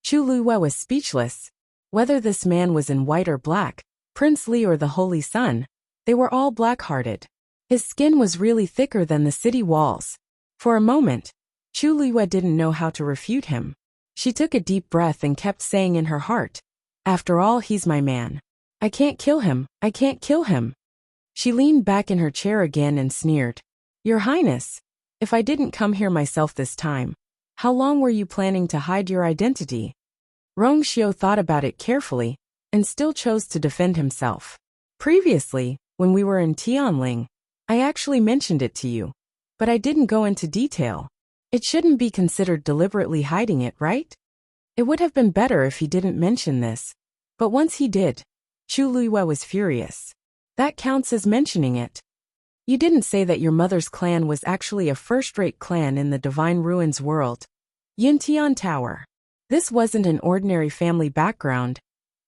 Chu Luiyue was speechless. Whether this man was in white or black, Prince Li or the Holy Sun, they were all black-hearted. His skin was really thicker than the city walls. For a moment, Chu Luiyue didn't know how to refute him. She took a deep breath and kept saying in her heart, "After all, he's my man. I can't kill him, I can't kill him." She leaned back in her chair again and sneered, "Your Highness, if I didn't come here myself this time, how long were you planning to hide your identity?" Rong Xiu thought about it carefully and still chose to defend himself. "Previously, when we were in Tianling, I actually mentioned it to you, but I didn't go into detail. It shouldn't be considered deliberately hiding it, right? It would have been better if he didn't mention this, but once he did." Chu Luiyue was furious. "That counts as mentioning it. You didn't say that your mother's clan was actually a first-rate clan in the Divine Ruins world. Yuntian Tower. This wasn't an ordinary family background,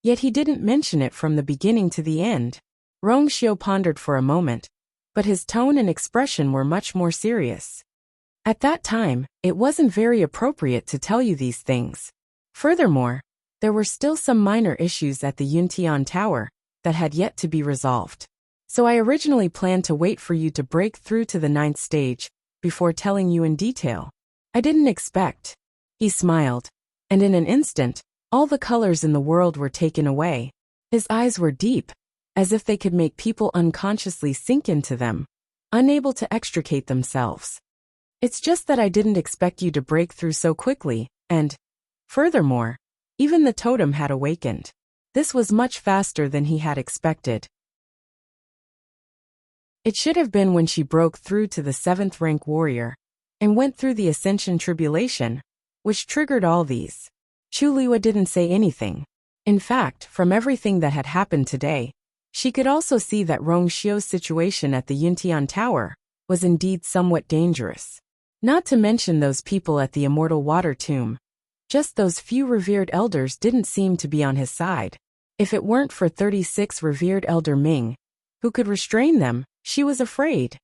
yet he didn't mention it from the beginning to the end." Rong Xiu pondered for a moment, but his tone and expression were much more serious. "At that time, it wasn't very appropriate to tell you these things. Furthermore, there were still some minor issues at the Yuntian Tower that had yet to be resolved. So I originally planned to wait for you to break through to the 9th stage before telling you in detail. I didn't expect." He smiled, and in an instant, all the colors in the world were taken away. His eyes were deep, as if they could make people unconsciously sink into them, unable to extricate themselves. "It's just that I didn't expect you to break through so quickly, and, furthermore, even the totem had awakened. This was much faster than he had expected. It should have been when she broke through to the 7th rank warrior and went through the Ascension Tribulation, which triggered all these." Chu Luiyue didn't say anything. In fact, from everything that had happened today, she could also see that Rong Xiu's situation at the Yuntian Tower was indeed somewhat dangerous. Not to mention those people at the Immortal Water Tomb. Just those few revered elders didn't seem to be on his side. If it weren't for 36 revered Elder Ming, who could restrain them, she was afraid.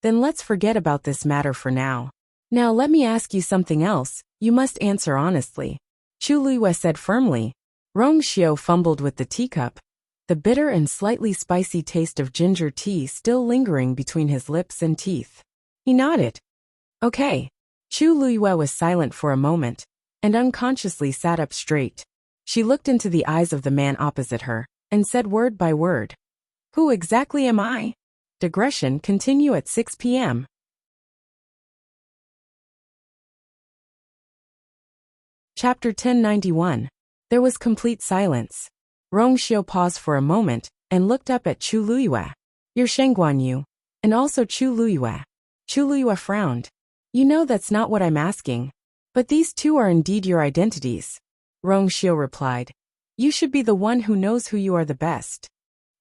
"Then let's forget about this matter for now. Now let me ask you something else. You must answer honestly," Chu Luiyue said firmly. Rong Xiu fumbled with the teacup, the bitter and slightly spicy taste of ginger tea still lingering between his lips and teeth. He nodded. "Okay." Chu Luiyue was silent for a moment, and unconsciously sat up straight. She looked into the eyes of the man opposite her, and said word by word, "Who exactly am I?" Digression continue at 6 p.m. Chapter 1091. There was complete silence. Rongxiu paused for a moment, and looked up at Chu Luyue. "You're Shengguan Yu." And also Chu Luyue. Chu Luyue frowned. "You know that's not what I'm asking. But these two are indeed your identities." Rongxiu replied. "You should be the one who knows who you are the best."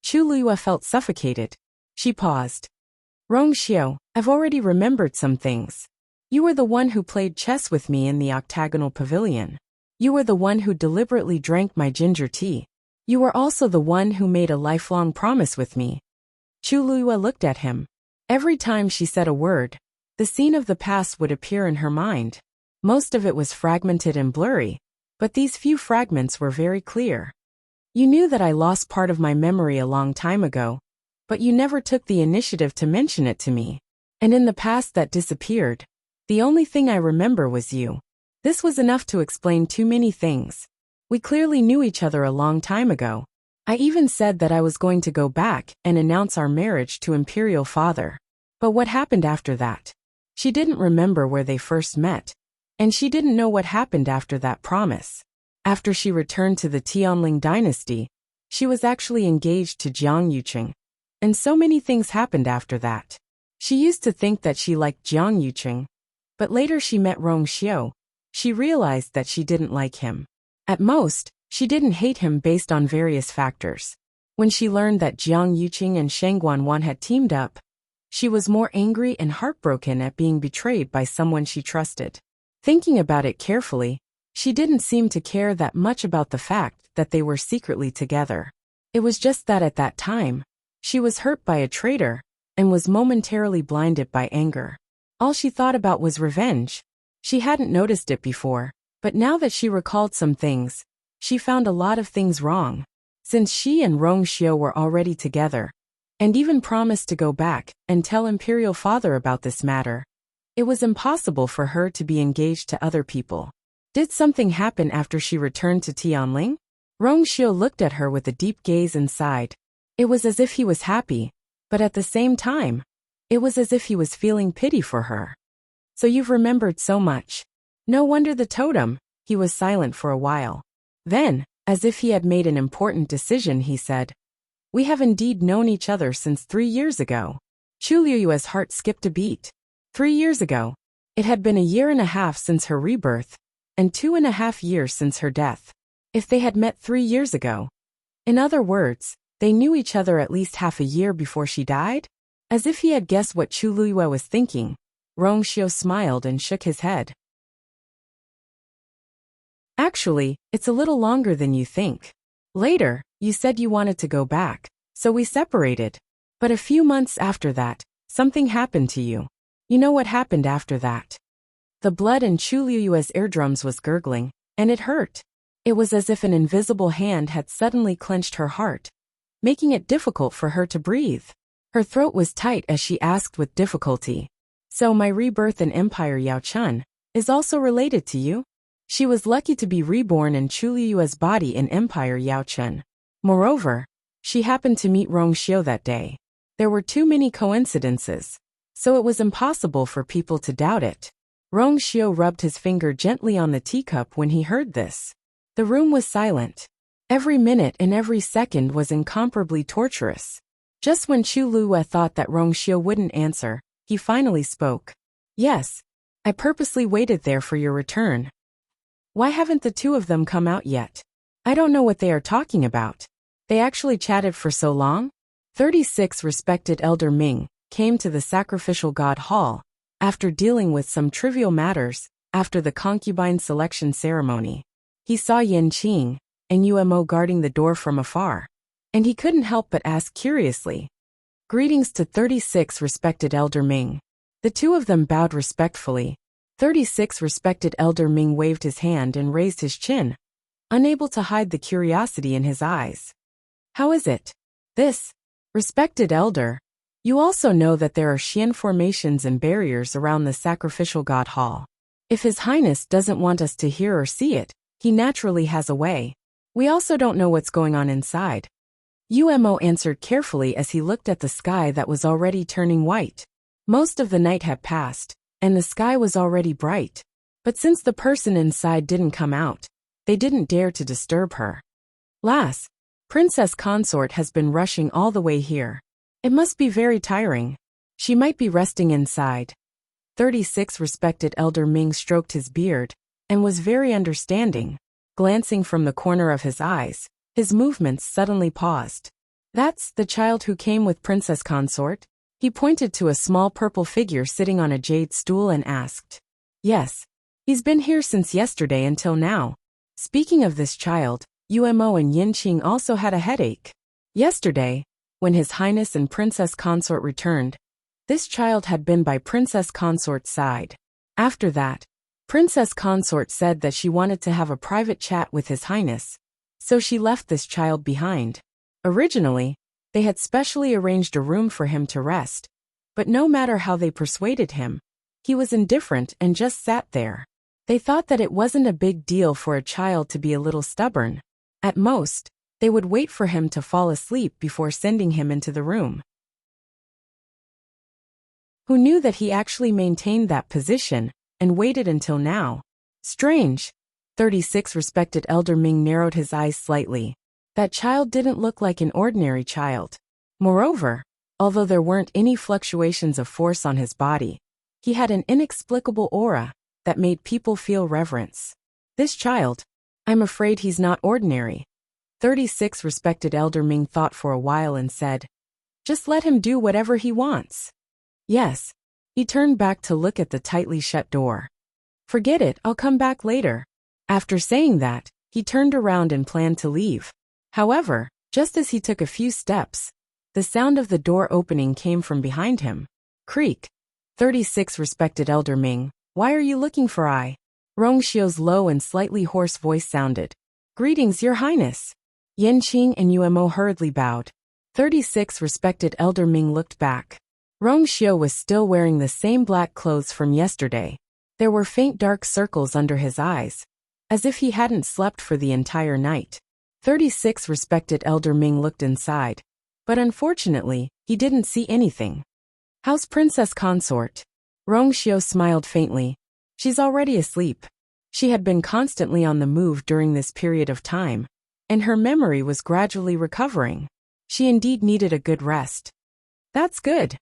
Chu Luyue felt suffocated. She paused. "Rongxiu, I've already remembered some things. You were the one who played chess with me in the octagonal pavilion. You were the one who deliberately drank my ginger tea. You were also the one who made a lifelong promise with me." Chu Luyue looked at him. Every time she said a word, the scene of the past would appear in her mind. Most of it was fragmented and blurry, but these few fragments were very clear. "You knew that I lost part of my memory a long time ago, but you never took the initiative to mention it to me. And in the past that disappeared, the only thing I remember was you. This was enough to explain too many things. We clearly knew each other a long time ago. I even said that I was going to go back and announce our marriage to Imperial father. But what happened after that?" She didn't remember where they first met, and she didn't know what happened after that promise. After she returned to the Tianling dynasty, she was actually engaged to Jiang Yuqing. And so many things happened after that. She used to think that she liked Jiang Yuqing, but later she met Rongxiu. She realized that she didn't like him. At most, she didn't hate him based on various factors. When she learned that Jiang Yuqing and Shengguan Wan had teamed up, she was more angry and heartbroken at being betrayed by someone she trusted. Thinking about it carefully, she didn't seem to care that much about the fact that they were secretly together. It was just that at that time, she was hurt by a traitor, and was momentarily blinded by anger. All she thought about was revenge. She hadn't noticed it before, but now that she recalled some things, she found a lot of things wrong. Since she and Rongxiu were already together, and even promised to go back and tell Imperial father about this matter, it was impossible for her to be engaged to other people. Did something happen after she returned to Tianling? Rongxiu looked at her with a deep gaze and sighed. It was as if he was happy, but at the same time, it was as if he was feeling pity for her. "So you've remembered so much. No wonder the totem." He was silent for a while. Then, as if he had made an important decision, he said, "We have indeed known each other since 3 years ago." Chu Liyue's heart skipped a beat. 3 years ago. It had been a year and a half since her rebirth, and 2.5 years since her death. If they had met 3 years ago. In other words, they knew each other at least half a year before she died? As if he had guessed what Chu Liyue was thinking, Rongxiu smiled and shook his head. "Actually, it's a little longer than you think. Later, you said you wanted to go back, so we separated. But a few months after that, something happened to you. You know what happened after that?" The blood in Chu Liyue's eardrums was gurgling, and it hurt. It was as if an invisible hand had suddenly clenched her heart, making it difficult for her to breathe. Her throat was tight as she asked with difficulty, "So my rebirth in Empire Yao Chun is also related to you?" She was lucky to be reborn in Chu Liyue's body in Empire Yao Chun. Moreover, she happened to meet Rongxiu that day. There were too many coincidences, so it was impossible for people to doubt it. Rongxiu rubbed his finger gently on the teacup when he heard this. The room was silent. Every minute and every second was incomparably torturous. Just when Chu Liyue thought that Rongxiu wouldn't answer, he finally spoke. "Yes, I purposely waited there for your return. Why haven't the two of them come out yet? I don't know what they are talking about. They actually chatted for so long?" 36 Respected Elder Ming came to the sacrificial god hall after dealing with some trivial matters after the concubine selection ceremony. He saw Yan Qing and Umo guarding the door from afar, and he couldn't help but ask curiously, "Greetings to 36 Respected Elder Ming." The two of them bowed respectfully. 36 Respected Elder Ming waved his hand and raised his chin, unable to hide the curiosity in his eyes. "How is it? This, Respected Elder, you also know that there are Xian formations and barriers around the sacrificial god hall. If His Highness doesn't want us to hear or see it, he naturally has a way. We also don't know what's going on inside. Umo answered carefully as he looked at the sky that was already turning white. Most of the night had passed, and the sky was already bright. But since the person inside didn't come out, they didn't dare to disturb her. Lass, Princess Consort has been rushing all the way here. It must be very tiring. She might be resting inside. 36 Respected Elder Ming stroked his beard, and was very understanding. Glancing from the corner of his eyes, his movements suddenly paused. That's the child who came with Princess Consort? He pointed to a small purple figure sitting on a jade stool and asked. Yes. He's been here since yesterday until now. Speaking of this child, Umo and Yinqing also had a headache. Yesterday, when His Highness and Princess Consort returned, this child had been by Princess Consort's side. After that, Princess Consort said that she wanted to have a private chat with His Highness, so she left this child behind. Originally, they had specially arranged a room for him to rest, but no matter how they persuaded him, he was indifferent and just sat there. They thought that it wasn't a big deal for a child to be a little stubborn. At most, they would wait for him to fall asleep before sending him into the room. Who knew that he actually maintained that position and waited until now? Strange. 36 Respected Elder Ming narrowed his eyes slightly. That child didn't look like an ordinary child. Moreover, although there weren't any fluctuations of force on his body, he had an inexplicable aura that made people feel reverence. This child, I'm afraid he's not ordinary. 36 Respected Elder Ming thought for a while and said, just let him do whatever he wants. Yes. He turned back to look at the tightly shut door. Forget it, I'll come back later. After saying that, he turned around and planned to leave. However, just as he took a few steps, the sound of the door opening came from behind him. Creak. 36 Respected Elder Ming, why are you looking for I? Rongxiu's low and slightly hoarse voice sounded. Greetings, Your Highness. Yinqing and Umo hurriedly bowed. 36 Respected Elder Ming looked back. Rongxiu was still wearing the same black clothes from yesterday. There were faint dark circles under his eyes, as if he hadn't slept for the entire night. 36 Respected Elder Ming looked inside, but unfortunately, he didn't see anything. How's Princess Consort? Rongxiu smiled faintly. She's already asleep. She had been constantly on the move during this period of time, and her memory was gradually recovering. She indeed needed a good rest. That's good.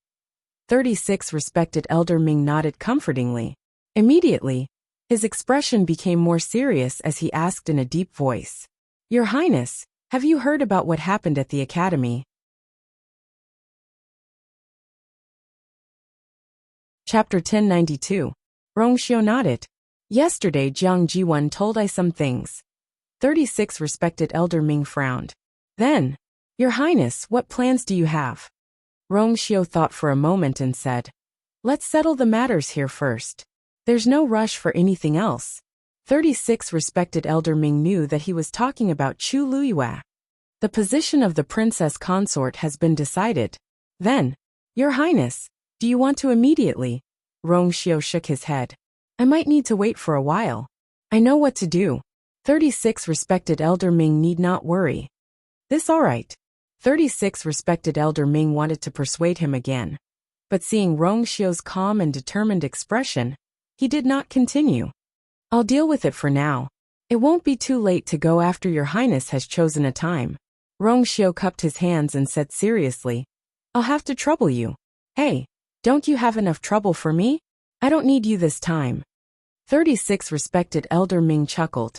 36 Respected Elder Ming nodded comfortingly. Immediately, his expression became more serious as he asked in a deep voice. Your Highness, have you heard about what happened at the academy? Chapter 1092. Rongxiu nodded. Yesterday Jiang Jiwan told I some things. 36 Respected Elder Ming frowned. Then, Your Highness, what plans do you have? Rongxiu thought for a moment and said, let's settle the matters here first. There's no rush for anything else. 36 Respected Elder Ming knew that he was talking about Chu Luiyue. The position of the Princess Consort has been decided. Then, Your Highness, do you want to immediately? Rongxiu shook his head. I might need to wait for a while. I know what to do. 36 Respected Elder Ming need not worry. This all right. 36 Respected Elder Ming wanted to persuade him again. But seeing Rongxiu's calm and determined expression, he did not continue. I'll deal with it for now. It won't be too late to go after Your Highness has chosen a time. Rongxiu cupped his hands and said seriously, I'll have to trouble you. Hey, don't you have enough trouble for me? I don't need you this time. 36 Respected Elder Ming chuckled.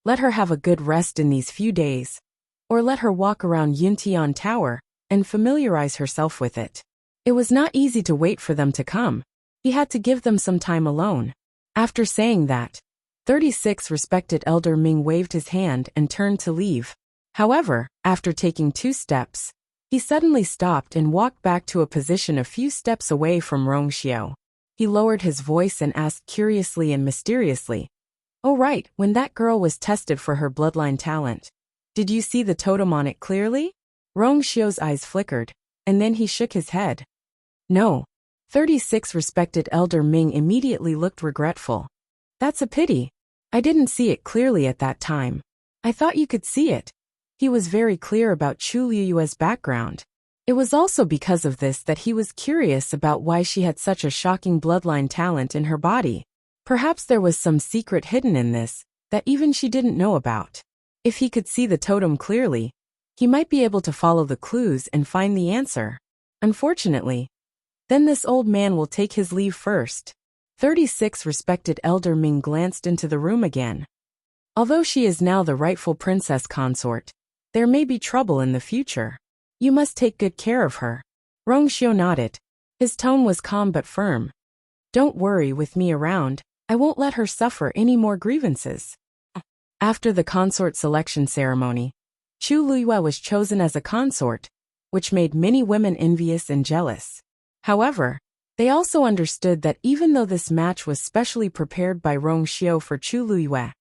Let her have a good rest in these few days. Or let her walk around Yuntian Tower and familiarize herself with it. It was not easy to wait for them to come. He had to give them some time alone. After saying that, 36 Respected Elder Ming waved his hand and turned to leave. However, after taking 2 steps, he suddenly stopped and walked back to a position a few steps away from Rongxiu. He lowered his voice and asked curiously and mysteriously, Oh right, when that girl was tested for her bloodline talent, did you see the totem on it clearly? Rongxiu's eyes flickered, and then he shook his head. No. 36 Respected Elder Ming immediately looked regretful. That's a pity. I didn't see it clearly at that time. I thought you could see it. He was very clear about Chu Liyue's background. It was also because of this that he was curious about why she had such a shocking bloodline talent in her body. Perhaps there was some secret hidden in this, that even she didn't know about. If he could see the totem clearly, he might be able to follow the clues and find the answer. Unfortunately, then this old man will take his leave first. 36 Respected Elder Ming glanced into the room again. Although she is now the rightful princess consort, there may be trouble in the future. You must take good care of her. Rongxiu nodded. His tone was calm but firm. Don't worry, with me around, I won't let her suffer any more grievances. After the consort selection ceremony, Chu Liyue was chosen as a consort, which made many women envious and jealous. However, they also understood that even though this match was specially prepared by Rongxiu for Chu Liyue,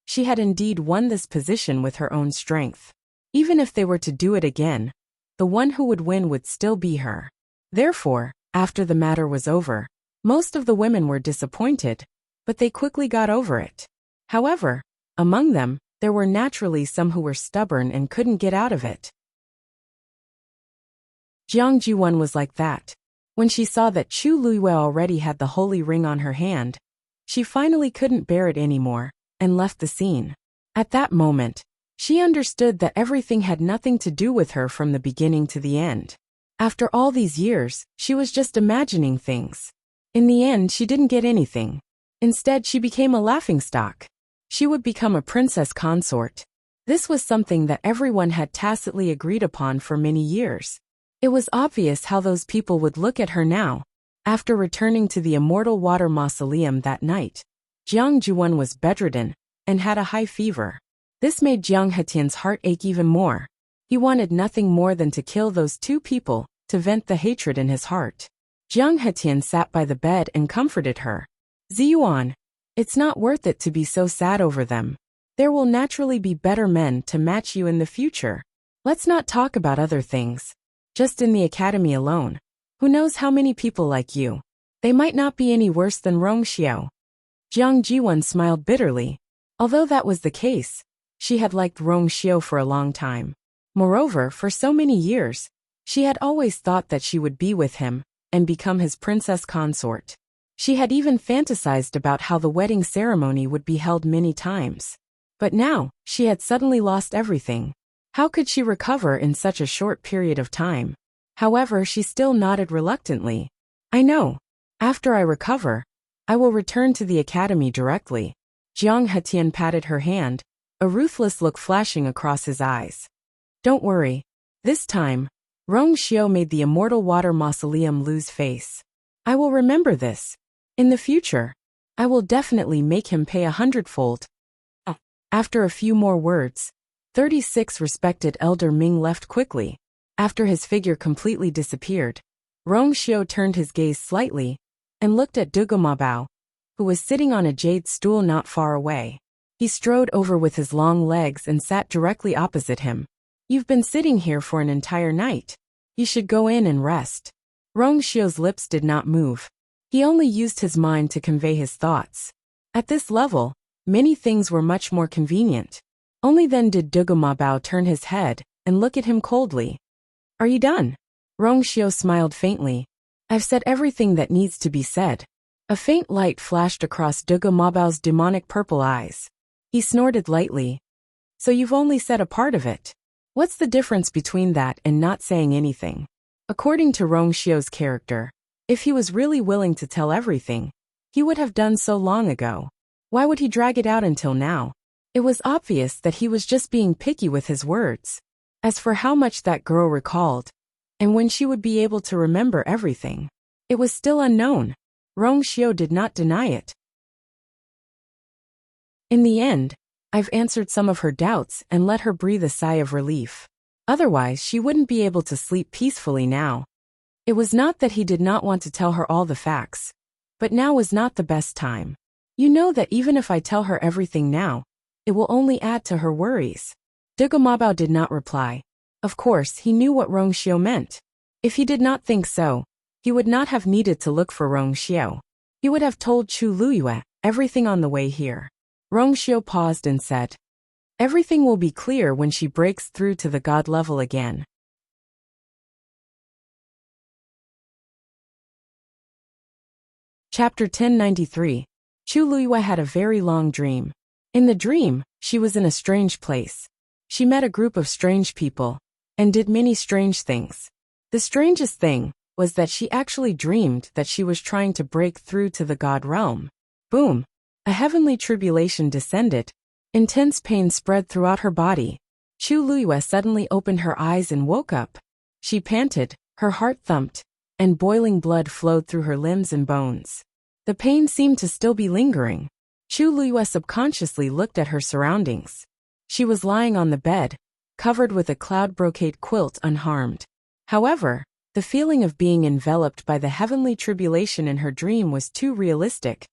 she had indeed won this position with her own strength. Even if they were to do it again, the one who would win would still be her. Therefore, after the matter was over, most of the women were disappointed, but they quickly got over it. However, among them, there were naturally some who were stubborn and couldn't get out of it. Jiang Jiwan was like that. When she saw that Chu Liyue already had the holy ring on her hand, she finally couldn't bear it anymore, and left the scene. At that moment, she understood that everything had nothing to do with her from the beginning to the end. After all these years, she was just imagining things. In the end, she didn't get anything. Instead, she became a laughingstock. She would become a princess consort. This was something that everyone had tacitly agreed upon for many years. It was obvious how those people would look at her now. After returning to the Immortal Water Mausoleum that night, Jiang Juan was bedridden and had a high fever. This made Jiang Hetian's heart ache even more. He wanted nothing more than to kill those two people, to vent the hatred in his heart. Jiang Hetian sat by the bed and comforted her. Ziyuan, it's not worth it to be so sad over them. There will naturally be better men to match you in the future. Let's not talk about other things. Just in the academy alone, who knows how many people like you? They might not be any worse than Rongxiu. Jiang Jiwan smiled bitterly. Although that was the case, she had liked Rongxiu for a long time. Moreover, for so many years, she had always thought that she would be with him and become his princess consort. She had even fantasized about how the wedding ceremony would be held many times. But now, she had suddenly lost everything. How could she recover in such a short period of time? However, she still nodded reluctantly. I know. After I recover, I will return to the academy directly. Jiang Hetian patted her hand, a ruthless look flashing across his eyes. Don't worry. This time, Rongxiu made the Immortal Water Mausoleum lose face. I will remember this. In the future, I will definitely make him pay 100-fold. After a few more words, 36 Respected Elder Ming left quickly. After his figure completely disappeared, Rongxiu turned his gaze slightly and looked at Dugomabao, who was sitting on a jade stool not far away. He strode over with his long legs and sat directly opposite him. You've been sitting here for an entire night. You should go in and rest. Rongxiu's lips did not move. He only used his mind to convey his thoughts. At this level, many things were much more convenient. Only then did Dugomabao turn his head and look at him coldly. Are you done? Rongxiu smiled faintly. I've said everything that needs to be said. A faint light flashed across Dugomabao's demonic purple eyes. He snorted lightly. So you've only said a part of it. What's the difference between that and not saying anything? According to Rongxiu's character, if he was really willing to tell everything, he would have done so long ago. Why would he drag it out until now? It was obvious that he was just being picky with his words. As for how much that girl recalled, and when she would be able to remember everything, it was still unknown. Rongxiu did not deny it. In the end, I've answered some of her doubts and let her breathe a sigh of relief. Otherwise, she wouldn't be able to sleep peacefully now. It was not that he did not want to tell her all the facts, but now was not the best time. You know that even if I tell her everything now, it will only add to her worries. Dugomabao did not reply. Of course, he knew what Rongxiu meant. If he did not think so, he would not have needed to look for Rongxiu. He would have told Chu Liyue, everything on the way here. Rongxiu paused and said, everything will be clear when she breaks through to the god level again. Chapter 1093. Chu Luiyue had a very long dream. In the dream, she was in a strange place. She met a group of strange people and did many strange things. The strangest thing was that she actually dreamed that she was trying to break through to the god realm. Boom! A heavenly tribulation descended. Intense pain spread throughout her body. Chu Luiyue suddenly opened her eyes and woke up. She panted, her heart thumped, and boiling blood flowed through her limbs and bones. The pain seemed to still be lingering. Chu Luiyue subconsciously looked at her surroundings. She was lying on the bed, covered with a cloud brocade quilt unharmed. However, the feeling of being enveloped by the heavenly tribulation in her dream was too realistic,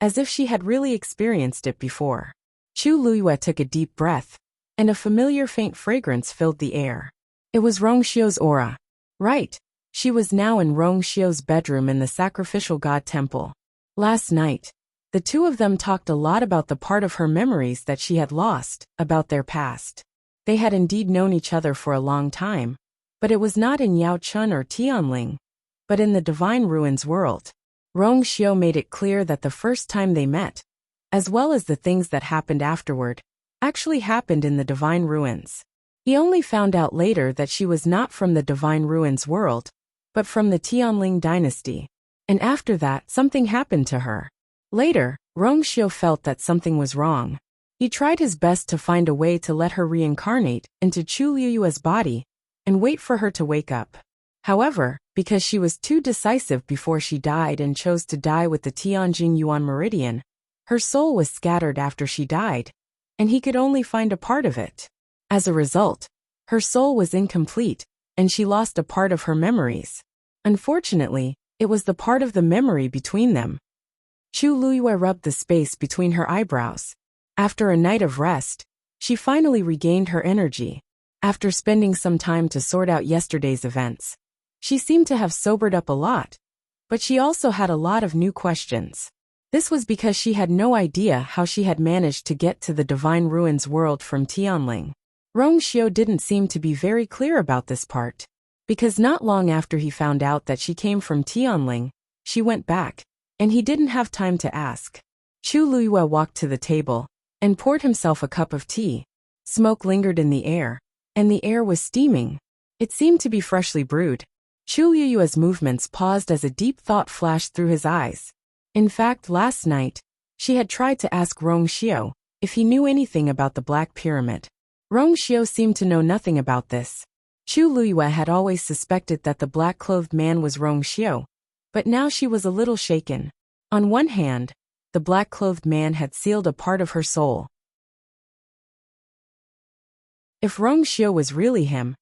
as if she had really experienced it before. Chu Luiyue took a deep breath, and a familiar faint fragrance filled the air. It was Rongxiu's aura. Right, she was now in Rongxiu's bedroom in the sacrificial god temple. Last night, the two of them talked a lot about the part of her memories that she had lost, about their past. They had indeed known each other for a long time, but it was not in Yaochun or Tianling, but in the Divine Ruins world. Rongxiu made it clear that the first time they met, as well as the things that happened afterward, actually happened in the Divine Ruins. He only found out later that she was not from the Divine Ruins world, but from the Tianling dynasty. And after that, something happened to her. Later, Rongxiu felt that something was wrong. He tried his best to find a way to let her reincarnate into Chu Luiyue's body and wait for her to wake up. However, because she was too decisive before she died and chose to die with the Tianjin Yuan Meridian, her soul was scattered after she died, and he could only find a part of it. As a result, her soul was incomplete, and she lost a part of her memories. Unfortunately, it was the part of the memory between them. Chu Luiyue rubbed the space between her eyebrows. After a night of rest, she finally regained her energy. After spending some time to sort out yesterday's events, she seemed to have sobered up a lot, but she also had a lot of new questions. This was because she had no idea how she had managed to get to the Divine Ruins world from Tianling. Rongxiu didn't seem to be very clear about this part, because not long after he found out that she came from Tianling, she went back, and he didn't have time to ask. Chu Luiyue walked to the table and poured himself a cup of tea. Smoke lingered in the air, and the air was steaming. It seemed to be freshly brewed. Chu Luiyue's movements paused as a deep thought flashed through his eyes. In fact, last night, she had tried to ask Rongxiu if he knew anything about the Black Pyramid. Rongxiu seemed to know nothing about this. Chu Luiyue had always suspected that the black-clothed man was Rongxiu, but now she was a little shaken. On one hand, the black-clothed man had sealed a part of her soul. If Rongxiu was really him,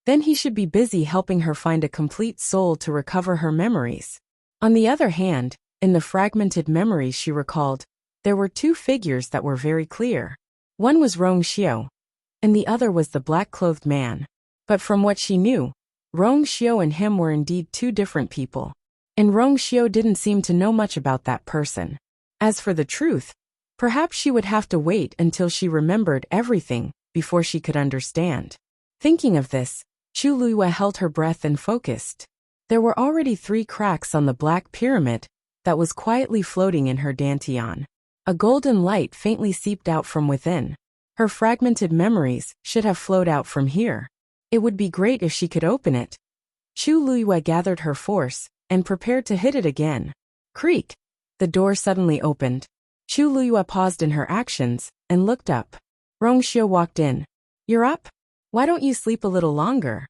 then he should be busy helping her find a complete soul to recover her memories. On the other hand, in the fragmented memories she recalled, there were two figures that were very clear. One was Rongxiu, and the other was the black-clothed man. But from what she knew, Rongxiu and him were indeed two different people. And Rongxiu didn't seem to know much about that person. As for the truth, perhaps she would have to wait until she remembered everything before she could understand. Thinking of this, Chu Luiyue held her breath and focused. There were already 3 cracks on the Black Pyramid that was quietly floating in her dantian. A golden light faintly seeped out from within. Her fragmented memories should have flowed out from here. It would be great if she could open it. Chu Luiyue gathered her force and prepared to hit it again. Creak! The door suddenly opened. Chu Luiyue paused in her actions and looked up. Rongxiu walked in. "You're up? Why don't you sleep a little longer?"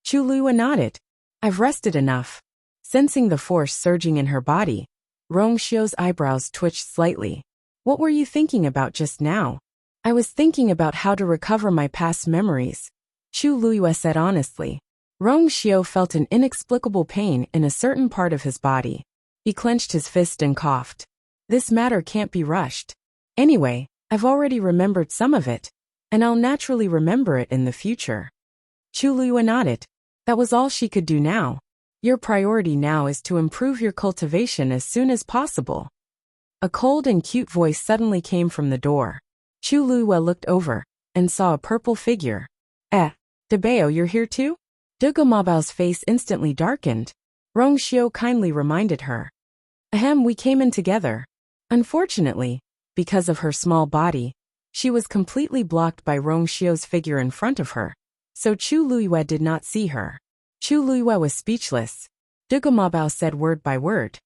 Chu Luiyue nodded. "I've rested enough." Sensing the force surging in her body, Rongxiu's eyebrows twitched slightly. "What were you thinking about just now?" "I was thinking about how to recover my past memories," Chu Luiyue said honestly. Rongxiu felt an inexplicable pain in a certain part of his body. He clenched his fist and coughed. "This matter can't be rushed. Anyway, I've already remembered some of it, and I'll naturally remember it in the future." Chu Luiyue nodded. That was all she could do now. "Your priority now is to improve your cultivation as soon as possible." A cold and cute voice suddenly came from the door. Chu Luiyue looked over and saw a purple figure. Debao, you're here too? Dugu Mabao's face instantly darkened. Rong Xiu kindly reminded her. Ahem, we came in together. Unfortunately, because of her small body, she was completely blocked by Rong Xiu's figure in front of her, so Chu Luiyue did not see her. Chu Luiyue was speechless. Dugu Mabao said word by word.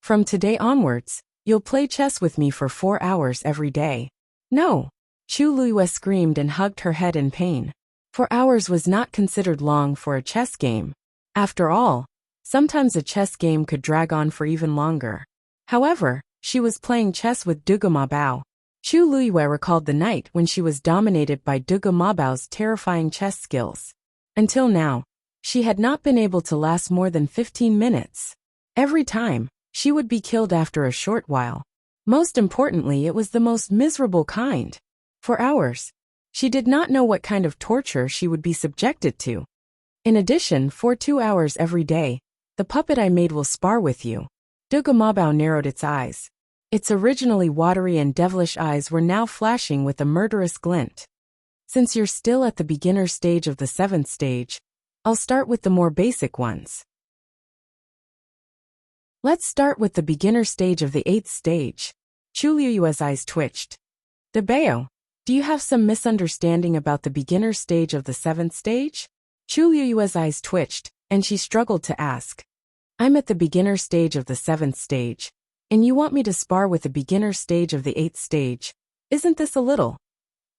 From today onwards, you'll play chess with me for 4 hours every day. No! Chu Luiyue screamed and hugged her head in pain. 4 hours was not considered long for a chess game. After all, sometimes a chess game could drag on for even longer. However, she was playing chess with Dugu Mabao. Chu Luiyue recalled the night when she was dominated by Dugu Mabao's terrifying chess skills. Until now, she had not been able to last more than 15 minutes. Every time, she would be killed after a short while. Most importantly, it was the most miserable kind. For hours, she did not know what kind of torture she would be subjected to. In addition, for 2 hours every day, the puppet I made will spar with you. Dugu Mabao narrowed its eyes. Its originally watery and devilish eyes were now flashing with a murderous glint. Since you're still at the beginner stage of the 7th stage, I'll start with the more basic ones. Let's start with the beginner stage of the 8th stage. Chu Luiyue's eyes twitched. Debao, do you have some misunderstanding about the beginner stage of the 7th stage? Chu Luiyue's eyes twitched, and she struggled to ask. I'm at the beginner stage of the 7th stage, and you want me to spar with the beginner stage of the 8th stage. Isn't this a little?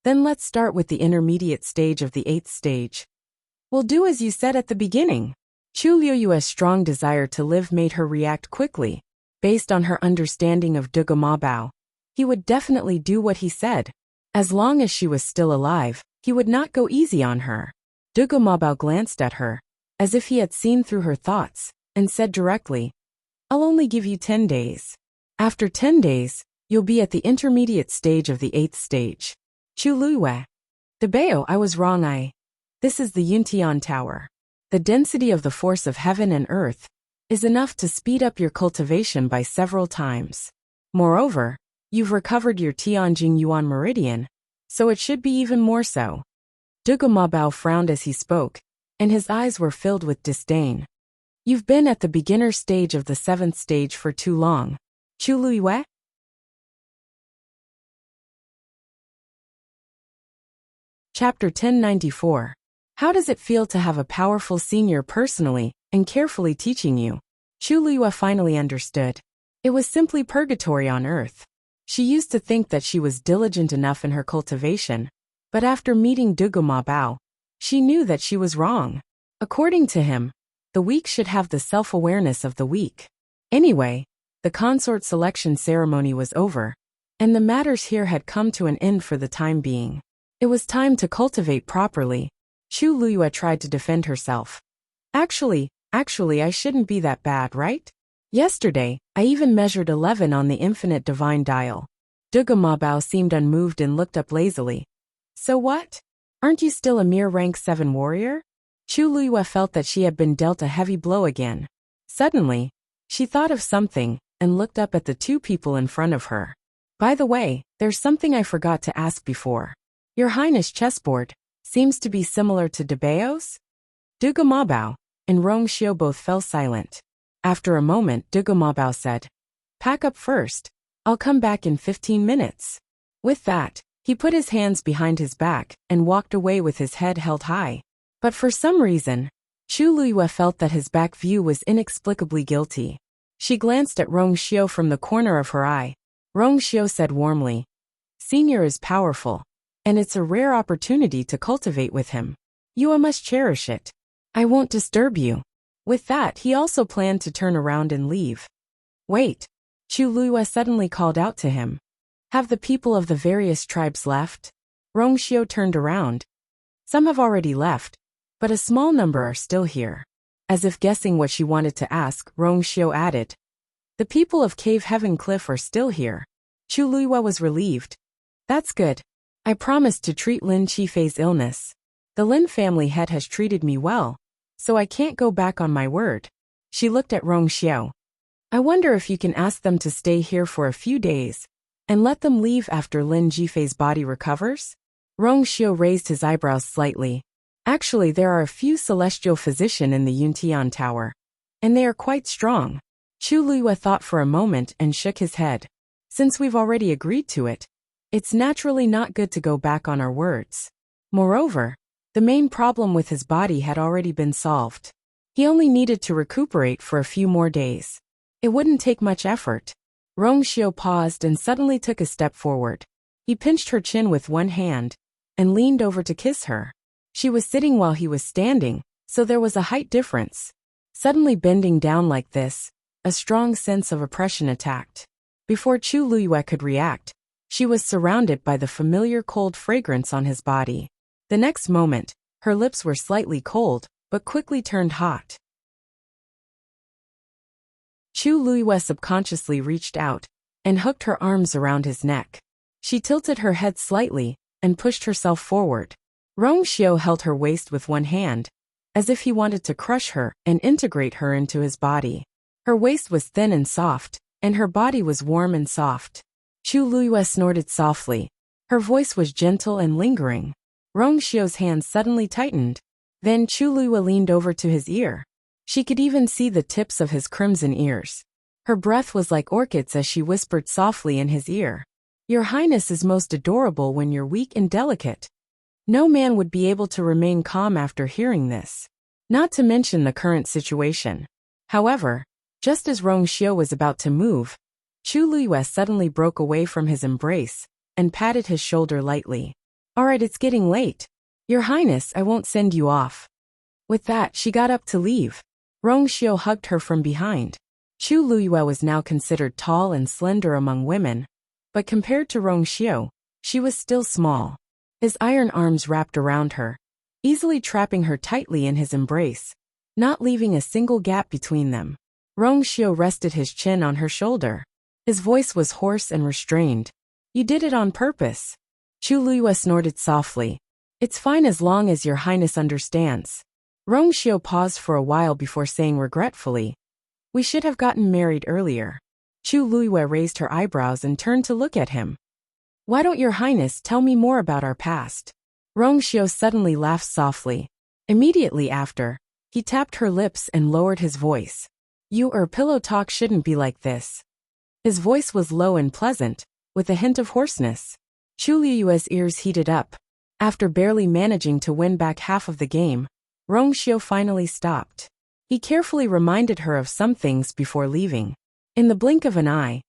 Then let's start with the intermediate stage of the 8th stage. We'll do as you said at the beginning. Chu Luiyue's strong desire to live made her react quickly. Based on her understanding of Dugu Mabao, he would definitely do what he said. As long as she was still alive, he would not go easy on her. Dugu Mabao glanced at her, as if he had seen through her thoughts, and said directly, I'll only give you 10 days. After 10 days, you'll be at the intermediate stage of the 8th stage. Chu Luiyue. Debao, I was wrong. This is the Yuntian Tower. The density of the force of heaven and earth is enough to speed up your cultivation by several times. Moreover, you've recovered your Tianjing Yuan meridian, so it should be even more so. Dugu Mabao frowned as he spoke, and his eyes were filled with disdain. You've been at the beginner stage of the 7th stage for too long. Chu Luiyue? Chapter 1094. How does it feel to have a powerful senior personally and carefully teaching you? Chu Luiyue finally understood. It was simply purgatory on earth. She used to think that she was diligent enough in her cultivation, but after meeting Dugu Mabao, she knew that she was wrong. According to him, the weak should have the self-awareness of the weak. Anyway, the consort selection ceremony was over, and the matters here had come to an end for the time being. It was time to cultivate properly. Chu Luiyue tried to defend herself. Actually, I shouldn't be that bad, right? Yesterday, I even measured 11 on the infinite divine dial. Dugu Mabao seemed unmoved and looked up lazily. So what? Aren't you still a mere rank 7 warrior? Chu Luiyue felt that she had been dealt a heavy blow again. Suddenly, she thought of something and looked up at the two people in front of her. By the way, there's something I forgot to ask before. Your Highness' chessboard seems to be similar to Debao's? Dugu Mabao and Rong Xiu both fell silent. After a moment, Dugu Mabao said, Pack up first. I'll come back in 15 minutes. With that, he put his hands behind his back and walked away with his head held high. But for some reason, Chu Luiyue felt that his back view was inexplicably guilty. She glanced at Rong Xiu from the corner of her eye. Rong Xiu said warmly, Senior is powerful, and it's a rare opportunity to cultivate with him. You must cherish it. I won't disturb you. With that, he also planned to turn around and leave. Wait, Chu Luiyue suddenly called out to him. Have the people of the various tribes left? Rong Xiu turned around. Some have already left, but a small number are still here. As if guessing what she wanted to ask, Rong Xiu added, The people of Cave Heaven Cliff are still here. Chu Luiyue was relieved. That's good. I promised to treat Lin Qifei's illness. The Lin family head has treated me well, so I can't go back on my word. She looked at Rong Xiu. I wonder if you can ask them to stay here for a few days and let them leave after Lin Jifei's body recovers? Rong Xiu raised his eyebrows slightly. Actually, there are a few celestial physicians in the Yuntian Tower, and they are quite strong. Chu Luiyue thought for a moment and shook his head. Since we've already agreed to it, it's naturally not good to go back on our words. Moreover, the main problem with his body had already been solved. He only needed to recuperate for a few more days. It wouldn't take much effort. Rong Xiu paused and suddenly took a step forward. He pinched her chin with one hand and leaned over to kiss her. She was sitting while he was standing, so there was a height difference. Suddenly bending down like this, a strong sense of oppression attacked. Before Chu Luiyue could react, she was surrounded by the familiar cold fragrance on his body. The next moment, her lips were slightly cold, but quickly turned hot. Chu Luiyue subconsciously reached out and hooked her arms around his neck. She tilted her head slightly and pushed herself forward. Rong Xiu held her waist with one hand, as if he wanted to crush her and integrate her into his body. Her waist was thin and soft, and her body was warm and soft. Chu Luiyue snorted softly. Her voice was gentle and lingering. Rong Xiu's hands suddenly tightened. Then Chu Luiyue leaned over to his ear. She could even see the tips of his crimson ears. Her breath was like orchids as she whispered softly in his ear. Your Highness is most adorable when you're weak and delicate. No man would be able to remain calm after hearing this. Not to mention the current situation. However, just as Rong Xiu was about to move, Chu Luiyue suddenly broke away from his embrace and patted his shoulder lightly. Alright, it's getting late. Your Highness, I won't send you off. With that, she got up to leave. Rong Xiu hugged her from behind. Chu Luiyue was now considered tall and slender among women, but compared to Rong Xiu, she was still small. His iron arms wrapped around her, easily trapping her tightly in his embrace, not leaving a single gap between them. Rong Xiu rested his chin on her shoulder. His voice was hoarse and restrained. You did it on purpose. Chu Luiyue snorted softly. It's fine as long as your Highness understands. Rong Xiu paused for a while before saying regretfully, we should have gotten married earlier. Chu Luiyue raised her eyebrows and turned to look at him. Why don't your Highness tell me more about our past? Rong Xiu suddenly laughed softly. Immediately after, he tapped her lips and lowered his voice. Pillow talk shouldn't be like this. His voice was low and pleasant, with a hint of hoarseness. Chu Luiyue's ears heated up. After barely managing to win back half of the game, Rong Xiu finally stopped. He carefully reminded her of some things before leaving. In the blink of an eye,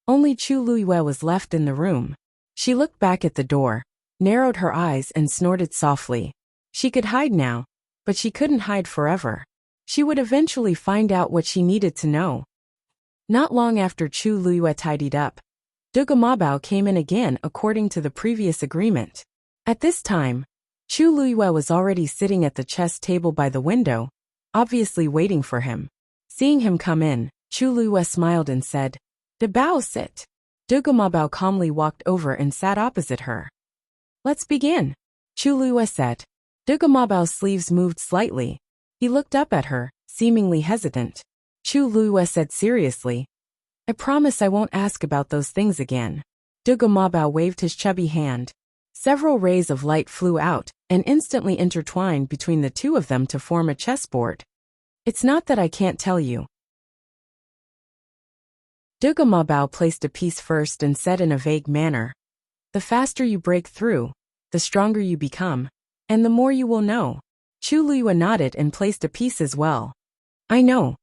only Chu Luiyue was left in the room. She looked back at the door, narrowed her eyes and snorted softly. She could hide now, but she couldn't hide forever. She would eventually find out what she needed to know. Not long after Chu Luiyue tidied up, Duge Mabao came in again according to the previous agreement. At this time, Chu Luiyue was already sitting at the chess table by the window, obviously waiting for him. Seeing him come in, Chu Luiyue smiled and said, "De Bao, sit." Duge Mabao calmly walked over and sat opposite her. Let's begin, Chu Luiyue said. Duge Mabao's sleeves moved slightly. He looked up at her, seemingly hesitant. Chu Luiyue said seriously, I promise I won't ask about those things again. Duge Mabao waved his chubby hand. Several rays of light flew out and instantly intertwined between the two of them to form a chessboard. It's not that I can't tell you. Duge Mabao placed a piece first and said in a vague manner, the faster you break through, the stronger you become, and the more you will know. Chu Luiyue nodded and placed a piece as well. I know.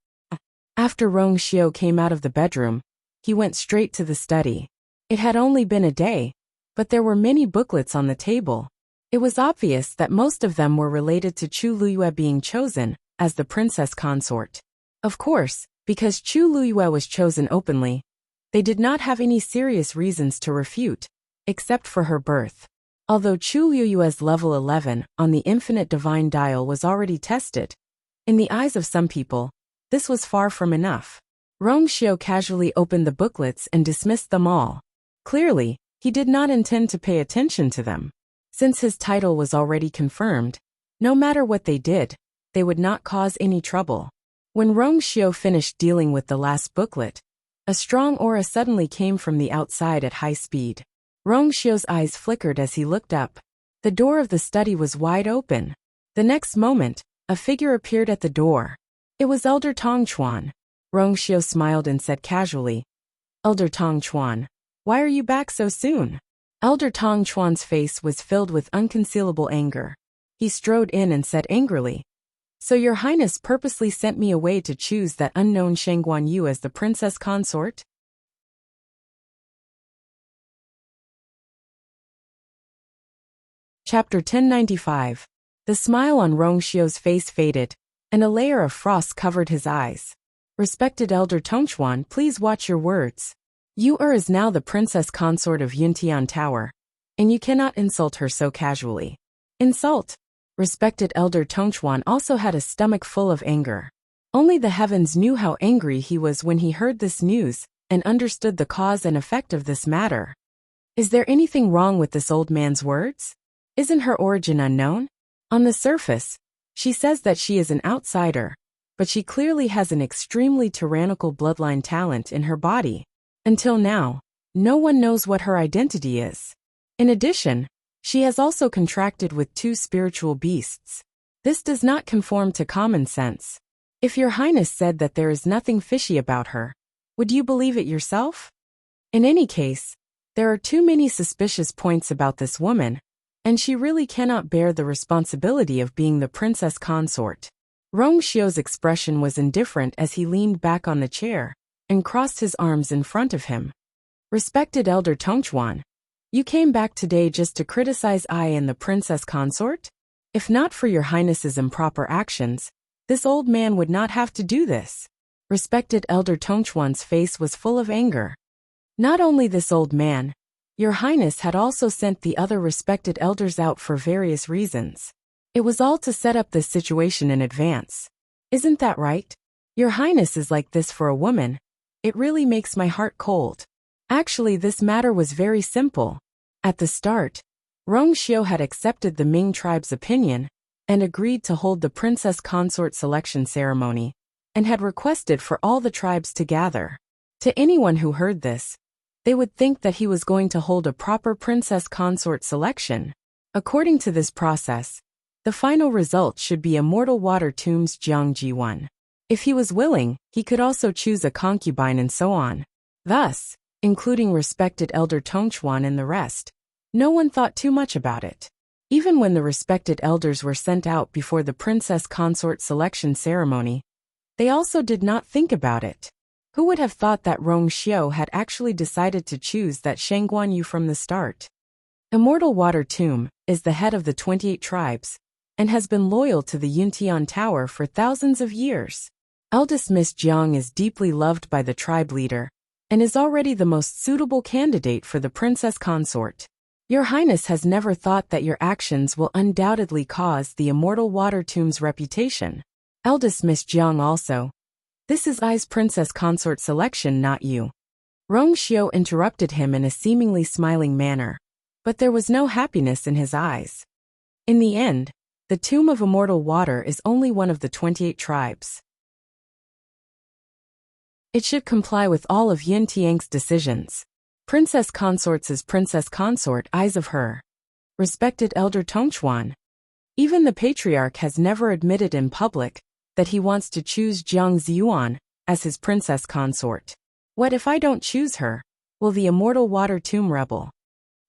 After Rong Xiu came out of the bedroom, he went straight to the study. It had only been a day, but there were many booklets on the table. It was obvious that most of them were related to Chu Luiyue being chosen as the princess consort. Of course, because Chu Luiyue was chosen openly, they did not have any serious reasons to refute, except for her birth. Although Chu Luiyue's level 11 on the infinite divine dial was already tested, in the eyes of some people, this was far from enough. Rong Xiu casually opened the booklets and dismissed them all. Clearly, he did not intend to pay attention to them. Since his title was already confirmed, no matter what they did, they would not cause any trouble. When Rong Xiu finished dealing with the last booklet, a strong aura suddenly came from the outside at high speed. Rong Xiu's eyes flickered as he looked up. The door of the study was wide open. The next moment, a figure appeared at the door. It was Elder Tong Chuan. Rong Xiu smiled and said casually, "Elder Tong Chuan, why are you back so soon?" Elder Tong Chuan's face was filled with unconcealable anger. He strode in and said angrily, "So your highness purposely sent me away to choose that unknown Shangguan Yu as the princess consort?" Chapter 1095. The smile on Rong Xiu's face faded, and a layer of frost covered his eyes. "Respected Elder Tongchuan, please watch your words. Yu is now the princess consort of Yuntian Tower, and you cannot insult her so casually." Insult? Respected Elder Tongchuan also had a stomach full of anger. Only the heavens knew how angry he was when he heard this news and understood the cause and effect of this matter. Is there anything wrong with this old man's words? Isn't her origin unknown? On the surface, she says that she is an outsider, but she clearly has an extremely tyrannical bloodline talent in her body. Until now, no one knows what her identity is. In addition, she has also contracted with 2 spiritual beasts. This does not conform to common sense. If your highness said that there is nothing fishy about her, would you believe it yourself? In any case, there are too many suspicious points about this woman, and she really cannot bear the responsibility of being the princess consort. Rong Xiu's expression was indifferent as he leaned back on the chair and crossed his arms in front of him. "Respected Elder Tongchuan, you came back today just to criticize I and the princess consort? If not for your highness's improper actions, this old man would not have to do this." Respected Elder Tongchuan's face was full of anger. "Not only this old man, your highness had also sent the other respected elders out for various reasons. It was all to set up this situation in advance. Isn't that right? Your highness is like this for a woman. It really makes my heart cold." Actually, this matter was very simple. At the start, Rong Xiu had accepted the Ming tribe's opinion and agreed to hold the princess consort selection ceremony, and had requested for all the tribes to gather. To anyone who heard this, they would think that he was going to hold a proper princess consort selection. According to this process, the final result should be Immortal Water Tomb's Jiang Ji1. If he was willing, he could also choose a concubine and so on. Thus, including respected Elder Tongchuan and the rest, no one thought too much about it. Even when the respected elders were sent out before the princess consort selection ceremony, they also did not think about it. Who would have thought that Rong Xiu had actually decided to choose that Shangguan Yu from the start? Immortal Water Tomb is the head of the 28 tribes, and has been loyal to the Yuntian Tower for thousands of years. Eldest Miss Jiang is deeply loved by the tribe leader, and is already the most suitable candidate for the princess consort. Your highness has never thought that your actions will undoubtedly cause the Immortal Water Tomb's reputation. Eldest Miss Jiang also. This is I's princess consort selection, not you. Rong Xiu interrupted him in a seemingly smiling manner, but there was no happiness in his eyes. In the end, the Tomb of Immortal Water is only one of the 28 tribes. It should comply with all of Yin Tiang's decisions. Princess consorts is princess consort, eyes of her. Respected Elder Tongchuan. Even the patriarch has never admitted in public that he wants to choose Jiang Ziyuan as his princess consort. What if I don't choose her? Will the Immortal Water Tomb rebel?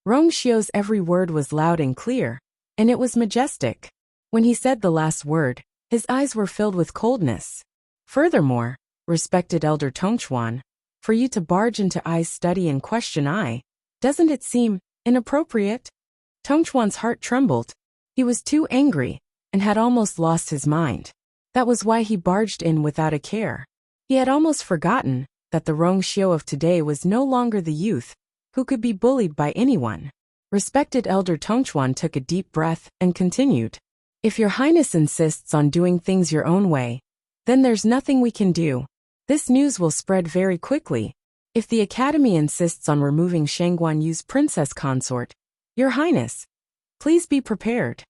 Rong Xiu's every word was loud and clear, and it was majestic. When he said the last word, his eyes were filled with coldness. Furthermore, respected Elder Tongchuan, for you to barge into I's study and question I, doesn't it seem inappropriate? Tongchuan's heart trembled. He was too angry, and had almost lost his mind. That was why he barged in without a care. He had almost forgotten that the Rong Xiu of today was no longer the youth who could be bullied by anyone. Respected Elder Tongchuan took a deep breath and continued. If your highness insists on doing things your own way, then there's nothing we can do. This news will spread very quickly. If the Academy insists on removing Shangguan Yu's princess consort, your highness, please be prepared.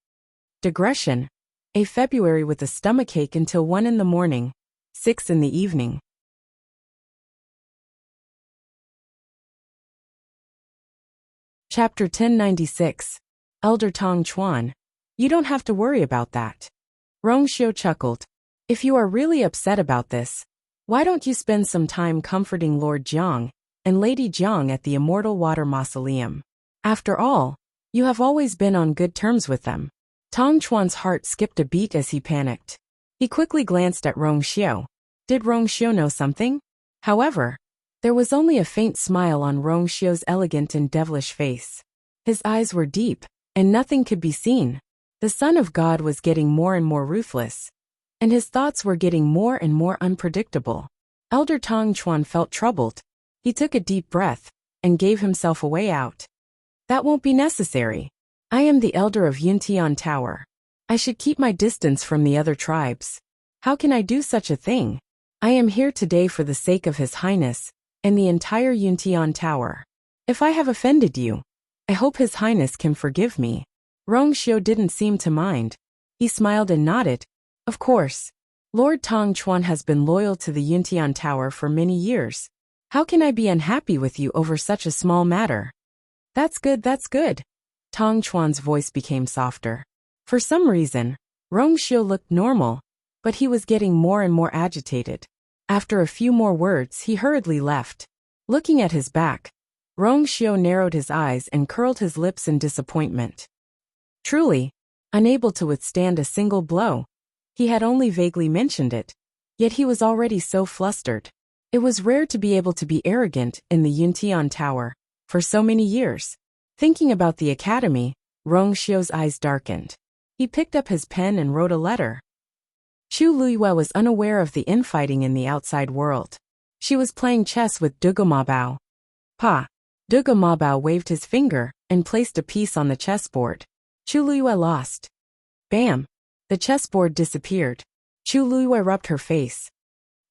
Digression. A February with a stomachache until 1 in the morning. 6 in the evening. Chapter 1096. Elder Tong Chuan. You don't have to worry about that. Rong Xiu chuckled. If you are really upset about this, why don't you spend some time comforting Lord Jiang and Lady Jiang at the Immortal Water Mausoleum? After all, you have always been on good terms with them. Tong Chuan's heart skipped a beat as he panicked. He quickly glanced at Rong Xiu. Did Rong Xiu know something? However, there was only a faint smile on Rong Xiu's elegant and devilish face. His eyes were deep, and nothing could be seen. The Son of God was getting more and more ruthless, and his thoughts were getting more and more unpredictable. Elder Tong Chuan felt troubled. He took a deep breath and gave himself a way out. That won't be necessary. I am the elder of Yuntian Tower. I should keep my distance from the other tribes. How can I do such a thing? I am here today for the sake of His Highness and the entire Yuntian Tower. If I have offended you, I hope His Highness can forgive me. Rong Xiu didn't seem to mind. He smiled and nodded. Of course. Lord Tong Chuan has been loyal to the Yuntian Tower for many years. How can I be unhappy with you over such a small matter? That's good, that's good. Tong Chuan's voice became softer. For some reason, Rong Xiu looked normal, but he was getting more and more agitated. After a few more words, he hurriedly left. Looking at his back, Rong Xiu narrowed his eyes and curled his lips in disappointment. Truly, unable to withstand a single blow. He had only vaguely mentioned it, yet he was already so flustered. It was rare to be able to be arrogant in the Yuntian Tower for so many years. Thinking about the academy, Rong Xiu's eyes darkened. He picked up his pen and wrote a letter. Chu Luiyue was unaware of the infighting in the outside world. She was playing chess with Dugu Mabao. Pa. Dugu Mabao waved his finger and placed a piece on the chessboard. Chu Luiyue lost. Bam! The chessboard disappeared. Chu Luiyue rubbed her face.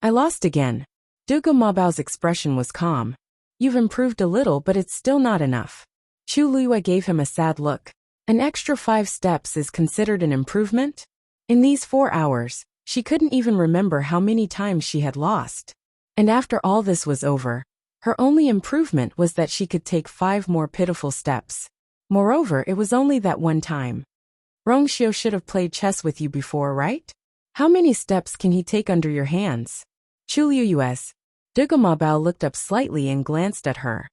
I lost again. Dugu Mabao's expression was calm. You've improved a little, but it's still not enough. Chu Luiyue gave him a sad look. An extra 5 steps is considered an improvement? In these 4 hours, she couldn't even remember how many times she had lost. And after all this was over, her only improvement was that she could take 5 more pitiful steps. Moreover, it was only that one time. Rong Xiu should have played chess with you before, right? How many steps can he take under your hands? Chu Luiyue. Dugu Mabao looked up slightly and glanced at her.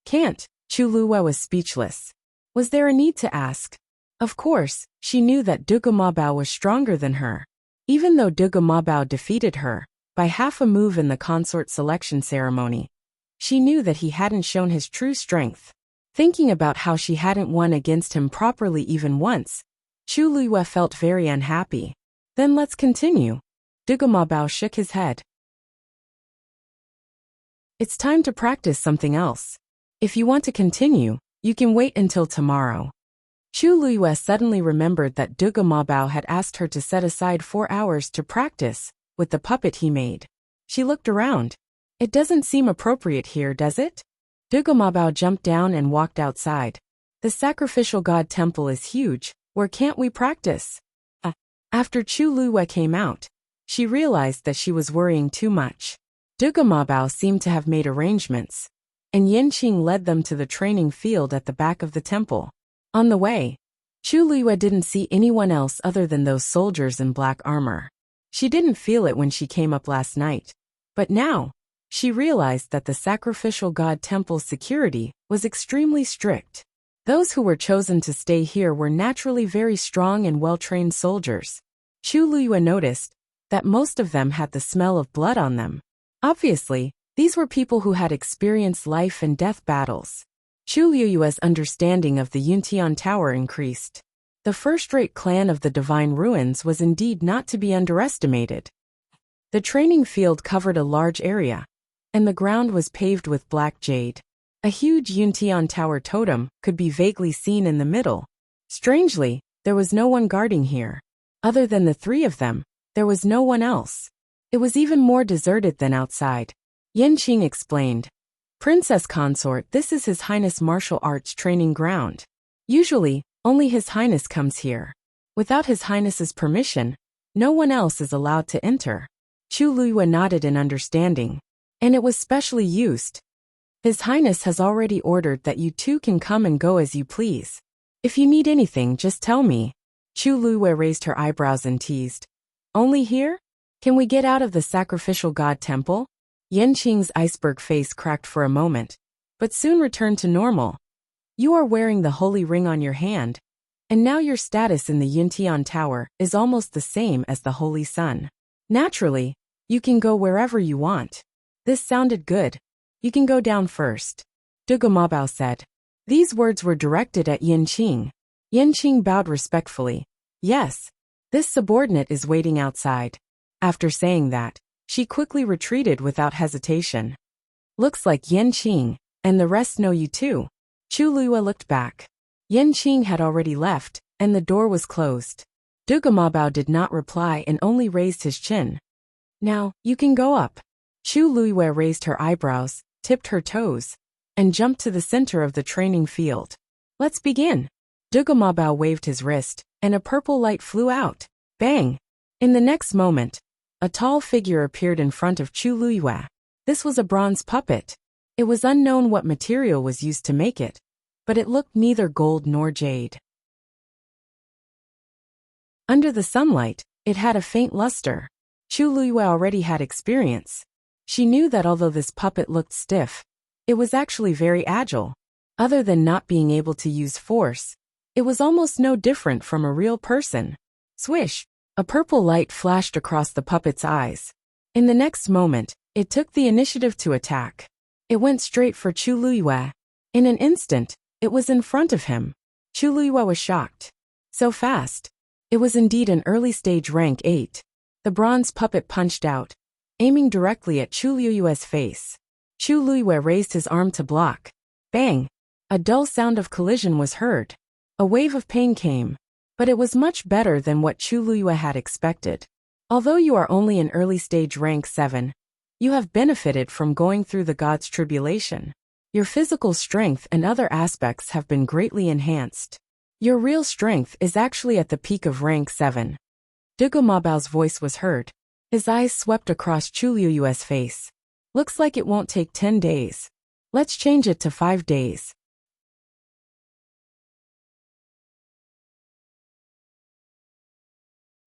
Can't. Chu Luiyue was speechless. Was there a need to ask? Of course, she knew that Dugu Mabao was stronger than her. Even though Dugu Mabao defeated her by half a move in the consort selection ceremony, she knew that he hadn't shown his true strength. Thinking about how she hadn't won against him properly even once, Chu Luiyue felt very unhappy. Then let's continue. Dugu Mabao shook his head. It's time to practice something else. If you want to continue, you can wait until tomorrow. Chu Luiyue suddenly remembered that Dugu Mabao had asked her to set aside 4 hours to practice with the puppet he made. She looked around. It doesn't seem appropriate here, does it? Dugu Mabao jumped down and walked outside. The sacrificial god temple is huge. Where can't we practice? After Chu Luiyue came out, she realized that she was worrying too much. Dugu Mabao seemed to have made arrangements, and Yanqing led them to the training field at the back of the temple. On the way, Chu Luiyue didn't see anyone else other than those soldiers in black armor. She didn't feel it when she came up last night, but now, she realized that the sacrificial god temple's security was extremely strict. Those who were chosen to stay here were naturally very strong and well-trained soldiers. Chu Luiyue noticed that most of them had the smell of blood on them. Obviously, these were people who had experienced life and death battles. Chu Luiyue's understanding of the Yuntian Tower increased. The first-rate clan of the Divine Ruins was indeed not to be underestimated. The training field covered a large area, and the ground was paved with black jade. A huge Yuntian Tower totem could be vaguely seen in the middle. Strangely, there was no one guarding here. Other than the 3 of them, there was no one else. It was even more deserted than outside. Yanqing explained. Princess Consort, this is His Highness martial arts training ground. Usually, only His Highness comes here. Without His Highness's permission, no one else is allowed to enter. Chu Luiyue nodded in understanding. And it was specially used. His Highness has already ordered that you two can come and go as you please. If you need anything, just tell me. Chu Luiyue raised her eyebrows and teased. Only here? Can we get out of the sacrificial god temple? Yanqing's iceberg face cracked for a moment, but soon returned to normal. You are wearing the holy ring on your hand, and now your status in the Yuntian Tower is almost the same as the Holy Sun. Naturally, you can go wherever you want. This sounded good. You can go down first. Dugu Mabao said. These words were directed at Yanqing. Yanqing bowed respectfully. Yes. This subordinate is waiting outside. After saying that, she quickly retreated without hesitation. Looks like Yanqing, and the rest know you too. Chu Luiyue looked back. Yanqing had already left, and the door was closed. Dugu Mabao did not reply and only raised his chin. Now, you can go up. Chu Luiyue raised her eyebrows, tipped her toes, and jumped to the center of the training field. Let's begin. Dugu Mabao waved his wrist, and a purple light flew out. Bang! In the next moment, a tall figure appeared in front of Chu Luiyue. This was a bronze puppet. It was unknown what material was used to make it, but it looked neither gold nor jade. Under the sunlight, it had a faint luster. Chu Luiyue already had experience. She knew that although this puppet looked stiff, it was actually very agile. Other than not being able to use force, it was almost no different from a real person. Swish! A purple light flashed across the puppet's eyes. In the next moment, it took the initiative to attack. It went straight for Chu Luiyue. In an instant, it was in front of him. Chu Luiyue was shocked. So fast. It was indeed an early-stage rank 8. The bronze puppet punched out, aiming directly at Chu Luiyue's face. Chu Luiyue raised his arm to block. Bang! A dull sound of collision was heard. A wave of pain came. But it was much better than what Chu Luiyue had expected. Although you are only in early-stage rank 7, you have benefited from going through the god's tribulation. Your physical strength and other aspects have been greatly enhanced. Your real strength is actually at the peak of rank 7. Dugu Mabao's voice was heard. His eyes swept across Chu Luiyue's face. Looks like it won't take 10 days. Let's change it to 5 days.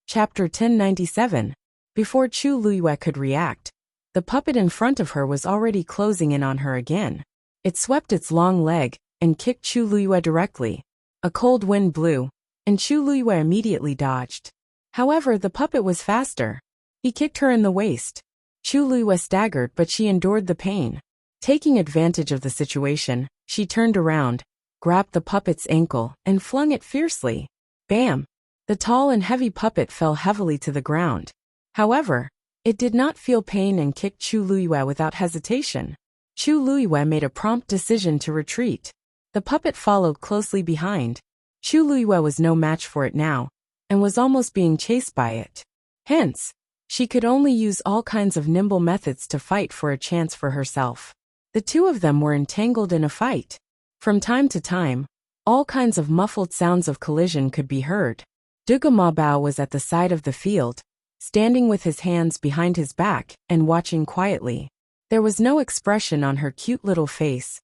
Chapter 1097. Before Chu Luiyue could react, the puppet in front of her was already closing in on her again. It swept its long leg and kicked Chu Luiyue directly. A cold wind blew, and Chu Luiyue immediately dodged. However, the puppet was faster. He kicked her in the waist. Chu Luiyue staggered, but she endured the pain. Taking advantage of the situation, she turned around, grabbed the puppet's ankle, and flung it fiercely. Bam! The tall and heavy puppet fell heavily to the ground. However, it did not feel pain and kicked Chu Luiyue without hesitation. Chu Luiyue made a prompt decision to retreat. The puppet followed closely behind. Chu Luiyue was no match for it now, and was almost being chased by it. Hence, she could only use all kinds of nimble methods to fight for a chance for herself. The two of them were entangled in a fight. From time to time, all kinds of muffled sounds of collision could be heard. Dugu Mabao was at the side of the field, standing with his hands behind his back and watching quietly. There was no expression on her cute little face.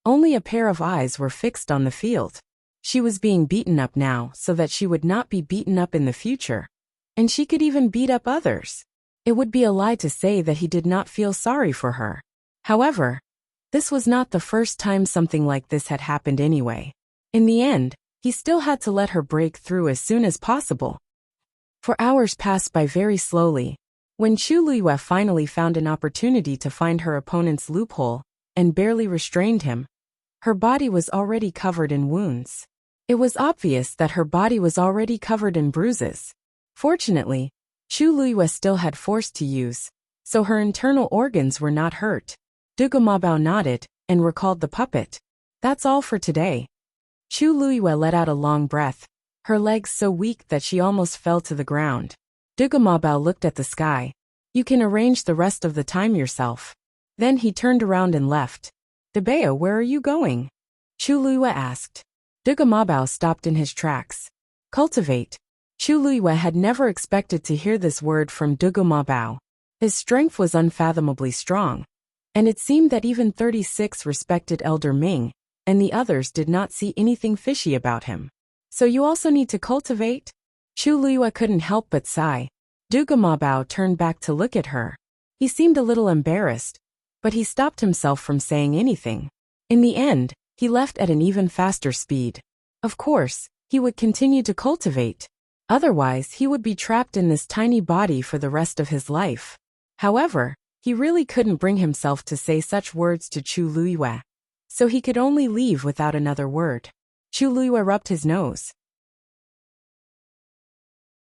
Only a pair of eyes were fixed on the field. She was being beaten up now so that she would not be beaten up in the future. And she could even beat up others. It would be a lie to say that he did not feel sorry for her. However, this was not the first time something like this had happened anyway. In the end, he still had to let her break through as soon as possible. For hours passed by very slowly. When Chu Luiyue finally found an opportunity to find her opponent's loophole, and barely restrained him, her body was already covered in wounds. It was obvious that her body was already covered in bruises. Fortunately, Chu Luiyue still had force to use, so her internal organs were not hurt. Dugu Mabao nodded, and recalled the puppet. That's all for today. Chu Luiyue let out a long breath, her legs so weak that she almost fell to the ground. Dugu Mabao looked at the sky. You can arrange the rest of the time yourself. Then he turned around and left. Debeo, where are you going? Chu Luiyue asked. Dugu Mabao stopped in his tracks. Cultivate. Chu Luiyue had never expected to hear this word from Dugu Mabao. His strength was unfathomably strong, and it seemed that even 36 respected Elder Ming and the others did not see anything fishy about him. So you also need to cultivate? Chu Luiyue couldn't help but sigh. Du Gamabao turned back to look at her. He seemed a little embarrassed, but he stopped himself from saying anything. In the end, he left at an even faster speed. Of course, he would continue to cultivate. Otherwise, he would be trapped in this tiny body for the rest of his life. However, he really couldn't bring himself to say such words to Chu Luiyue, so he could only leave without another word. Chu Luiyue rubbed his nose.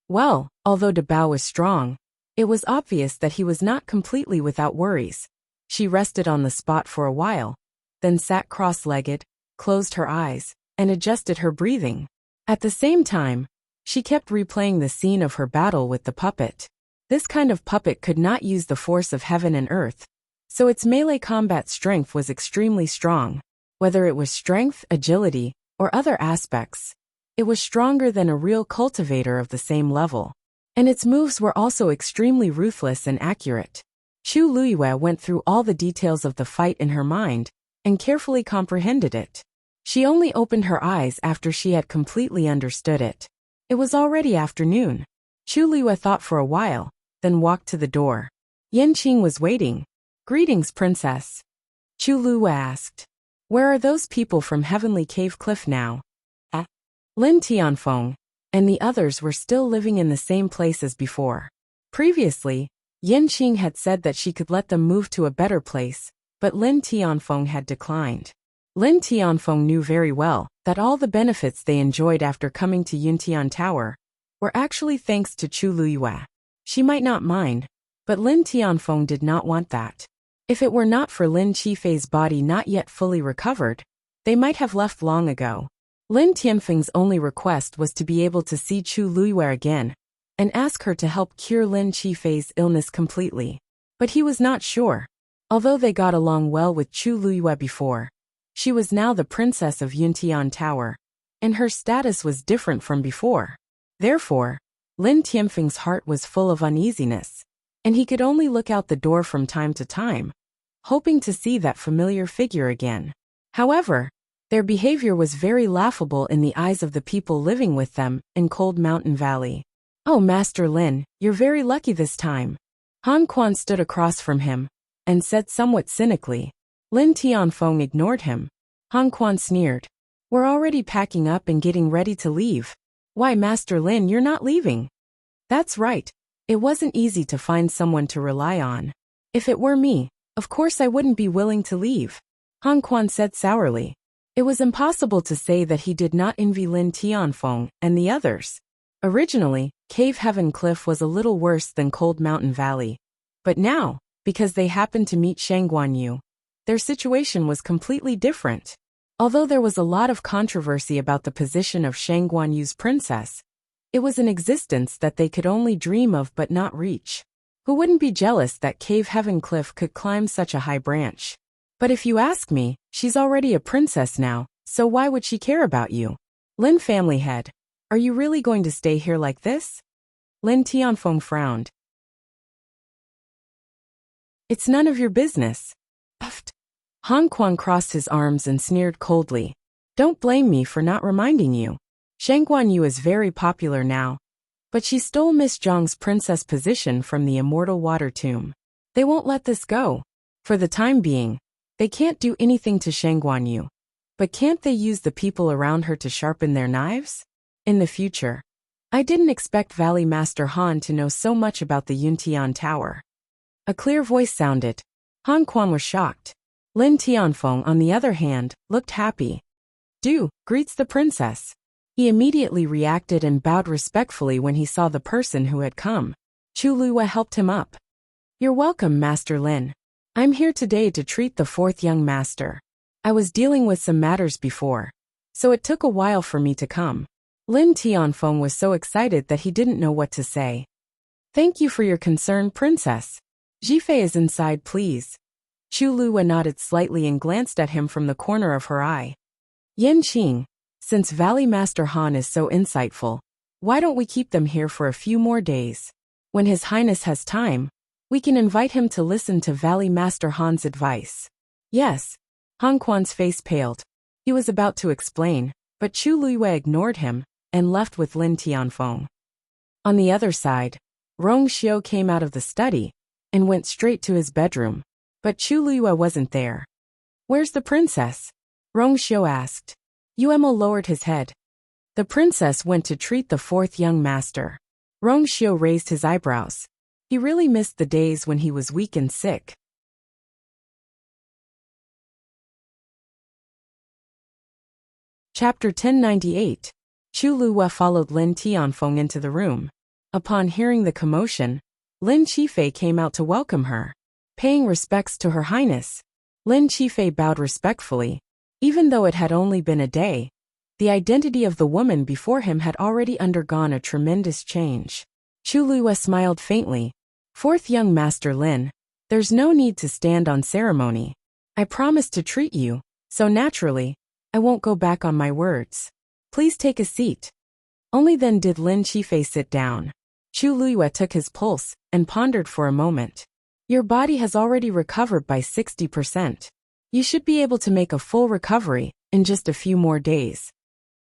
Well, although De Bao was strong, it was obvious that he was not completely without worries. She rested on the spot for a while, then sat cross-legged, closed her eyes, and adjusted her breathing. At the same time, she kept replaying the scene of her battle with the puppet. This kind of puppet could not use the force of heaven and earth, so its melee combat strength was extremely strong. Whether it was strength, agility, or other aspects, it was stronger than a real cultivator of the same level. And its moves were also extremely ruthless and accurate. Chu Luiyue went through all the details of the fight in her mind and carefully comprehended it. She only opened her eyes after she had completely understood it. It was already afternoon. Chu Luiyue thought for a while, then walked to the door. Yanqing was waiting. "Greetings, princess," Chu Luiyue asked. "Where are those people from Heavenly Cave Cliff now?" Lin Tianfeng and the others were still living in the same place as before. Previously, Yanqing had said that she could let them move to a better place, but Lin Tianfeng had declined. Lin Tianfeng knew very well that all the benefits they enjoyed after coming to Yuntian Tower were actually thanks to Chu Luiyue. She might not mind, but Lin Tianfeng did not want that. If it were not for Lin Qifei's body not yet fully recovered, they might have left long ago. Lin Tianfeng's only request was to be able to see Chu Luiyue again and ask her to help cure Lin Qifei's illness completely. But he was not sure. Although they got along well with Chu Luiyue before, she was now the princess of Yuntian Tower, and her status was different from before. Therefore, Lin Tianfeng's heart was full of uneasiness, and he could only look out the door from time to time, hoping to see that familiar figure again. However, their behavior was very laughable in the eyes of the people living with them in Cold Mountain Valley. "Oh, Master Lin, you're very lucky this time." Han Quan stood across from him and said somewhat cynically. Lin Tianfeng ignored him. Han Quan sneered. "We're already packing up and getting ready to leave." "Why, Master Lin, you're not leaving?" "That's right. It wasn't easy to find someone to rely on. If it were me, of course I wouldn't be willing to leave," Han Quan said sourly. It was impossible to say that he did not envy Lin Tianfeng and the others. Originally, Cave Heaven Cliff was a little worse than Cold Mountain Valley. But now, because they happened to meet Shang Guanyu, their situation was completely different. Although there was a lot of controversy about the position of Shang Guanyu's princess, it was an existence that they could only dream of but not reach. Who wouldn't be jealous that Cave Heaven Cliff could climb such a high branch? But if you ask me, she's already a princess now, so why would she care about you? Lin family head, are you really going to stay here like this? Lin Tianfeng frowned. It's none of your business. Puffed. Han Quan crossed his arms and sneered coldly. Don't blame me for not reminding you. Shang Guanyu is very popular now, but she stole Miss Zhang's princess position from the immortal water tomb. They won't let this go. For the time being, they can't do anything to Shang Guanyu. But can't they use the people around her to sharpen their knives? In the future. I didn't expect Valley Master Han to know so much about the Yuntian Tower. A clear voice sounded. Han Quan was shocked. Lin Tianfeng, on the other hand, looked happy. Du greets the princess. He immediately reacted and bowed respectfully when he saw the person who had come. Chu Luiyue helped him up. You're welcome, Master Lin. I'm here today to treat the fourth young master. I was dealing with some matters before, so it took a while for me to come. Lin Tianfeng was so excited that he didn't know what to say. Thank you for your concern, princess. Jifei is inside, please. Chu Luiyue nodded slightly and glanced at him from the corner of her eye. Yanqing, since Valley Master Han is so insightful, why don't we keep them here for a few more days? When His Highness has time, We can invite him to listen to Valley Master Han's advice. Yes. Han Quan's face paled. He was about to explain, but Chu Luiyue ignored him and left with Lin Tianfeng. On the other side, Rong Xiu came out of the study and went straight to his bedroom, but Chu Luiyue wasn't there. Where's the princess? Rong Xiu asked. Yuemo lowered his head. The princess went to treat the fourth young master. Rong Xiu raised his eyebrows. He really missed the days when he was weak and sick. Chapter 1098. Chu Luiyue followed Lin Tianfeng into the room. Upon hearing the commotion, Lin Qifei came out to welcome her. Paying respects to Her Highness, Lin Qifei bowed respectfully. Even though it had only been a day, the identity of the woman before him had already undergone a tremendous change. Chu Luiyue smiled faintly. Fourth young master Lin, there's no need to stand on ceremony. I promised to treat you, so naturally, I won't go back on my words. Please take a seat. Only then did Lin Qifei sit down. Chu Luiyue took his pulse and pondered for a moment. Your body has already recovered by 60%. You should be able to make a full recovery in just a few more days.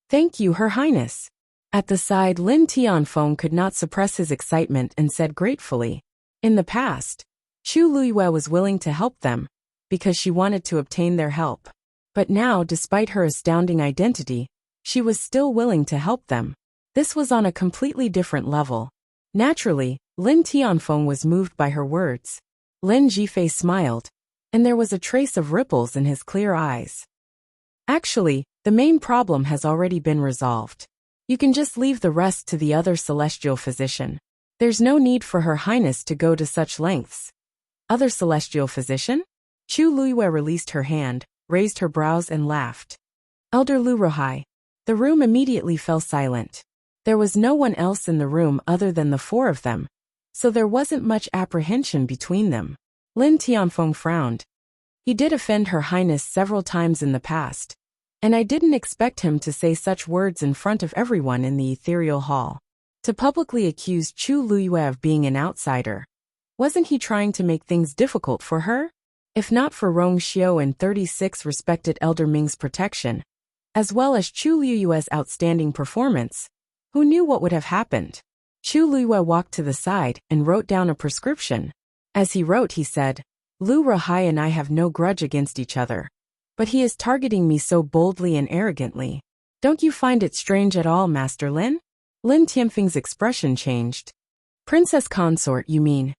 Thank you, Her Highness. At the side, Lin Tianfeng could not suppress his excitement and said gratefully. In the past, Chu Luiyue was willing to help them because she wanted to obtain their help. But now, despite her astounding identity, she was still willing to help them. This was on a completely different level. Naturally, Lin Tianfeng was moved by her words. Lin Qifei smiled, and there was a trace of ripples in his clear eyes. Actually, the main problem has already been resolved. You can just leave the rest to the other celestial physician. There's no need for Her Highness to go to such lengths. Other celestial physician? Chu Luiyue released her hand, raised her brows and laughed. Elder Lu Ruhai. The room immediately fell silent. There was no one else in the room other than the four of them, so there wasn't much apprehension between them. Lin Tianfeng frowned. He did offend Her Highness several times in the past, and I didn't expect him to say such words in front of everyone in the ethereal hall. To publicly accuse Chu Luiyue of being an outsider. Wasn't he trying to make things difficult for her? If not for Rong Xiu and 36 respected Elder Ming's protection, as well as Chu Luiyue's outstanding performance, who knew what would have happened? Chu Luiyue walked to the side and wrote down a prescription. As he wrote, he said, Lu Ruhai and I have no grudge against each other, but he is targeting me so boldly and arrogantly. Don't you find it strange at all, Master Lin? Lin Tianfeng's expression changed. Princess consort, you mean?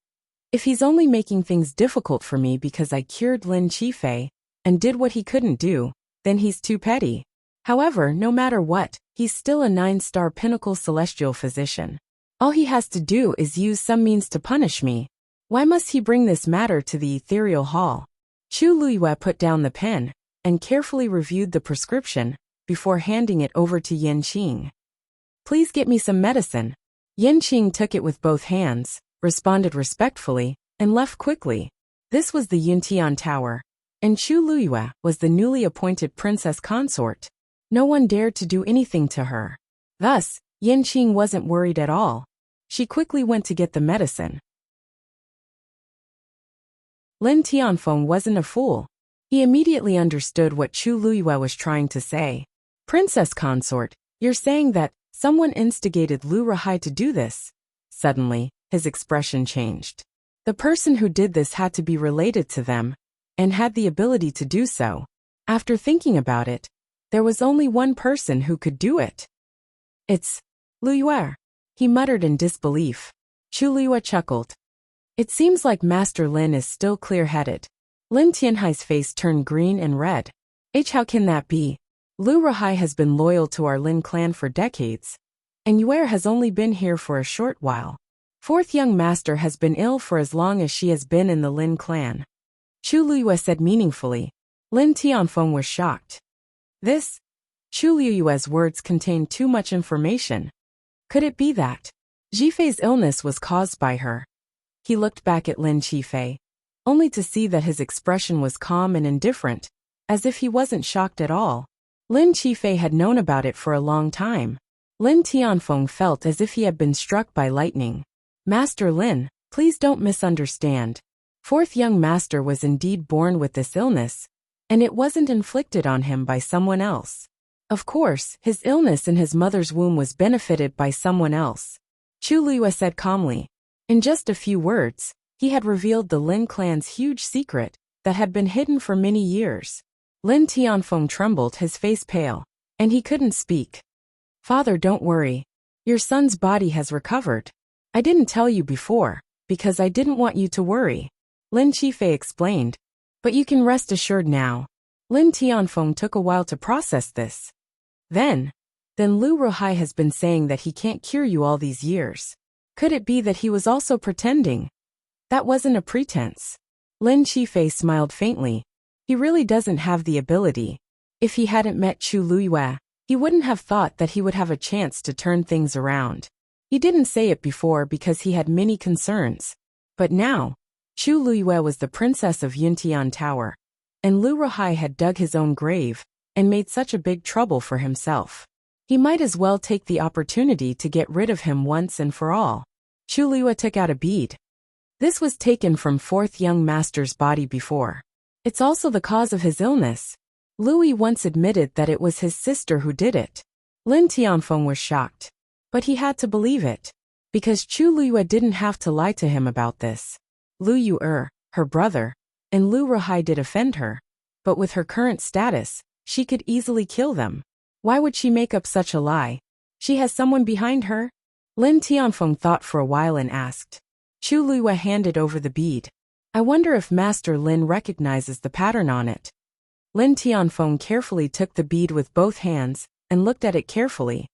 If he's only making things difficult for me because I cured Lin Qifei and did what he couldn't do, then he's too petty. However, no matter what, he's still a 9-star pinnacle celestial physician. All he has to do is use some means to punish me. Why must he bring this matter to the ethereal hall? Chu Luiyue put down the pen and carefully reviewed the prescription before handing it over to Yin Qing. Please get me some medicine. Yin Qing took it with both hands, responded respectfully, and left quickly. This was the Yuntian Tower, and Chu Luiyue was the newly appointed princess consort. No one dared to do anything to her. Thus, Yin Qing wasn't worried at all. She quickly went to get the medicine. Lin Tianfeng wasn't a fool. He immediately understood what Chu Luiyue was trying to say. Princess consort, you're saying that someone instigated Lu Ruhai to do this? Suddenly, his expression changed. The person who did this had to be related to them, and had the ability to do so. After thinking about it, there was only one person who could do it. It's Luiyue, he muttered in disbelief. Chu Luiyue chuckled. It seems like Master Lin is still clear-headed. Lin Tianhai's face turned green and red. How can that be? Lu Ruhai has been loyal to our Lin clan for decades, and Yue has only been here for a short while. Fourth young master has been ill for as long as she has been in the Lin clan. Chu Luiyue said meaningfully. Lin Tianfeng was shocked. This? Chu Luiyue's words contained too much information. Could it be that Qifei's illness was caused by her? He looked back at Lin Qifei, only to see that his expression was calm and indifferent, as if he wasn't shocked at all. Lin Qifei had known about it for a long time. Lin Tianfeng felt as if he had been struck by lightning. Master Lin, Please don't misunderstand. Fourth young master was indeed born with this illness, and it wasn't inflicted on him by someone else. Of course, his illness in his mother's womb was benefited by someone else, Chu Luiyue said calmly. In just a few words, he had revealed the Lin clan's huge secret that had been hidden for many years. Lin Tianfeng trembled, his face pale, and he couldn't speak. Father, don't worry. Your son's body has recovered. I didn't tell you before, because I didn't want you to worry, Lin Qifei explained. But you can rest assured now. Lin Tianfeng took a while to process this. Then Lu Ruhai has been saying that he can't cure you all these years. Could it be that he was also pretending? That wasn't a pretense. Lin Qifei smiled faintly. He really doesn't have the ability. If he hadn't met Chu Luiyue, he wouldn't have thought that he would have a chance to turn things around. He didn't say it before because he had many concerns. But now, Chu Luiyue was the princess of Yuntian Tower, and Lu Ruhai had dug his own grave and made such a big trouble for himself. He might as well take the opportunity to get rid of him once and for all. Chu Luiyue took out a bead. This was taken from fourth young master's body before. It's also the cause of his illness. Louis once admitted that it was his sister who did it. Lin Tianfeng was shocked. But he had to believe it. Because Chu Luiyue didn't have to lie to him about this. Lu Yu, her brother, and Lu Ruhai did offend her. But with her current status, she could easily kill them. Why would she make up such a lie? She has someone behind her? Lin Tianfeng thought for a while and asked. Chu Luiyue handed over the bead. I wonder if Master Lin recognizes the pattern on it. Lin Tianfeng carefully took the bead with both hands and looked at it carefully.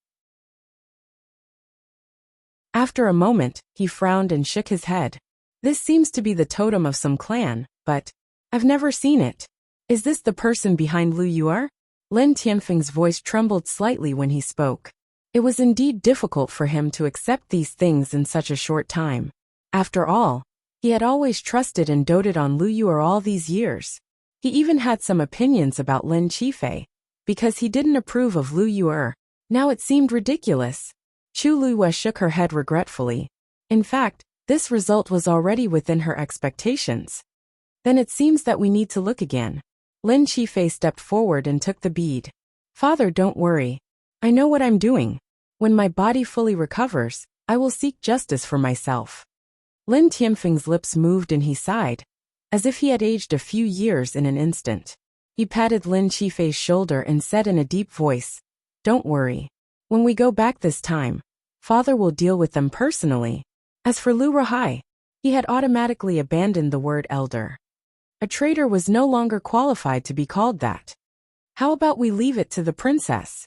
After a moment, he frowned and shook his head. This seems to be the totem of some clan, but I've never seen it. Is this the person behind Lu Yuer? Lin Tianfeng's voice trembled slightly when he spoke. It was indeed difficult for him to accept these things in such a short time. After all, he had always trusted and doted on Lu Yuer all these years. He even had some opinions about Lin Qifei, because he didn't approve of Lu Yuer. Now it seemed ridiculous. Chu Luiyue shook her head regretfully. In fact, this result was already within her expectations. Then it seems that we need to look again. Lin Qifei stepped forward and took the bead. Father, don't worry. I know what I'm doing. When my body fully recovers, I will seek justice for myself. Lin Tianfeng's lips moved and he sighed, as if he had aged a few years in an instant. He patted Lin Qifei's shoulder and said in a deep voice, Don't worry. When we go back this time, Father will deal with them personally. As for Lu Ruhai, he had automatically abandoned the word elder. A traitor was no longer qualified to be called that. How about we leave it to the princess?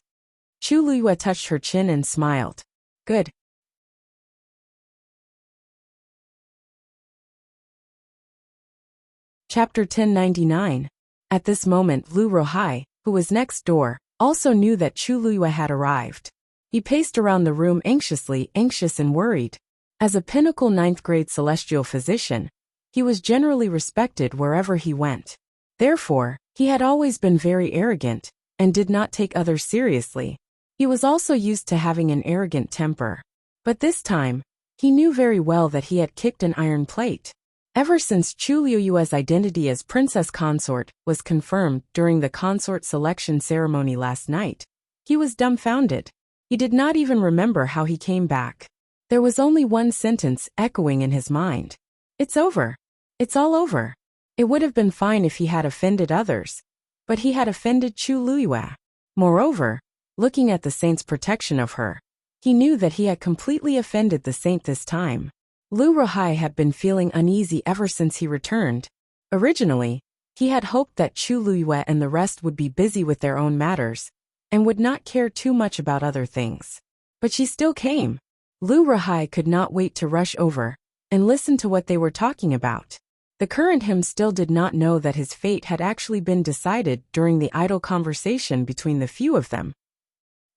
Chu Luiyue touched her chin and smiled. Good. Chapter 1099. At this moment Lu Ruhai, who was next door, also knew that Chu Luiyue had arrived. He paced around the room anxious and worried. As a pinnacle 9th grade celestial physician, he was generally respected wherever he went. Therefore, he had always been very arrogant, and did not take others seriously. He was also used to having an arrogant temper. But this time, he knew very well that he had kicked an iron plate. Ever since Chu Luiyue's identity as princess consort was confirmed during the consort selection ceremony last night, he was dumbfounded. He did not even remember how he came back. There was only one sentence echoing in his mind. It's over. It's all over. It would have been fine if he had offended others, but he had offended Chu Luiyue. Moreover, looking at the saint's protection of her, he knew that he had completely offended the saint this time. Lu Ruhai had been feeling uneasy ever since he returned. Originally, he had hoped that Chu Luiyue and the rest would be busy with their own matters, and would not care too much about other things. But she still came. Lu Ruhai could not wait to rush over and listen to what they were talking about. The current him still did not know that his fate had actually been decided during the idle conversation between the few of them.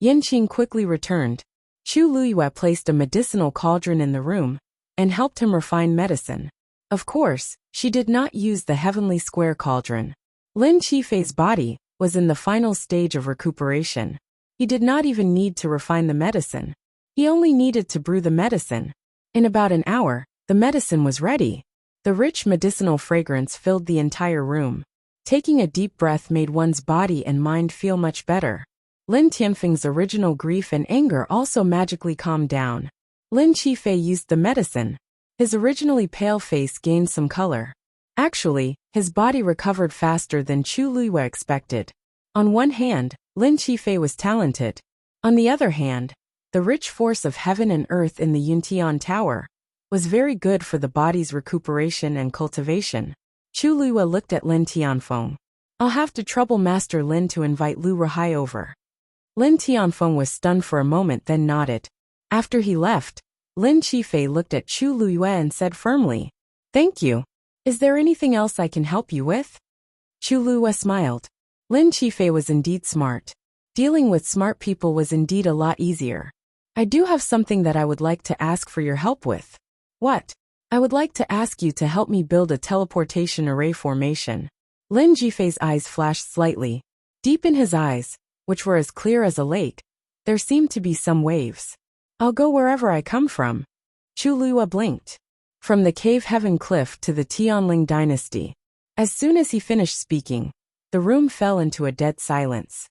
Yanqing quickly returned. Chu Luiyue placed a medicinal cauldron in the room and helped him refine medicine. Of course, she did not use the heavenly square cauldron. Lin Qifei's body was in the final stage of recuperation. He did not even need to refine the medicine. He only needed to brew the medicine. In about an hour, the The medicine was ready. The rich medicinal fragrance filled the entire room. Taking a deep breath made one's body and mind feel much better. Lin Tianfeng's original grief and anger also magically calmed down. Lin Qifei used the medicine. His originally pale face gained some color. Actually, his body recovered faster than Chu Luiyue expected. On one hand, Lin Qifei was talented. On the other hand, the rich force of heaven and earth in the Yuntian Tower was very good for the body's recuperation and cultivation. Chu Luiyue looked at Lin Tianfeng. I'll have to trouble Master Lin to invite Lu Ruhai over. Lin Tianfeng was stunned for a moment then nodded. After he left, Lin Qifei looked at Chu Luiyue and said firmly, "Thank you. Is there anything else I can help you with?" Chu Luiyue smiled. Lin Qifei was indeed smart. Dealing with smart people was indeed a lot easier. I do have something that I would like to ask for your help with. What? I would like to ask you to help me build a teleportation array formation. Lin Qifei's eyes flashed slightly. Deep in his eyes, which were as clear as a lake, there seemed to be some waves. I'll go wherever I come from. Chu Luiyue blinked. From the Cave Heaven Cliff to the Tianling dynasty. As soon as he finished speaking, the room fell into a dead silence.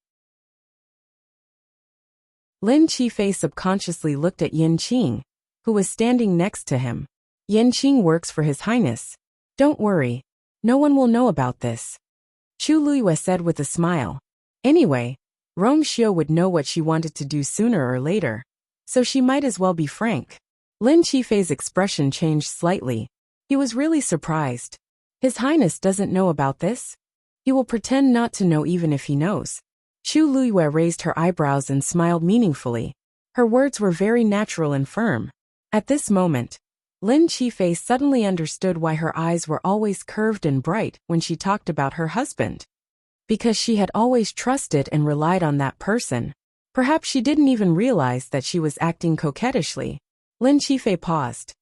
Lin Qifei subconsciously looked at Yin Qing, who was standing next to him. Yin Qing works for His Highness. Don't worry. No one will know about this. Chu Luiyue said with a smile. Anyway, Rong Xiu would know what she wanted to do sooner or later, so she might as well be frank. Lin Qifei's expression changed slightly. He was really surprised. His Highness doesn't know about this? He will pretend not to know even if he knows. Chu Luiyue raised her eyebrows and smiled meaningfully. Her words were very natural and firm. At this moment, Lin Qifei suddenly understood why her eyes were always curved and bright when she talked about her husband. Because she had always trusted and relied on that person. Perhaps she didn't even realize that she was acting coquettishly. Lin Qifei paused.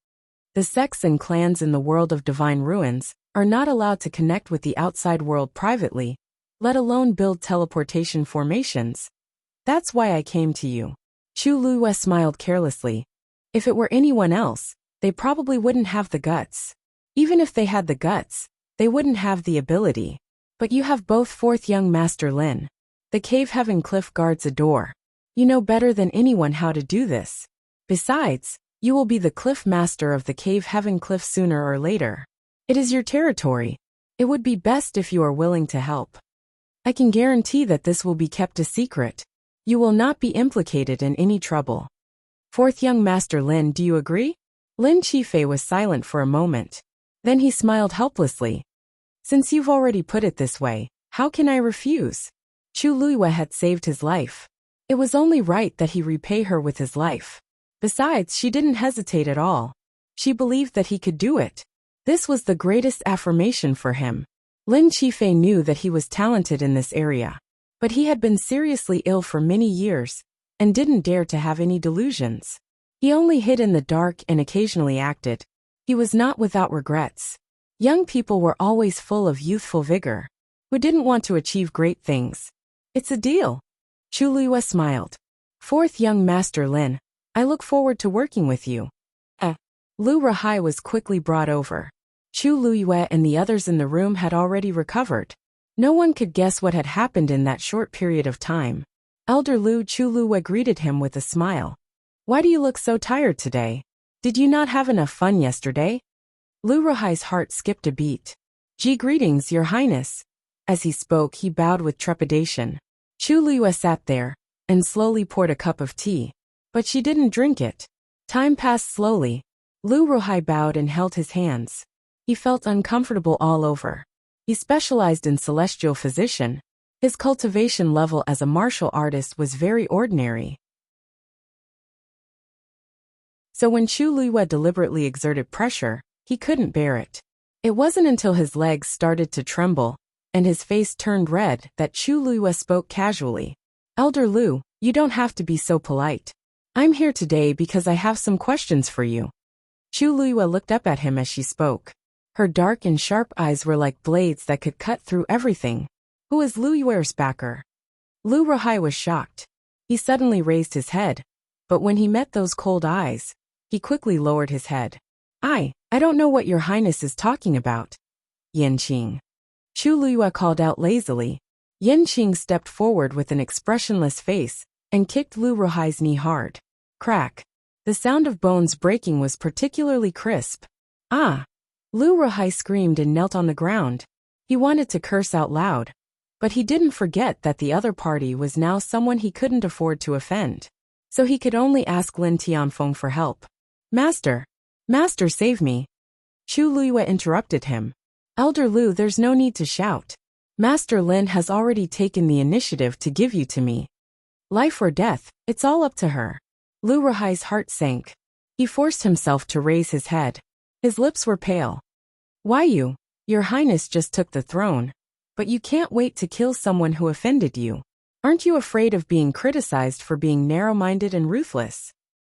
The sects and clans in the world of divine ruins are not allowed to connect with the outside world privately, let alone build teleportation formations. That's why I came to you. Chu Luiyue smiled carelessly. If it were anyone else, they probably wouldn't have the guts. Even if they had the guts, they wouldn't have the ability. But you have both fourth young Master Lin. The Cave Heaven Cliff guards a door. You know better than anyone how to do this. Besides, you will be the Cliff Master of the Cave Heaven Cliff sooner or later. It is your territory. It would be best if you are willing to help. I can guarantee that this will be kept a secret. You will not be implicated in any trouble. Fourth young Master Lin, do you agree? Lin Qifei was silent for a moment. Then he smiled helplessly. Since you've already put it this way, how can I refuse? Chu Luiyue had saved his life. It was only right that he repay her with his life. Besides, she didn't hesitate at all. She believed that he could do it. This was the greatest affirmation for him. Lin Qifei knew that he was talented in this area. But he had been seriously ill for many years, and didn't dare to have any delusions. He only hid in the dark and occasionally acted. He was not without regrets. Young people were always full of youthful vigor, who didn't want to achieve great things. It's a deal. Chu Luiyue smiled. Fourth young Master Lin, I look forward to working with you. Lu Ruhai was quickly brought over. Chu Luiyue and the others in the room had already recovered. No one could guess what had happened in that short period of time. Elder Lu Chu Luiyue greeted him with a smile. Why do you look so tired today? Did you not have enough fun yesterday? Lu Ruhai's heart skipped a beat. Greetings, Your Highness. As he spoke, he bowed with trepidation. Chu Luiyue sat there, and slowly poured a cup of tea. But she didn't drink it. Time passed slowly. Lu Ruhai bowed and held his hands. He felt uncomfortable all over. He specialized in celestial physician. His cultivation level as a martial artist was very ordinary. So when Chu Luiyue deliberately exerted pressure, he couldn't bear it. It wasn't until his legs started to tremble, and his face turned red, that Chu Luiyue spoke casually. Elder Lu, you don't have to be so polite. I'm here today because I have some questions for you. Chu Luiyue looked up at him as she spoke. Her dark and sharp eyes were like blades that could cut through everything. Who is Lu Yue's backer? Lu Ruhai was shocked. He suddenly raised his head, but when he met those cold eyes, he quickly lowered his head. I don't know what your highness is talking about. Yanqing. Chu Liyue called out lazily. Yanqing stepped forward with an expressionless face and kicked Lu Ruhai's knee hard. Crack. The sound of bones breaking was particularly crisp. Ah! Lu Ruhai screamed and knelt on the ground. He wanted to curse out loud, but he didn't forget that the other party was now someone he couldn't afford to offend. So he could only ask Lin Tianfeng for help. Master! Master, save me! Chu Liyue interrupted him. Elder Lu, there's no need to shout. Master Lin has already taken the initiative to give you to me. Life or death, it's all up to her. Lu Ruhai's heart sank. He forced himself to raise his head. His lips were pale. Why you? Your highness just took the throne. But you can't wait to kill someone who offended you. Aren't you afraid of being criticized for being narrow-minded and ruthless?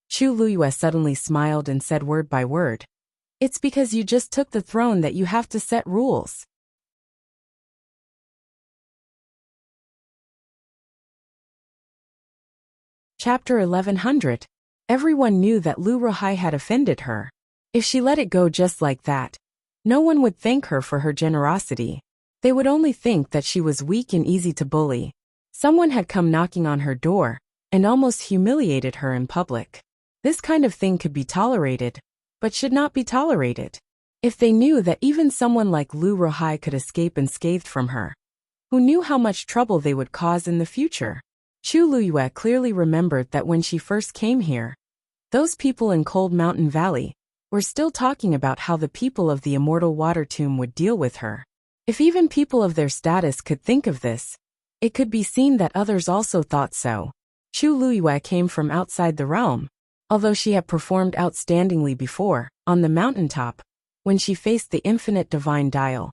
Chu Liyue suddenly smiled and said word by word. It's because you just took the throne that you have to set rules. Chapter 1100. Everyone knew that Lu Ruhai had offended her. If she let it go just like that, no one would thank her for her generosity. They would only think that she was weak and easy to bully. Someone had come knocking on her door and almost humiliated her in public. This kind of thing could be tolerated, but should not be tolerated. If they knew that even someone like Lu Ruhai could escape unscathed from her, who knew how much trouble they would cause in the future? Chu Liyue clearly remembered that when she first came here, those people in Cold Mountain Valley were still talking about how the people of the Immortal Water Tomb would deal with her. If even people of their status could think of this, it could be seen that others also thought so. Chu Liyue came from outside the realm. Although she had performed outstandingly before, on the mountaintop, when she faced the infinite divine dial,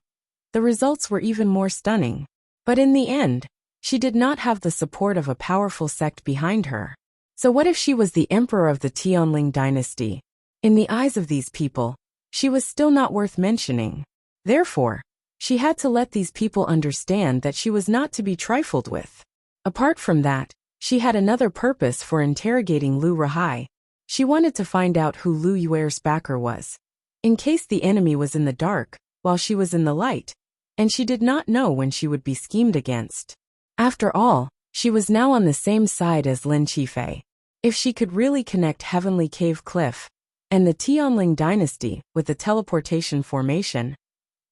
the results were even more stunning. But in the end, she did not have the support of a powerful sect behind her. So what if she was the emperor of the Tianling dynasty? In the eyes of these people, she was still not worth mentioning. Therefore, she had to let these people understand that she was not to be trifled with. Apart from that, she had another purpose for interrogating Lu Ruhai. She wanted to find out who Lu Yue's backer was, in case the enemy was in the dark, while she was in the light, and she did not know when she would be schemed against. After all, she was now on the same side as Lin Qifei. If she could really connect Heavenly Cave Cliff and the Tianling dynasty with the teleportation formation,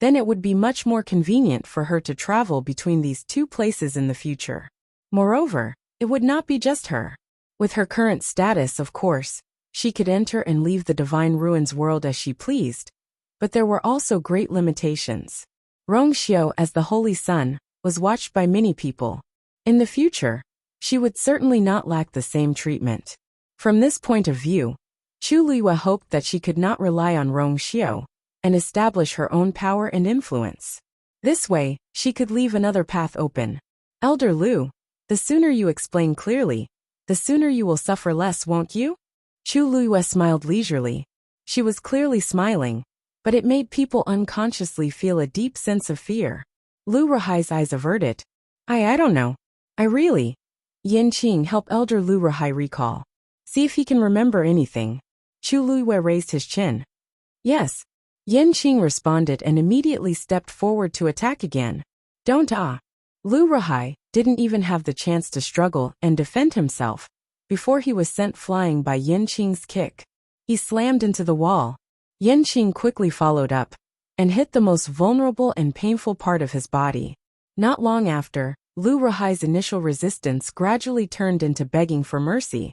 then it would be much more convenient for her to travel between these two places in the future. Moreover, it would not be just her. With her current status, of course, she could enter and leave the Divine Ruins world as she pleased, but there were also great limitations. Rongxiu, as the Holy Sun, was watched by many people. In the future, she would certainly not lack the same treatment. From this point of view, Chu Liyue hoped that she could not rely on Rongxiu and establish her own power and influence. This way, she could leave another path open. Elder Lu, the sooner you explain clearly, the sooner you will suffer less, won't you? Chu Liyue smiled leisurely. She was clearly smiling, but it made people unconsciously feel a deep sense of fear. Lu Ruhai's eyes averted. I don't know. I really. Yanqing, help Elder Lu Ruhai recall. See if he can remember anything. Chu Liyue raised his chin. Yes. Yanqing responded and immediately stepped forward to attack again. Don't Lu Ruhai didn't even have the chance to struggle and defend himself before he was sent flying by Yanqing's kick. He slammed into the wall. Yanqing quickly followed up and hit the most vulnerable and painful part of his body. Not long after, Lu Ruhai's initial resistance gradually turned into begging for mercy.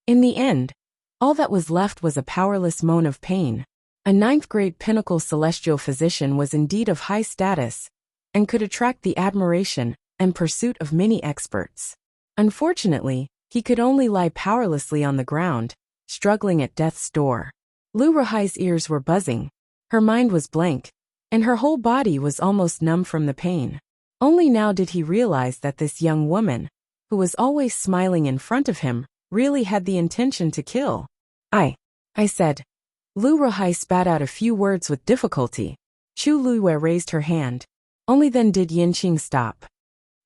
In the end, all that was left was a powerless moan of pain. A ninth-grade pinnacle celestial physician was indeed of high status and could attract the admiration and pursuit of many experts. Unfortunately, he could only lie powerlessly on the ground, struggling at death's door. Lu Ruhai's ears were buzzing, her mind was blank, and her whole body was almost numb from the pain. Only now did he realize that this young woman, who was always smiling in front of him, really had the intention to kill. I said. Lu Ruhai spat out a few words with difficulty. Chu Liyue raised her hand. Only then did Yanqing stop.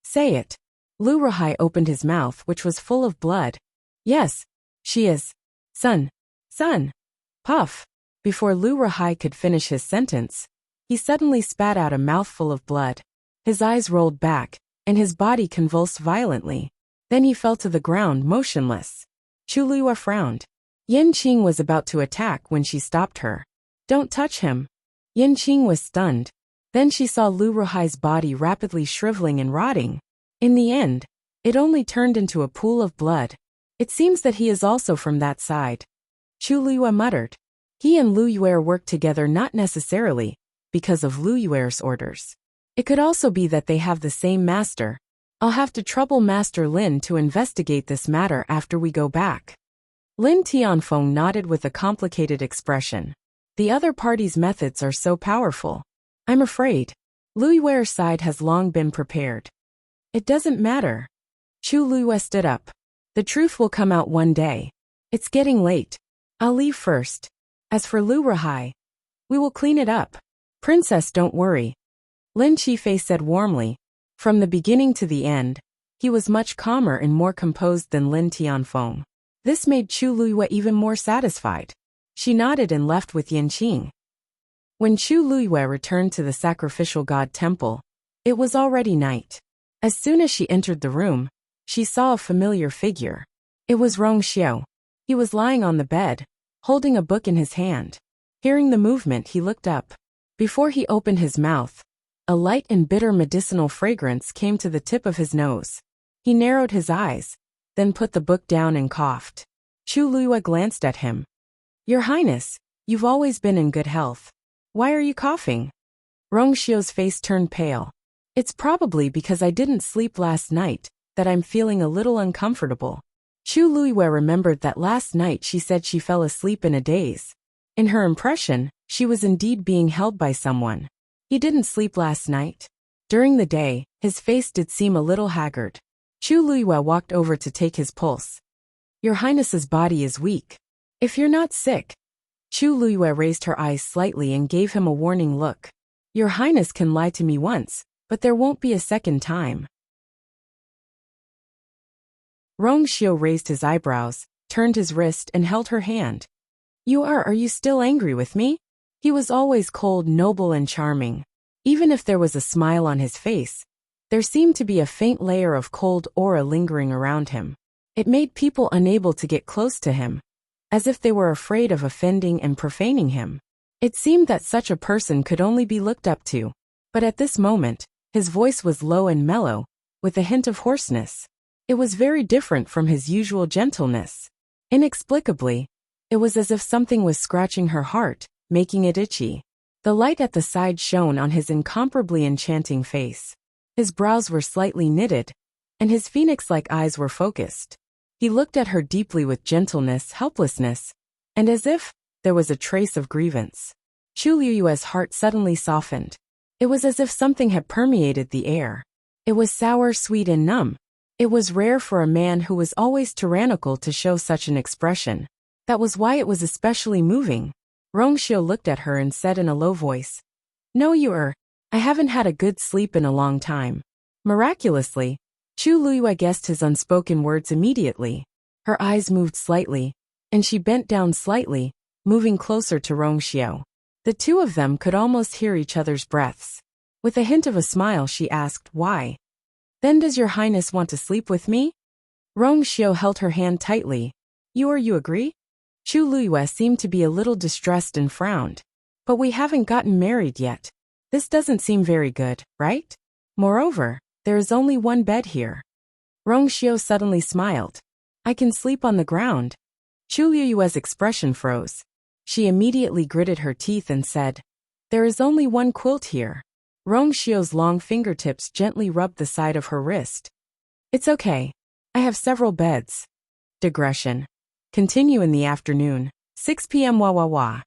Say it. Lu Ruhai opened his mouth, which was full of blood. Yes, she is. Son. Son. Puff. Before Lu Rahai could finish his sentence, he suddenly spat out a mouthful of blood. His eyes rolled back, and his body convulsed violently. Then he fell to the ground motionless. Chu Luihua frowned. Yin Qing was about to attack when she stopped her. Don't touch him. Yin Qing was stunned. Then she saw Lu Rahai's body rapidly shriveling and rotting. In the end, it only turned into a pool of blood. It seems that he is also from that side. Chu Luihua muttered. He and Lu Yuer worked together not necessarily because of Lu Yuer's orders. It could also be that they have the same master. I'll have to trouble Master Lin to investigate this matter after we go back. Lin Tianfeng nodded with a complicated expression. The other party's methods are so powerful. I'm afraid. Lu Yuer's side has long been prepared. It doesn't matter. Chu Luihua stood up. The truth will come out one day. It's getting late. I'll leave first. As for Lu Rahai, we will clean it up. Princess, don't worry. Lin Qifei said warmly. From the beginning to the end, he was much calmer and more composed than Lin Tianfeng. This made Chu Luihua even more satisfied. She nodded and left with Yin Qing. When Chu Luihua returned to the sacrificial god temple, it was already night. As soon as she entered the room, she saw a familiar figure. It was Rong Xiao. He was lying on the bed, holding a book in his hand. Hearing the movement, he looked up. Before he opened his mouth, a light and bitter medicinal fragrance came to the tip of his nose. He narrowed his eyes, then put the book down and coughed. Chu Luihua glanced at him. Your Highness, you've always been in good health. Why are you coughing? Rong Xiao's face turned pale. It's probably because I didn't sleep last night that I'm feeling a little uncomfortable. Chu Luihua remembered that last night she said she fell asleep in a daze. In her impression, she was indeed being held by someone. He didn't sleep last night. During the day, his face did seem a little haggard. Chu Luihua walked over to take his pulse. Your Highness's body is weak. If you're not sick. Chu Luihua raised her eyes slightly and gave him a warning look. Your Highness can lie to me once, but there won't be a second time. Rong Xiao raised his eyebrows, turned his wrist and held her hand. Are you still angry with me? He was always cold, noble and charming. Even if there was a smile on his face, there seemed to be a faint layer of cold aura lingering around him. It made people unable to get close to him, as if they were afraid of offending and profaning him. It seemed that such a person could only be looked up to. But at this moment, his voice was low and mellow, with a hint of hoarseness. It was very different from his usual gentleness. Inexplicably, it was as if something was scratching her heart, making it itchy. The light at the side shone on his incomparably enchanting face. His brows were slightly knitted, and his phoenix-like eyes were focused. He looked at her deeply with gentleness, helplessness, and as if there was a trace of grievance. Chu Luihua's heart suddenly softened. It was as if something had permeated the air. It was sour, sweet, and numb. It was rare for a man who was always tyrannical to show such an expression. That was why it was especially moving. Rong Xiao looked at her and said in a low voice, No, I haven't had a good sleep in a long time. Miraculously, Chu Luihua guessed his unspoken words immediately. Her eyes moved slightly, and she bent down slightly, moving closer to Rong Xiao. The two of them could almost hear each other's breaths. With a hint of a smile, she asked, Why? Then does your Highness want to sleep with me? Rong Xiao held her hand tightly. You agree? Chu Luihua seemed to be a little distressed and frowned. But we haven't gotten married yet. This doesn't seem very good, right? Moreover, there is only one bed here. Rong Xiao suddenly smiled. I can sleep on the ground. Chu Luihua's expression froze. She immediately gritted her teeth and said, There is only one quilt here. Rong Xiao's long fingertips gently rubbed the side of her wrist. It's okay. I have several beds. Digression. Continue in the afternoon. 6 p.m. Wah wah wah.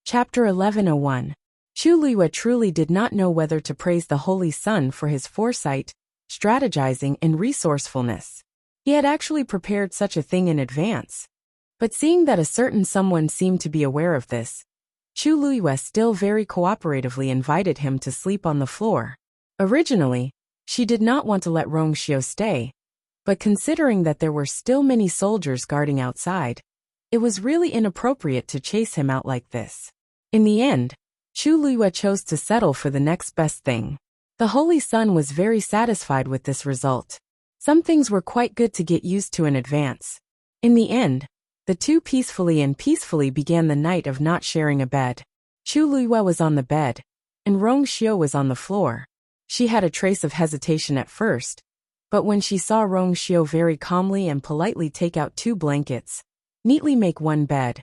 Chapter 11:01. Chu Luihua truly did not know whether to praise the Holy Sun for his foresight, strategizing, and resourcefulness. He had actually prepared such a thing in advance. But seeing that a certain someone seemed to be aware of this, Chu Luihua still very cooperatively invited him to sleep on the floor. Originally, She did not want to let Rongxiu stay, but considering that there were still many soldiers guarding outside, it was really inappropriate to chase him out like this. In the end, Chu Luiyue chose to settle for the next best thing. The Holy Sun was very satisfied with this result. Some things were quite good to get used to in advance. In the end, the two peacefully began the night of not sharing a bed. Chu Luiyue was on the bed, and Rongxiu was on the floor. She had a trace of hesitation at first, but when she saw Rongxiu very calmly and politely take out 2 blankets, neatly make one bed,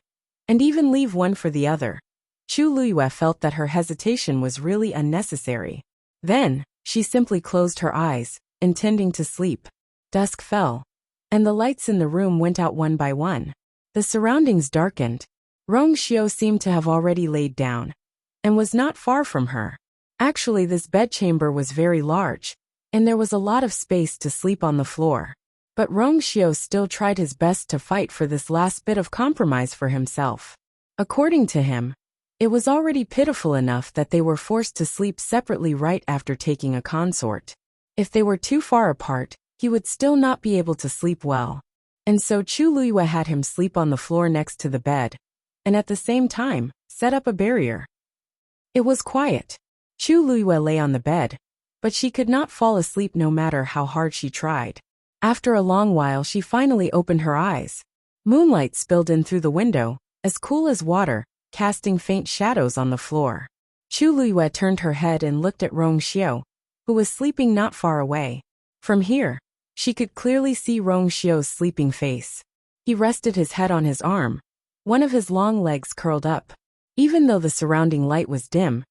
and even leave one for the other, Chu Luiyue felt that her hesitation was really unnecessary. Then, she simply closed her eyes, intending to sleep. Dusk fell, and the lights in the room went out one by one. The surroundings darkened. Rongxiu seemed to have already laid down, and was not far from her. Actually, this bedchamber was very large, and there was a lot of space to sleep on the floor. But Rongxiu still tried his best to fight for this last bit of compromise for himself. According to him, it was already pitiful enough that they were forced to sleep separately right after taking a consort. If they were too far apart, he would still not be able to sleep well. And so Chu Luiyue had him sleep on the floor next to the bed, and at the same time, set up a barrier. It was quiet. Chu Luiyue lay on the bed, but she could not fall asleep no matter how hard she tried. After a long while she finally opened her eyes. Moonlight spilled in through the window, as cool as water, casting faint shadows on the floor. Chu Luiyue turned her head and looked at Rongxiu, who was sleeping not far away. From here, she could clearly see Rongxiu's sleeping face. He rested his head on his arm, one of his long legs curled up. Even though the surrounding light was dim,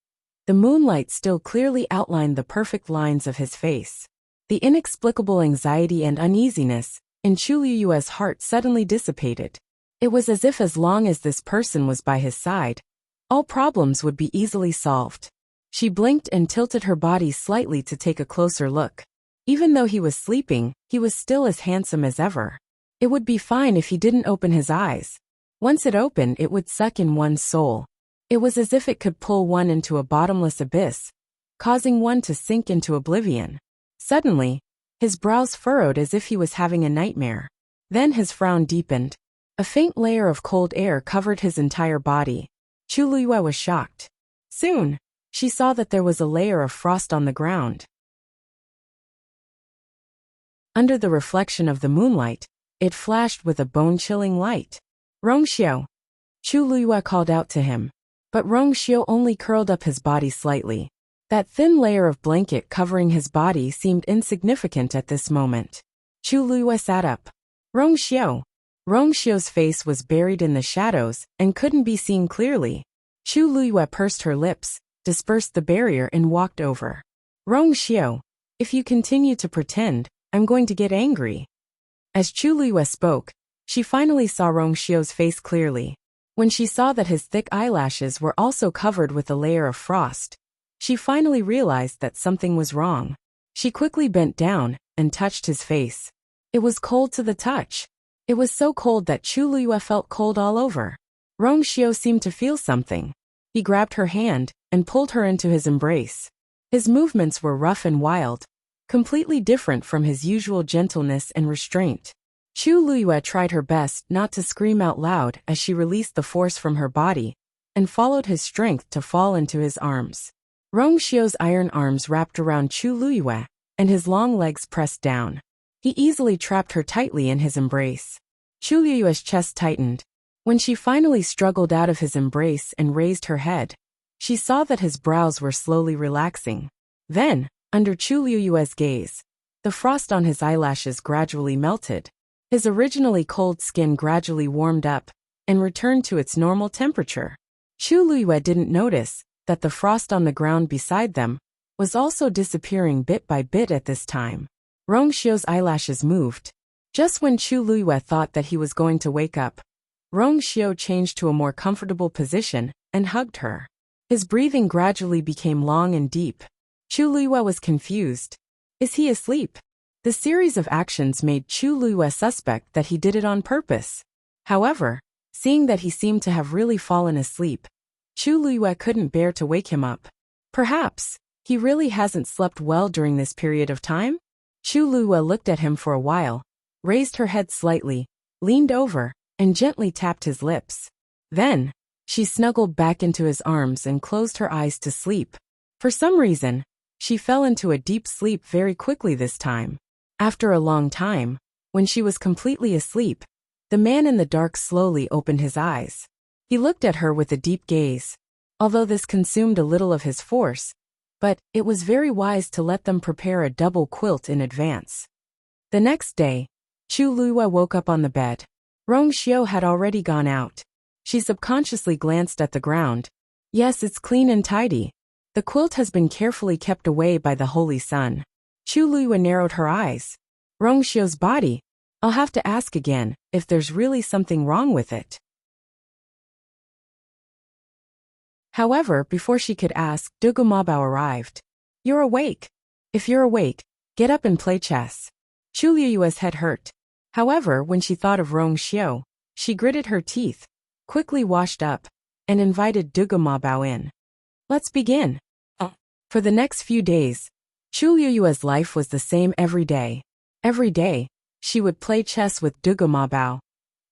the moonlight still clearly outlined the perfect lines of his face. The inexplicable anxiety and uneasiness in Chu Luiyue's heart suddenly dissipated. It was as if as long as this person was by his side, all problems would be easily solved. She blinked and tilted her body slightly to take a closer look. Even though he was sleeping, he was still as handsome as ever. It would be fine if he didn't open his eyes. Once it opened, it would suck in one's soul. It was as if it could pull one into a bottomless abyss, causing one to sink into oblivion. Suddenly, his brows furrowed as if he was having a nightmare. Then his frown deepened. A faint layer of cold air covered his entire body. Chu Luiyue was shocked. Soon, she saw that there was a layer of frost on the ground. Under the reflection of the moonlight, it flashed with a bone-chilling light. Rongxiu! Chu Luiyue called out to him. But Rongxiu only curled up his body slightly. That thin layer of blanket covering his body seemed insignificant at this moment. Chu Luiyue sat up. Rongxiu! Rongxiu's face was buried in the shadows and couldn't be seen clearly. Chu Luiyue pursed her lips, dispersed the barrier and walked over. Rongxiu, if you continue to pretend, I'm going to get angry. As Chu Luiyue spoke, she finally saw Rongxiu's face clearly. When she saw that his thick eyelashes were also covered with a layer of frost, she finally realized that something was wrong. She quickly bent down and touched his face. It was cold to the touch. It was so cold that Chu Luiyue felt cold all over. Rongxiu seemed to feel something. He grabbed her hand and pulled her into his embrace. His movements were rough and wild, completely different from his usual gentleness and restraint. Chu Luiyue tried her best not to scream out loud as she released the force from her body and followed his strength to fall into his arms. Rongxiu's iron arms wrapped around Chu Luiyue, and his long legs pressed down. He easily trapped her tightly in his embrace. Chu Luiyue's chest tightened. When she finally struggled out of his embrace and raised her head, she saw that his brows were slowly relaxing. Then, under Chu Luiyue's gaze, the frost on his eyelashes gradually melted. His originally cold skin gradually warmed up and returned to its normal temperature. Chu Luiyue didn't notice that the frost on the ground beside them was also disappearing bit by bit at this time. Rongxiu's eyelashes moved. Just when Chu Luiyue thought that he was going to wake up, Rongxiu changed to a more comfortable position and hugged her. His breathing gradually became long and deep. Chu Luiyue was confused. Is he asleep? The series of actions made Chu Luiyue suspect that he did it on purpose. However, seeing that he seemed to have really fallen asleep, Chu Luiyue couldn't bear to wake him up. Perhaps, He really hasn't slept well during this period of time? Chu Luwa looked at him for a while, raised her head slightly, leaned over, and gently tapped his lips. Then, she snuggled back into his arms and closed her eyes to sleep. For some reason, she fell into a deep sleep very quickly this time. After a long time, when she was completely asleep, the man in the dark slowly opened his eyes. He looked at her with a deep gaze. Although this consumed a little of his force, but it was very wise to let them prepare a double quilt in advance. The next day, Chu Luwa woke up on the bed. Rong Xiao had already gone out. She subconsciously glanced at the ground. Yes, it's clean and tidy. The quilt has been carefully kept away by the Holy Sun. Chu Luwa narrowed her eyes. Rong Xiao's body. I'll have to ask again if there's really something wrong with it. However, before she could ask, Dugu Mabao arrived. You're awake. If you're awake, get up and play chess. Chu Liyue's head hurt. However, when she thought of Rong Xiao, she gritted her teeth, quickly washed up, and invited Dugu Mabao in. Let's begin. For the next few days, Chu Liyue's life was the same every day. Every day, she would play chess with Dugu Mabao,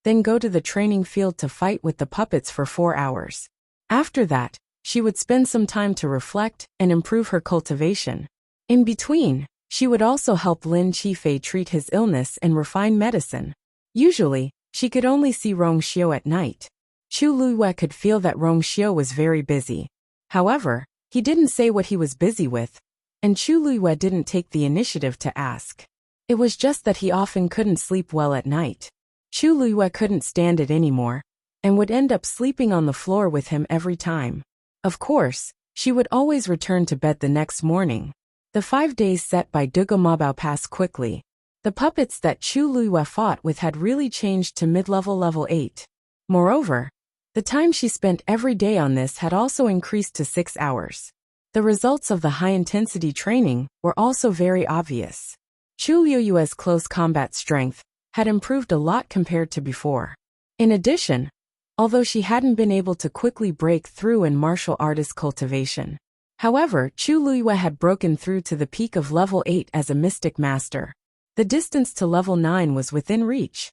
then go to the training field to fight with the puppets for 4 hours. After that, she would spend some time to reflect and improve her cultivation. In between, she would also help Lin Qifei treat his illness and refine medicine. Usually, she could only see Rong Xiao at night. Chu Luwa could feel that Rong Xiao was very busy. However, he didn't say what he was busy with, and Chu Luwa didn't take the initiative to ask. It was just that he often couldn't sleep well at night. Chu Luwa couldn't stand it anymore, and would end up sleeping on the floor with him every time. Of course, she would always return to bed the next morning. The 5 days set by Dugu Mabao passed quickly. The puppets that Chu Luwa fought with had really changed to mid-level level 8. Moreover, the time she spent every day on this had also increased to 6 hours. The results of the high-intensity training were also very obvious. Chu Liyue's close combat strength had improved a lot compared to before. In addition, although she hadn't been able to quickly break through in martial artist cultivation. However, Chu Liyue had broken through to the peak of level 8 as a mystic master. The distance to level 9 was within reach.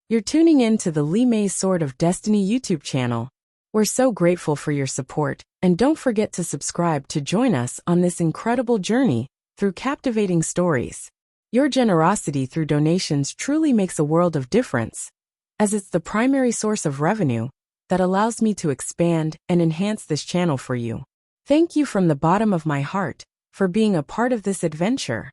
You're tuning in to the Li Mei's Sword of Destiny YouTube channel. We're so grateful for your support, and don't forget to subscribe to join us on this incredible journey through captivating stories. Your generosity through donations truly makes a world of difference, as it's the primary source of revenue that allows me to expand and enhance this channel for you. Thank you from the bottom of my heart for being a part of this adventure.